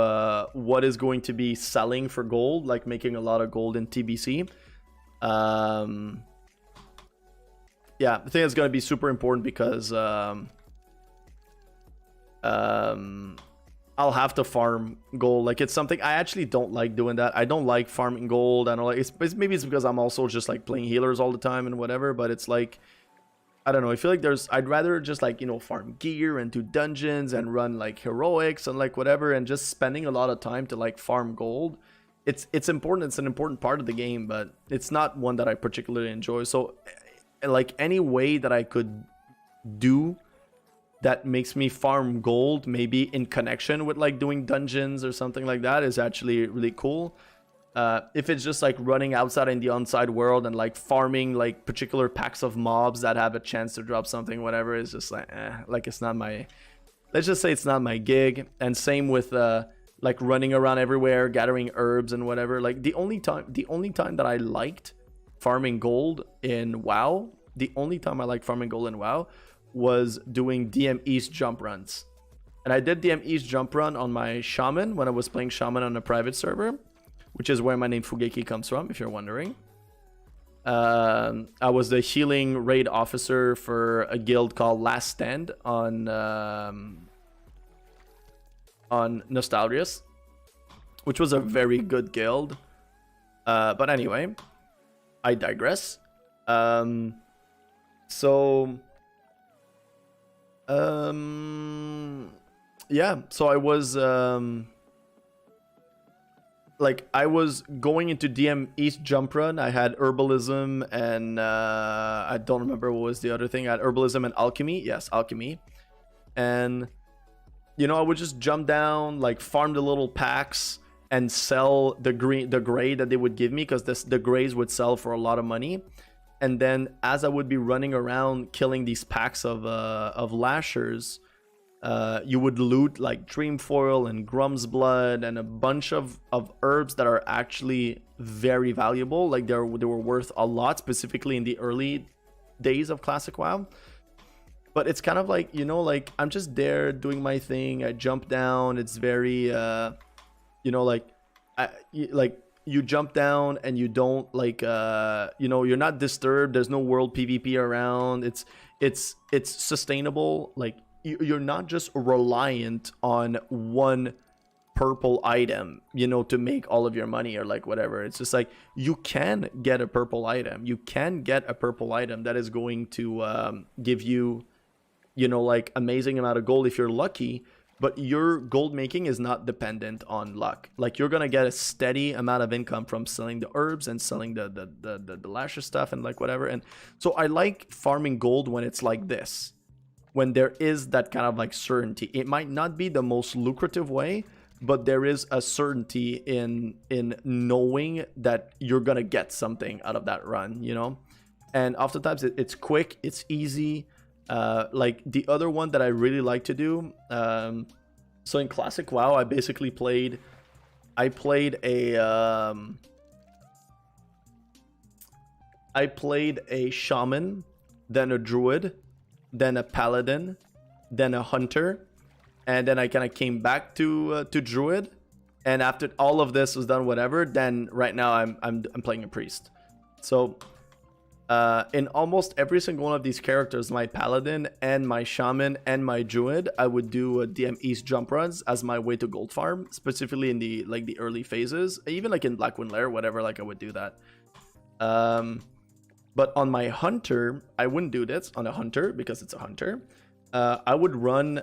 what is going to be selling for gold, like making a lot of gold in TBC. Yeah, I think it's gonna be super important because I'll have to farm gold. Like, it's something I actually don't like doing that. I don't like farming gold. I don't like maybe it's because I'm also just like playing healers all the time and whatever, but it's like I don't know. I feel like I'd rather just like, you know, farm gear and do dungeons and run like heroics and like whatever, and just spending a lot of time to like farm gold. It's important. It's an important part of the game, but it's not one that I particularly enjoy. So like any way that I could do that makes me farm gold, maybe in connection with like doing dungeons or something like that, is actually really cool. If it's just like running outside in the onside world and like farming like particular packs of mobs that have a chance to drop something, whatever, it's just like, like it's not my, let's just say it's not my gig. And same with like running around everywhere, gathering herbs and whatever. Like the only time that I liked farming gold in WoW, was doing DM East jump runs. And I did DM East jump run on my Shaman when I was playing Shaman on a private server, which is where my name Fugeki comes from, if you're wondering. I was the healing raid officer for a guild called Last Stand on Nostalgius, which was a very good guild. But anyway, I digress. Yeah, so I was like I was going into DM East jump run. I had herbalism and I don't remember what was the other thing. I had herbalism and alchemy. Yes, alchemy. And you know, I would just jump down, like farm the little packs and sell the gray that they would give me, because the grays would sell for a lot of money. And then as I would be running around killing these packs of lashers, you would loot like Dreamfoil and Grum's Blood and a bunch of herbs that are actually very valuable. Like they were worth a lot, specifically in the early days of Classic WoW. But it's kind of like, you know, like I'm just there doing my thing. I jump down. It's very, you know, like you jump down and you don't like, you know, you're not disturbed. There's no world PvP around. It's sustainable. Like you're not just reliant on one purple item, you know, to make all of your money or like whatever. It's just like you can get a purple item. You can get a purple item that is going to give you, you know, like amazing amount of gold if you're lucky. But your gold making is not dependent on luck. Like you're gonna get a steady amount of income from selling the herbs and selling the lasher stuff and like whatever. And so I like farming gold when it's like this, when there is that kind of like certainty. It might not be the most lucrative way, but there is a certainty in knowing that you're gonna get something out of that run, you know. And oftentimes it's quick, it's easy. Like the other one that I really like to do, so in Classic WoW, I basically played a shaman, then a druid, then a paladin, then a hunter, and then I kind of came back to druid. And after all of this was done, whatever, then right now I'm playing a priest. So in almost every single one of these characters, my paladin and my shaman and my druid, I would do DM East jump runs as my way to gold farm, specifically in the early phases, even like in Blackwind Lair, whatever. Like I would do that. But on my hunter, I wouldn't do this on a hunter because it's a hunter. I would run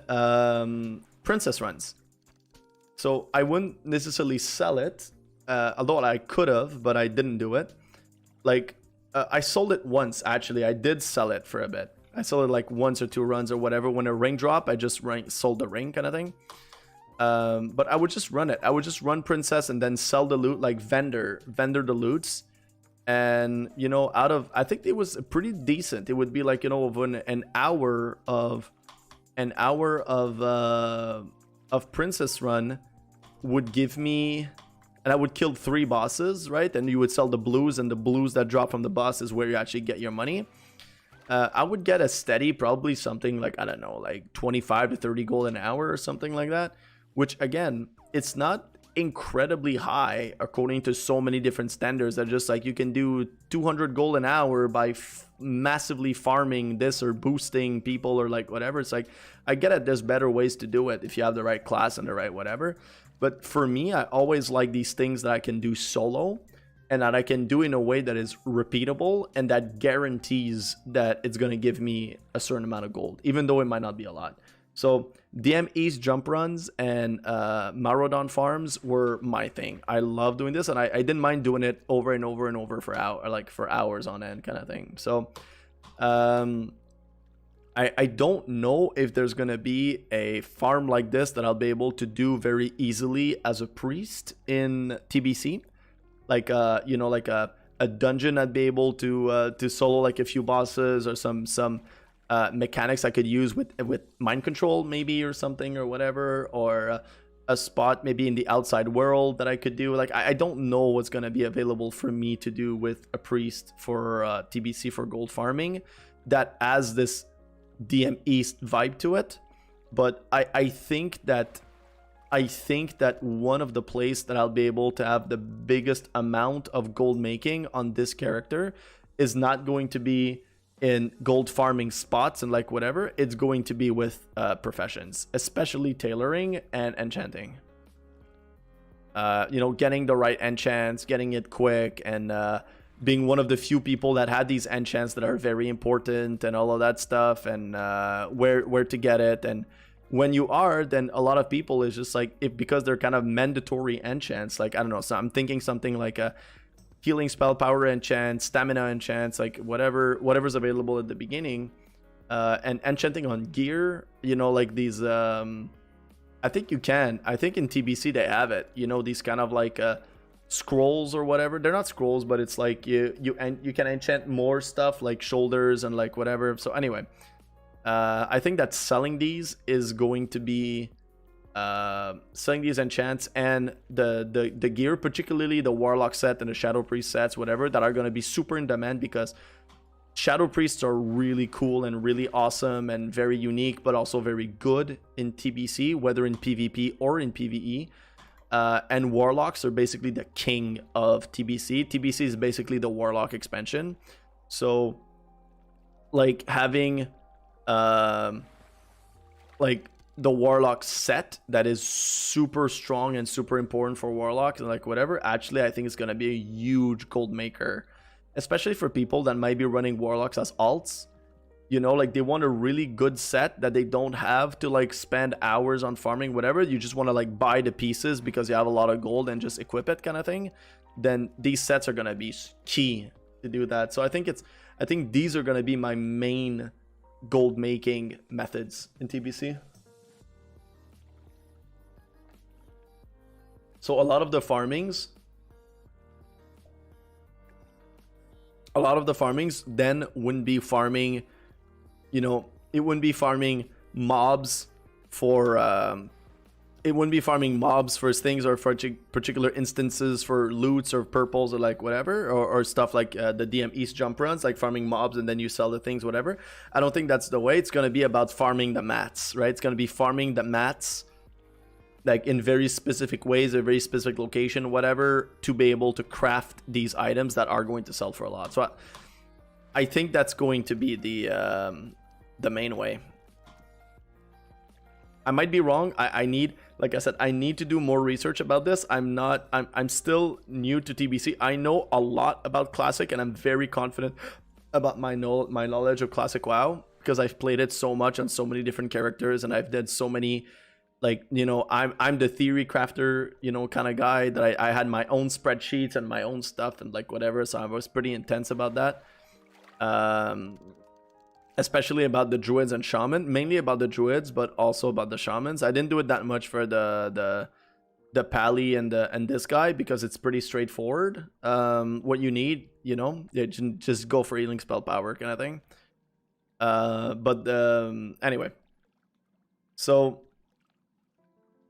princess runs, so I wouldn't necessarily sell it, although I could have, but I didn't do it. Like I sold it once, actually. I did sell it for a bit. I sold it like once or two runs or whatever. When a ring dropped, I just sold the ring kind of thing. But I would just run it. I would just run princess and then sell the loot, like vendor the loots. And, you know, I think it was pretty decent. It would be like, you know, of an hour of princess run would give me, and I would kill 3 bosses, right? And you would sell the blues, and the blues that drop from the boss is where you actually get your money. I would get a steady, probably something like, I don't know, like 25 to 30 gold an hour or something like that. Which, again, it's not incredibly high according to so many different standards. That just like you can do 200 gold an hour by massively farming this or boosting people or like whatever. It's like, I get it, there's better ways to do it if you have the right class and the right whatever. But for me, I always like these things that I can do solo. and that I can do in a way that is repeatable and that guarantees that it's going to give me a certain amount of gold, even though it might not be a lot. So DM East jump runs and Maraudon farms were my thing. I love doing this, and I didn't mind doing it over and over and over for hours on end kind of thing. So I don't know if there's gonna be a farm like this that I'll be able to do very easily as a priest in TBC, like you know, like a dungeon I'd be able to solo like a few bosses, or some mechanics I could use with mind control maybe, or something, or whatever, or a spot maybe in the outside world that I could do. Like I don't know what's gonna be available for me to do with a priest for TBC for gold farming that has this DM East vibe to it. But I think that one of the places that I'll be able to have the biggest amount of gold making on this character is not going to be in gold farming spots and like whatever. It's going to be with professions, especially tailoring and enchanting. You know, getting the right enchants, getting it quick, and being one of the few people that had these enchants that are very important and all of that stuff, and where to get it. And when you are, then a lot of people is just like, because they're kind of mandatory enchants, like, I don't know, so I'm thinking something like a healing spell power enchant, stamina enchants, like whatever's available at the beginning, and enchanting on gear, you know, like these I think in TBC they have it, you know, these kind of like scrolls or whatever. They're not scrolls, but it's like you can enchant more stuff like shoulders and like whatever. So anyway, I think that selling these is going to be selling these enchants and the gear, particularly the warlock set and the shadow priest sets, whatever, that are going to be super in demand, because shadow priests are really cool and really awesome and very unique, but also very good in TBC, whether in PvP or in PvE. And warlocks are basically the king of TBC. TBC is basically the warlock expansion. So like having like the warlock set that is super strong and super important for warlocks and like whatever, actually I think it's going to be a huge gold maker, especially for people that might be running warlocks as alts. You know, like they want a really good set that they don't have to like spend hours on farming, whatever. You just want to like buy the pieces because you have a lot of gold and just equip it kind of thing. Then these sets are going to be key to do that. So I think these are going to be my main gold making methods in TBC. So a lot of the farmings then wouldn't be farming, you know, it wouldn't be farming mobs for things, or for particular instances for loots or purples or like whatever, or stuff like the DM East jump runs, like farming mobs and then you sell the things, whatever. I don't think that's the way. It's going to be about farming the mats, right? It's going to be farming the mats like in very specific ways, a very specific location, whatever, to be able to craft these items that are going to sell for a lot. So I think that's going to be the main way. I might be wrong. I need, like I said, I need to do more research about this. I'm still new to TBC. I know a lot about Classic, and I'm very confident about my knowledge of Classic WoW, because I've played it so much on so many different characters, and I've done so many, like, you know, I'm the theory crafter, you know, kind of guy, that I had my own spreadsheets and my own stuff and like whatever. So I was pretty intense about that. Especially about the druids and shaman, mainly about the druids, but also about the shamans. I didn't do it that much for the pally and this guy, because it's pretty straightforward. What you need, you know, just go for healing spell power kind of thing. Anyway, so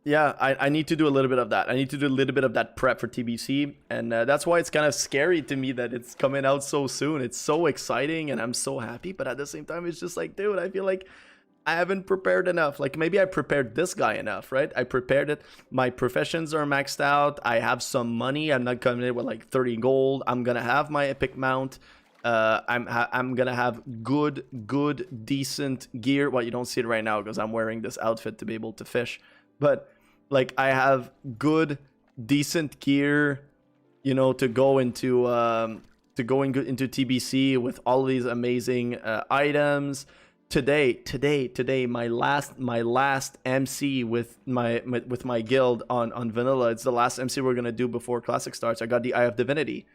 yeah, I need to do a little bit of that. I need to do a little bit of that prep for TBC, and that's why it's kind of scary to me that it's coming out so soon. It's so exciting, and I'm so happy, but at the same time, it's just like, dude, I feel like I haven't prepared enough. Like, maybe I prepared this guy enough, right? I prepared it. My professions are maxed out. I have some money. I'm not coming in with like 30 gold. I'm gonna have my epic mount. I'm gonna have good, decent gear. Well, you don't see it right now because I'm wearing this outfit to be able to fish. But like, I have good, decent gear, you know, to go into into TBC with all these amazing items. Today, my last MC with my guild on vanilla. It's the last MC we're gonna do before classic starts. I got the Eye of Divinity,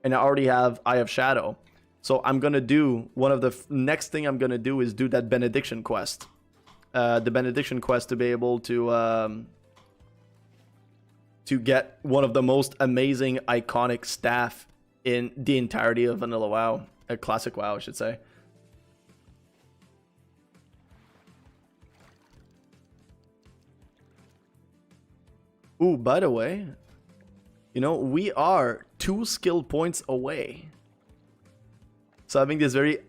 and I already have Eye of Shadow. So I'm gonna do one of the next thing I'm gonna do is do that benediction quest, the benediction quest to be able to get one of the most amazing iconic staff in the entirety of vanilla WoW, classic WoW, I should say. Ooh, by the way, you know, we are 2 skill points away. So having this very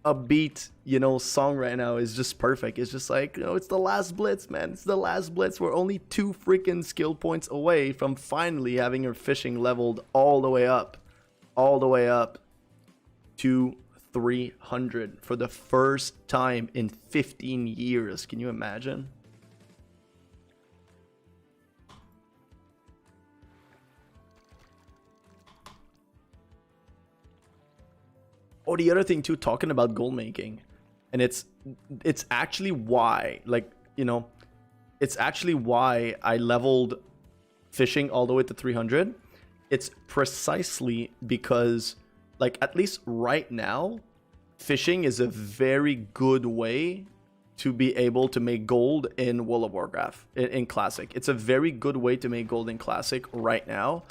upbeat, you know, song right now is just perfect. It's just like, you know, it's the last blitz, man. It's the last blitz. We're only 2 freaking skill points away from finally having our fishing leveled all the way up to 300 for the first time in 15 years. Can you imagine? Oh, the other thing too, talking about gold making, and it's actually why, like, you know, it's actually why I leveled fishing all the way to 300. It's precisely because, like, at least right now, fishing is a very good way to be able to make gold in World of Warcraft, in Classic. It's a very good way to make gold in Classic right now.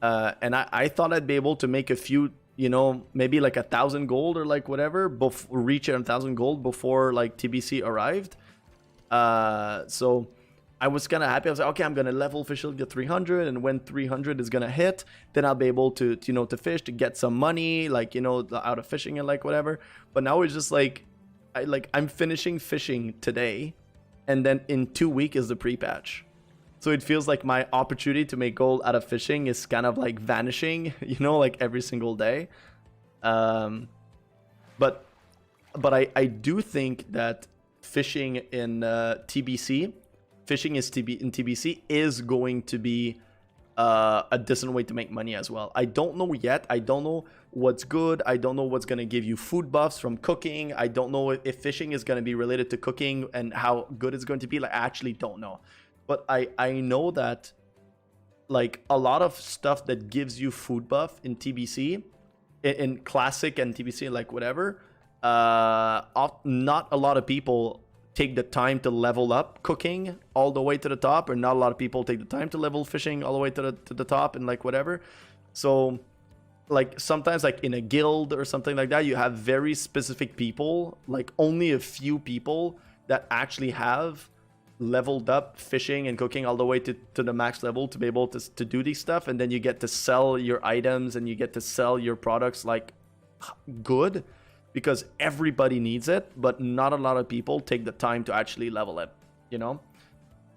And I thought I'd be able to make a few, you know, maybe like 1,000 gold or like whatever, reach 1,000 gold before like TBC arrived. So I was kind of happy. I was like, okay, I'm gonna level officially to 300, and when 300 is gonna hit, then I'll be able to, you know, to fish, to get some money, like, you know, out of fishing and like whatever. But now it's just like, I'm finishing fishing today, and then in 2 weeks is the pre-patch. So it feels like my opportunity to make gold out of fishing is kind of like vanishing, you know, like every single day. But I do think that fishing in TBC, in TBC is going to be a decent way to make money as well. I don't know yet. I don't know what's good. I don't know what's going to give you food buffs from cooking. I don't know if fishing is going to be related to cooking and how good it's going to be. Like, I actually don't know. But I know that, like, a lot of stuff that gives you food buff in TBC, in Classic and TBC, like whatever, not a lot of people take the time to level up cooking all the way to the top, or not a lot of people take the time to level fishing all the way to the top and like whatever. So, like, sometimes, like in a guild or something like that, you have very specific people, like only a few people that actually have leveled up fishing and cooking all the way to the max level to be able to do these stuff, and then you get to sell your items and you get to sell your products like good, because everybody needs it, but not a lot of people take the time to actually level it, you know.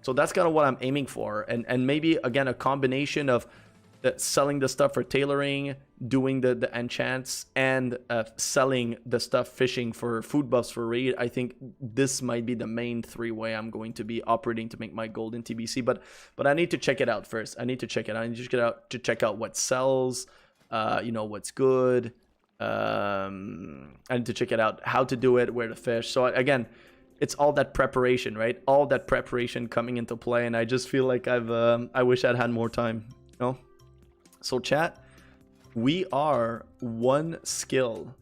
So that's kind of what I'm aiming for, and maybe again a combination of selling the stuff for tailoring, doing the enchants, and selling the stuff fishing for food buffs for raid. I think this might be the main 3-way I'm going to be operating to make my gold in TBC. But I need to check it out first. I need to check it out. I need to check out what sells, you know, what's good. I need to check it out, how to do it, where to fish. So again, it's all that preparation, right? All that preparation coming into play, and I just feel like I wish I'd had more time, you know. So chat, we are one skill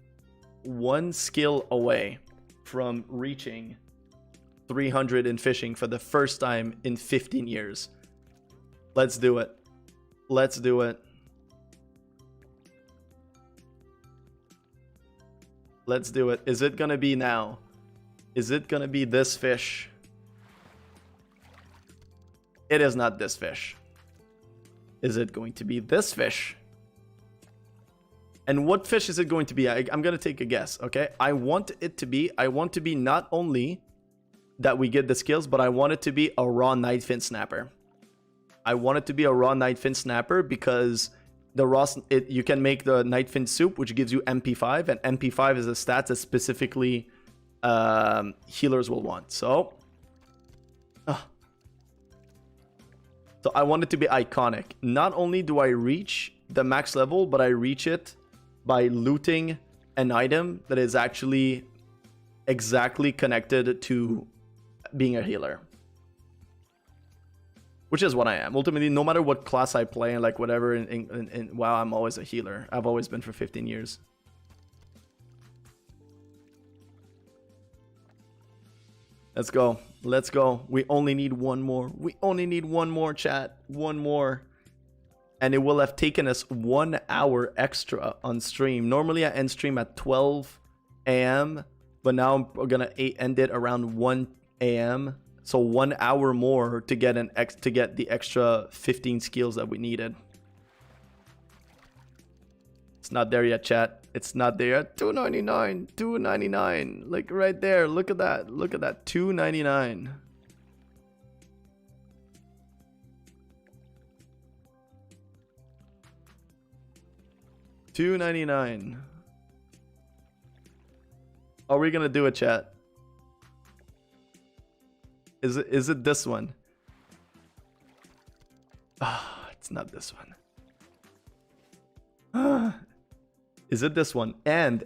away from reaching 300 in fishing for the first time in 15 years. Let's do it. Let's do it. Let's do it. Is it gonna be now? Is it gonna be this fish? It is not this fish. Is it going to be this fish? And what fish is it going to be? I'm going to take a guess, okay? I want to be not only that we get the skills, but I want it to be a raw Nightfin Snapper. I want it to be a raw Nightfin Snapper because the raw, you can make the Nightfin soup, which gives you MP5, and MP5 is a stat that specifically healers will want. So, So I want it to be iconic. Not only do I reach the max level, but I reach it by looting an item that is actually exactly connected to being a healer. Which is what I am. Ultimately, no matter what class I play and like whatever, in WoW, I'm always a healer. I've always been for 15 years. Let's go. Let's go. We only need one more. We only need one more, chat. One more. And it will have taken us 1 hour extra on stream. Normally, I end stream at 12 a.m. But now I'm going to end it around 1 a.m. So 1 hour more to get the extra 15 skills that we needed. It's not there yet, chat. It's not there yet. $2.99. $2.99. Like right there. Look at that. Look at that. $2.99. $2.99. Are we gonna do it, chat? Is it this one? Ah, it's not this one. Ah. Is it this one? And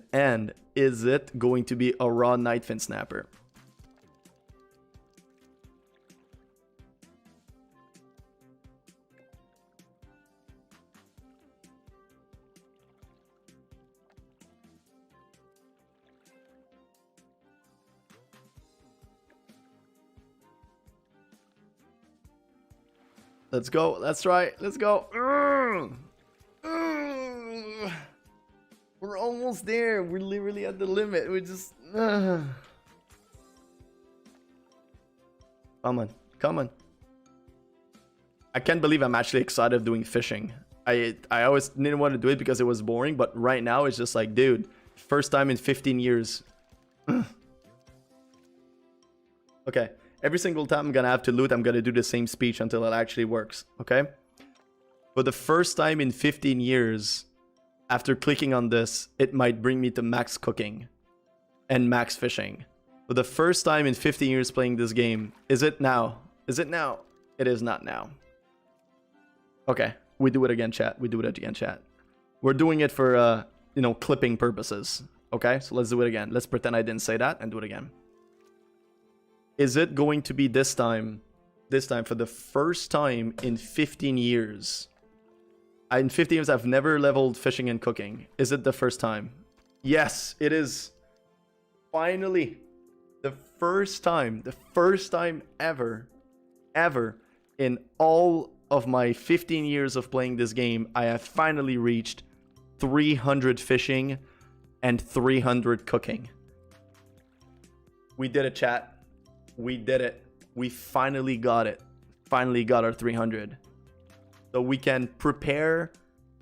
is it going to be a raw Nightfin Snapper? Let's go. That's right. Let's go. We're almost there. We're literally at the limit. We're just... Come on. Come on. I can't believe I'm actually excited of doing fishing. I always didn't want to do it because it was boring, but right now it's just like, dude, first time in 15 years. Okay. Every single time I'm gonna have to loot, I'm gonna do the same speech until it actually works, okay? For the first time in 15 years, after clicking on this, it might bring me to max cooking and max fishing. For the first time in 15 years playing this game, is it now? Is it now? It is not now. Okay, we do it again, chat. We do it again, chat. We're doing it for, you know, clipping purposes, okay? So let's do it again. Let's pretend I didn't say that and do it again. Is it going to be this time for the first time in 15 years? In 15 years, I've never leveled fishing and cooking. Is it the first time? Yes, it is. Finally. The first time ever in all of my 15 years of playing this game, I have finally reached 300 fishing and 300 cooking. We did it, chat. We did it. We finally got it. Finally got our 300. So we can prepare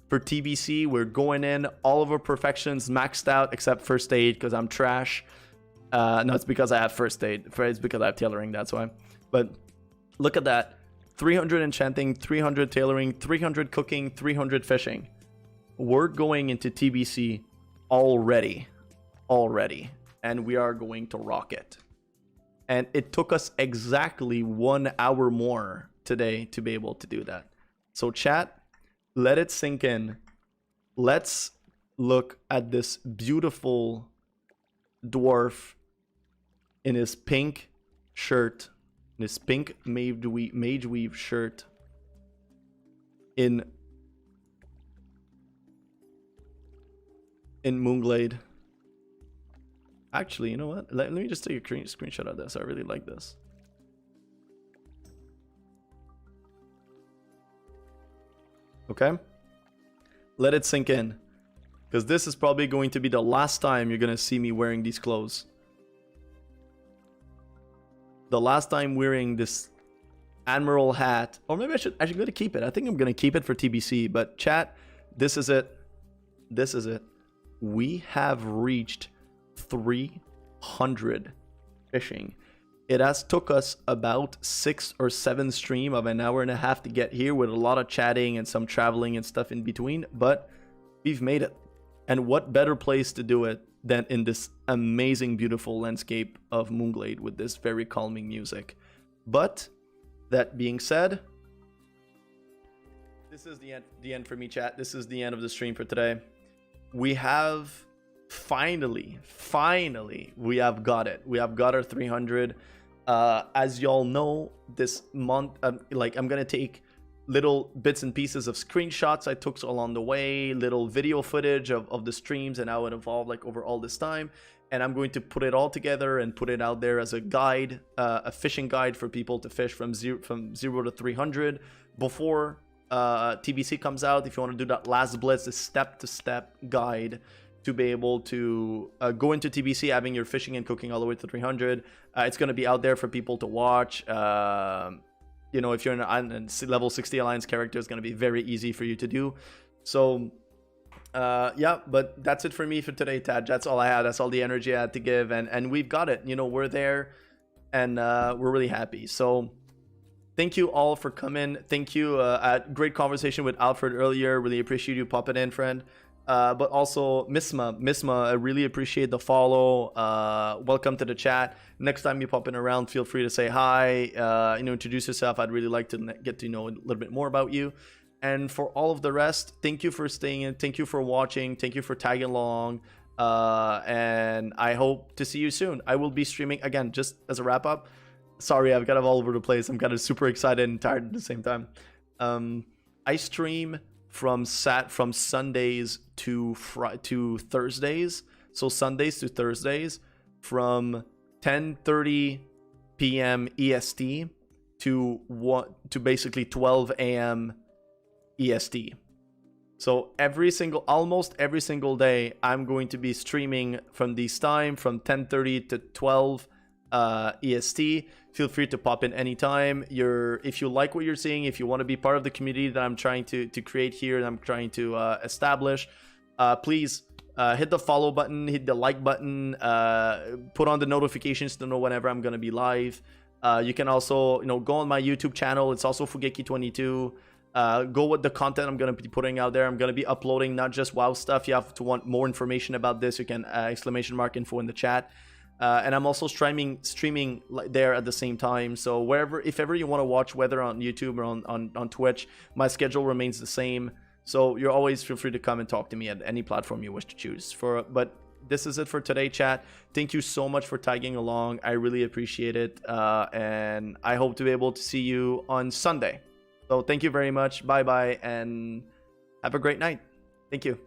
for TBC. We're going in. All of our perfections maxed out except first aid because I'm trash. No, it's because I have first aid. It's because I have tailoring. That's why. But look at that. 300 enchanting, 300 tailoring, 300 cooking, 300 fishing. We're going into TBC already. And we are going to rock it. And it took us exactly 1 hour more today to be able to do that. So chat, let it sink in. Let's look at this beautiful dwarf in his pink shirt, in his pink mage weave shirt, in Moonglade. Actually, you know what? Let me just take a screenshot of this. I really like this. Okay? Let it sink in. Because this is probably going to be the last time you're going to see me wearing these clothes. The last time wearing this Admiral hat. Or maybe I'm going to keep it. I think I'm going to keep it for TBC. But chat, this is it. This is it. We have reached 300 fishing. It has took us about 6 or 7 stream of an hour and a half to get here with a lot of chatting and some traveling and stuff in between, but we've made it. And what better place to do it than in this amazing, beautiful landscape of Moonglade with this very calming music. But that being said, This is the end for me, chat. This is the end of the stream for today. We have finally, we have got it. We have got our 300. As y'all know, this month, like I'm gonna take little bits and pieces of screenshots I took along the way, little video footage of the streams and how it evolved like over all this time, and I'm going to put it all together and put it out there as a guide, a fishing guide for people to fish from zero to 300 before TBC comes out. If you want to do that last blitz, a step-to-step guide to be able to go into TBC having your fishing and cooking all the way to 300. It's going to be out there for people to watch. You know, if you're an level 60 Alliance character, it's going to be very easy for you to do. So, yeah, but that's it for me for today, Tad. That's all I had. That's all the energy I had to give. And we've got it. You know, we're there and we're really happy. So, thank you all for coming. Thank you. Great conversation with Alfred earlier. Really appreciate you popping in, friend. But also Misma, I really appreciate the follow. Welcome to the chat. Next time you pop in around, feel free to say hi. You know, introduce yourself. I'd really like to get to know a little bit more about you. And for all of the rest, thank you for staying in. Thank you for watching. Thank you for tagging along. And I hope to see you soon. I will be streaming again, just as a wrap up. Sorry, I've got it all over the place. I'm kind of super excited and tired at the same time. I stream from Sundays to Thursdays. So Sundays to Thursdays from 10:30 p.m. EST to basically 12 a.m. EST. So almost every single day, I'm going to be streaming from this time from 10:30 to 12 EST. Feel free to pop in anytime. If you like what you're seeing, if you want to be part of the community that I'm trying to create here and I'm trying to establish, please hit the follow button, hit the like button, put on the notifications to know whenever I'm going to be live. You can also, you know, go on my YouTube channel. It's also Fugeki22. Go with the content I'm going to be putting out there. I'm going to be uploading not just WoW stuff. You have to want more information about this, you can !info in the chat. And I'm also streaming there at the same time. So if ever you want to watch, whether on YouTube or on Twitch, my schedule remains the same. So you're always feel free to come and talk to me at any platform you wish to choose. But this is it for today, chat. Thank you so much for tagging along. I really appreciate it. And I hope to be able to see you on Sunday. So thank you very much. Bye-bye and have a great night. Thank you.